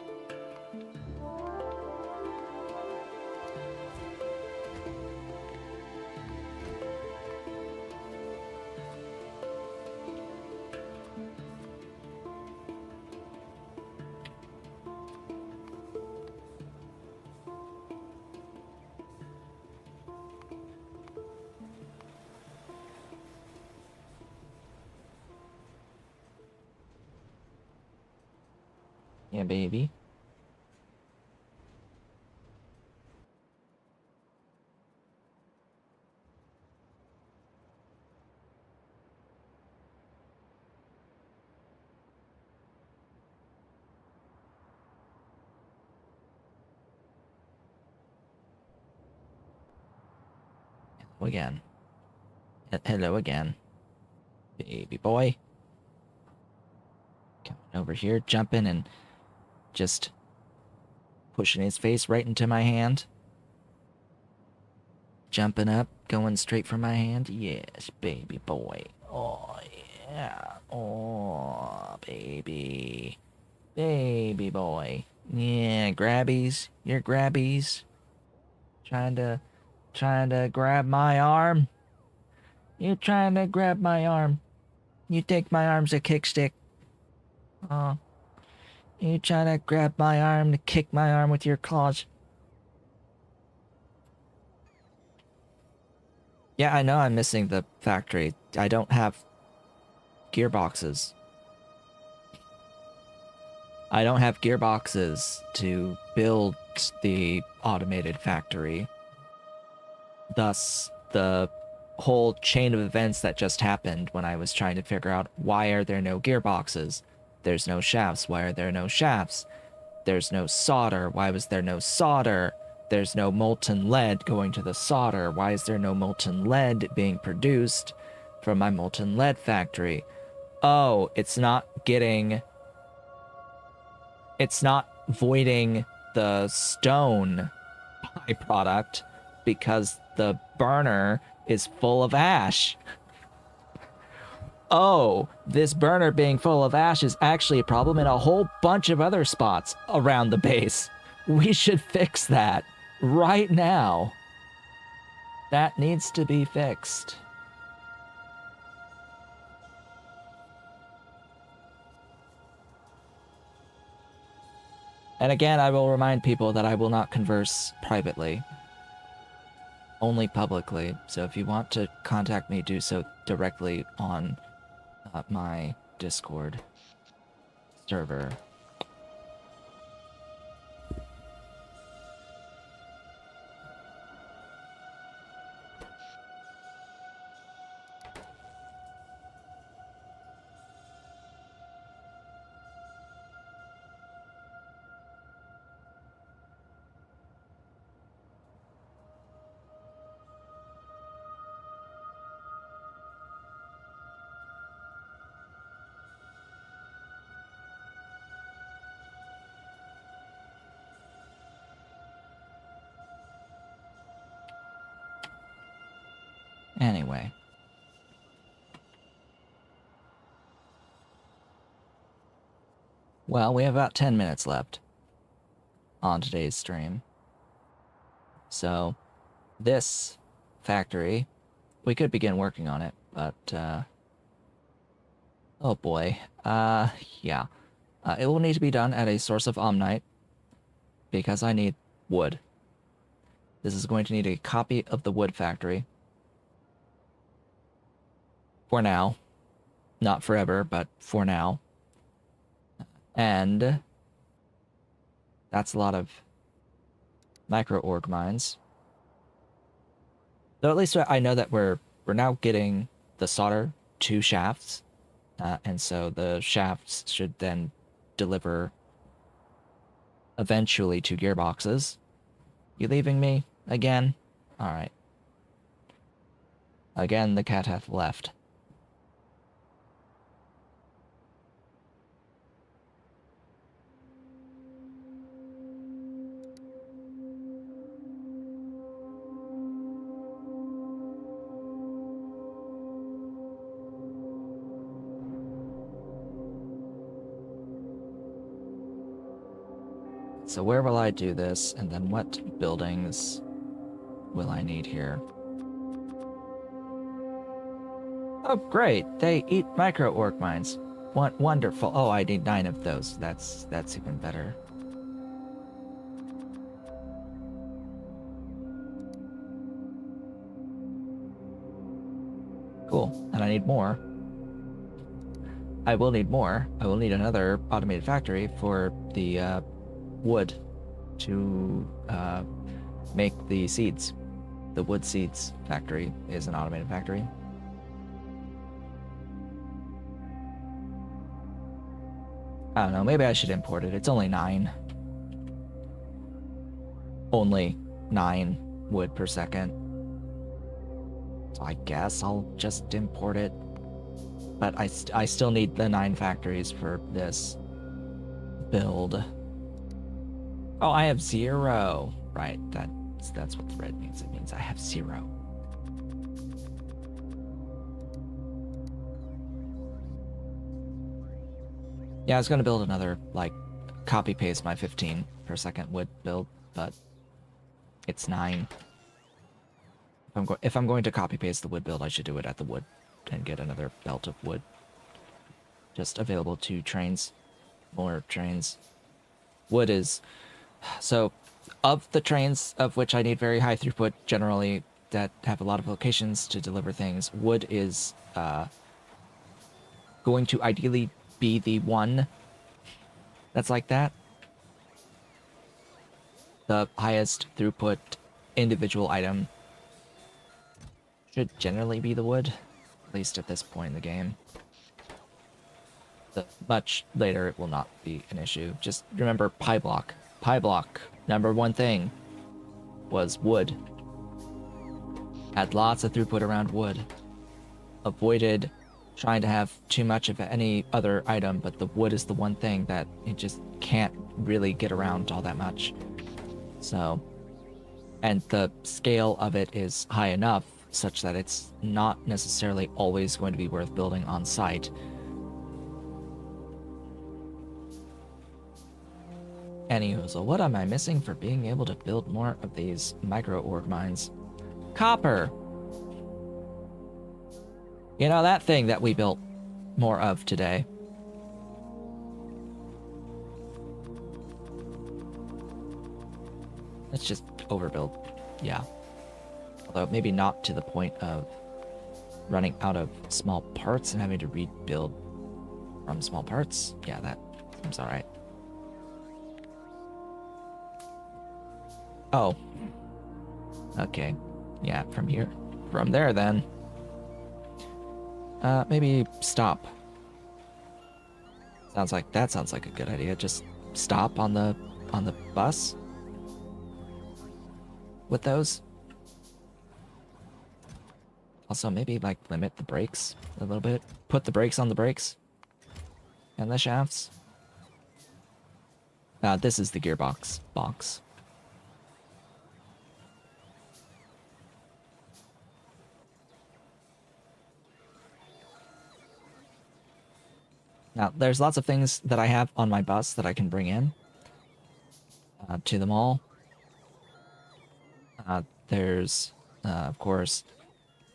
Yeah, baby. Hello again. Hello again. Baby boy. Coming over here, jumping and just pushing his face right into my hand. Jumping up, going straight for my hand. Yes, baby boy. Oh, yeah. Oh, baby. Baby boy. Yeah, grabbies. You're grabbies. Trying to grab my arm. You trying to grab my arm. You think my arm's a kickstick. Oh. You trying to grab my arm to kick my arm with your claws. Yeah, I know I'm missing the factory. I don't have gearboxes. I don't have gearboxes to build the automated factory. Thus, the whole chain of events that just happened when I was trying to figure out why are there no gearboxes? There's no shafts. Why are there no shafts? There's no solder. Why was there no solder? There's no molten lead going to the solder. Why is there no molten lead being produced from my molten lead factory? Oh, it's not voiding the stone byproduct because the burner is full of ash. Oh, this burner being full of ash is actually a problem in a whole bunch of other spots around the base. We should fix that right now. That needs to be fixed. And again, I will remind people that I will not converse privately, only publicly. So if you want to contact me, do so directly on my Discord server. Anyway. Well, we have about 10 minutes left on today's stream. So, this factory, we could begin working on it, but, oh boy. Yeah. It will need to be done at a source of Omnite, because I need wood. This is going to need a copy of the wood factory. For now. Not forever, but for now. And that's a lot of micro org mines. So at least I know that we're now getting the solder to shafts, and so the shafts should then deliver eventually to gearboxes. You leaving me again? All right. Again, the cat hath left. So where will I do this, and then what buildings will I need here? Oh, great! They eat micro orc mines. Wonderful. Oh, I need 9 of those. That's even better. Cool. And I need more. I will need more. I will need another automated factory for the wood to make the seeds. The wood seeds factory is an automated factory. I don't know, maybe I should import it. It's only 9. Only 9 wood per second. So I guess I'll just import it. But I still need the 9 factories for this build. Oh, I have 0. Right, that's what the red means. It means I have 0. Yeah, I was gonna build another, like, copy-paste my 15 per second wood build, but it's 9. If I'm going to copy-paste the wood build, I should do it at the wood and get another belt of wood. Just available to trains. More trains. Wood is... So, of the trains of which I need very high throughput, generally, that have a lot of locations to deliver things, wood is going to ideally be the one that's like that, the highest throughput individual item should generally be the wood, at least at this point in the game. Much later, it will not be an issue. Just remember pie block. Pie block, number one thing, was wood. Had lots of throughput around wood. Avoided trying to have too much of any other item, but the wood is the one thing that it just can't really get around all that much. So, and the scale of it is high enough such that it's not necessarily always going to be worth building on site. Anywho, so what am I missing for being able to build more of these micro ore mines? Copper! You know, that thing that we built more of today. Let's just overbuild. Yeah. Although maybe not to the point of running out of small parts and having to rebuild from small parts. Yeah, that seems alright. Oh. Okay. Yeah, from here. From there, then. Maybe stop. Sounds like a good idea. Just stop on the bus with those. Also, maybe like limit the brakes a little bit. Put the brakes on the brakes and the shafts. This is the gearbox box. Now, there's lots of things that I have on my bus that I can bring in to the mall. There's, of course,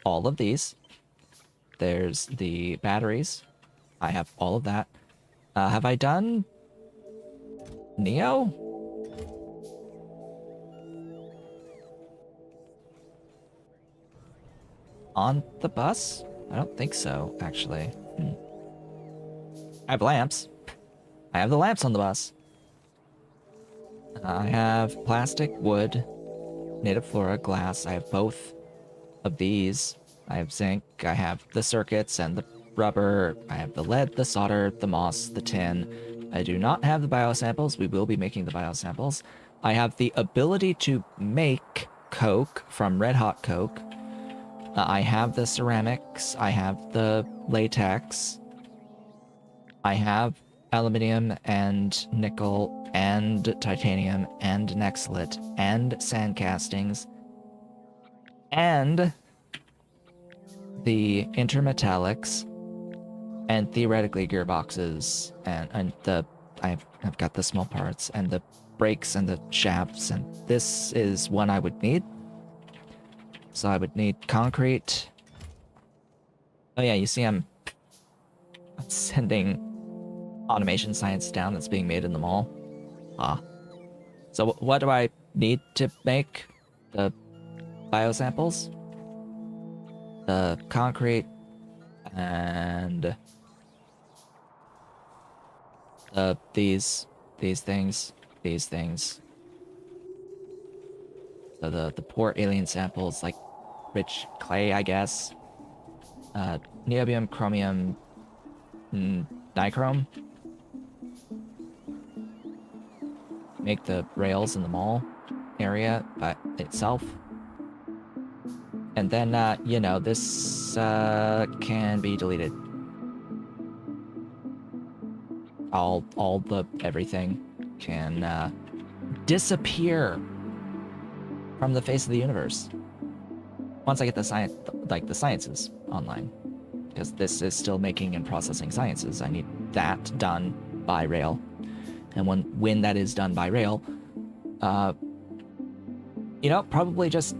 all of these. There's the batteries. I have all of that. Have I done Neo? On the bus? I don't think so, actually. I have lamps. I have the lamps on the bus. I have plastic, wood, native flora, glass. I have both of these. I have zinc. I have the circuits and the rubber. I have the lead, the solder, the moss, the tin. I do not have the biosamples. We will be making the biosamples. I have the ability to make coke from red hot coke. I have the ceramics. I have the latex. I have aluminium and nickel and titanium and nexlit and sand castings and the intermetallics and theoretically gearboxes and I've got the small parts and the brakes and the shafts, and this is one I would need. So I would need concrete. Oh yeah, you see I'm sending automation science down that's being made in the mall. So what do I need to make the biosamples? The concrete and these things. So the poor alien samples, like rich clay, I guess. Niobium, chromium, nichrome. Make the rails in the mall area by itself. And then, you know, this can be deleted. Everything can disappear from the face of the universe once I get the sciences online, because this is still making and processing sciences. I need that done by rail, and when that is done by rail, you know, probably just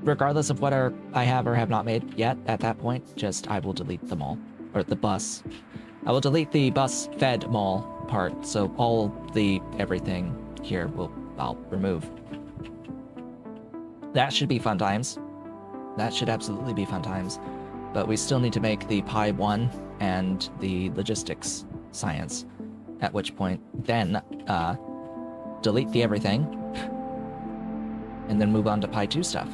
regardless of whether I have or have not made yet at that point, just I will delete them all, or the bus. I will delete the bus fed mall part, so all the everything here I'll remove. That should be fun times. That should absolutely be fun times. But we still need to make the Pi 1 and the logistics science. at which point then delete the everything, and then move on to Pi 2 stuff.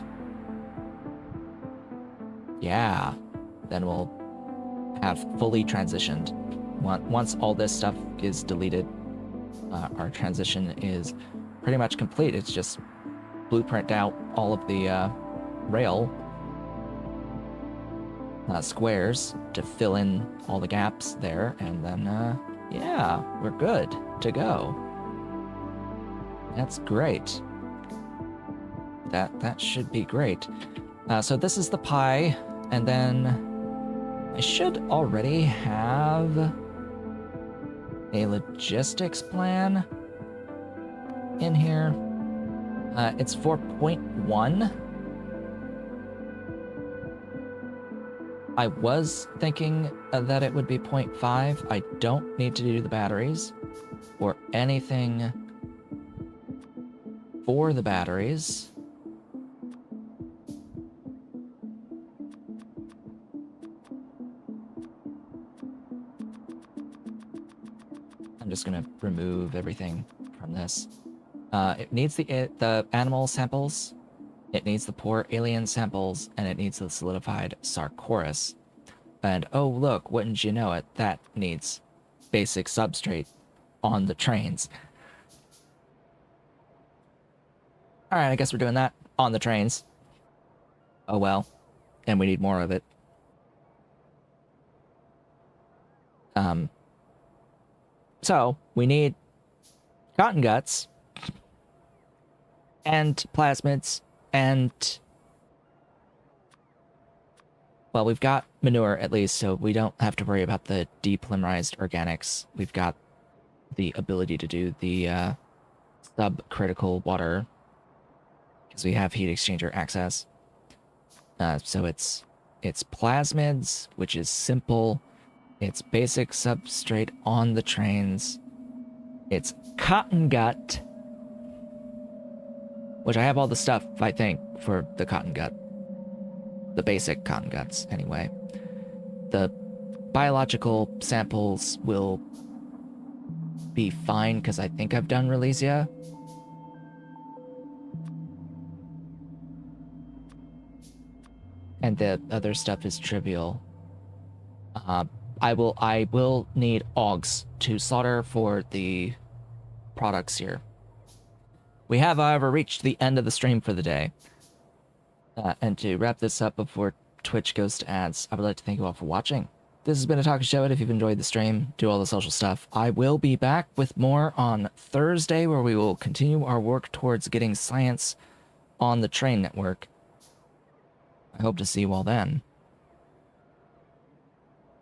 Yeah, then we'll have fully transitioned. Once all this stuff is deleted, our transition is pretty much complete. It's just blueprint out all of the rail squares to fill in all the gaps there, and then yeah, we're good to go. That's great. That should be great. So this is the Pi, and then I should already have a logistics plan in here. It's 4.1. I was thinking that it would be 0.5. I don't need to do the batteries or anything for the batteries. I'm just gonna remove everything from this. It needs the animal samples, it needs the poor alien samples, and it needs the solidified Sarcoris. And oh look, wouldn't you know it, that needs basic substrate on the trains. Alright, I guess we're doing that on the trains. Oh well, and we need more of it. So, we need cotton guts, and plasmids, and... well, we've got manure, at least, so we don't have to worry about the depolymerized organics. We've got the ability to do the subcritical water, because we have heat exchanger access. So it's plasmids, which is simple. It's basic substrate on the trains. It's cotton gut, which I have all the stuff, I think, for the cotton gut. The basic cotton guts, anyway. The biological samples will be fine, because I think I've done Relesia. And the other stuff is trivial. I will need augs to slaughter for the products here. We have, however, reached the end of the stream for the day. And to wrap this up before Twitch goes to ads, I would like to thank you all for watching. This has been a Talk Show It. If you've enjoyed the stream, do all the social stuff. I will be back with more on Thursday, where we will continue our work towards getting science on the train network. I hope to see you all then.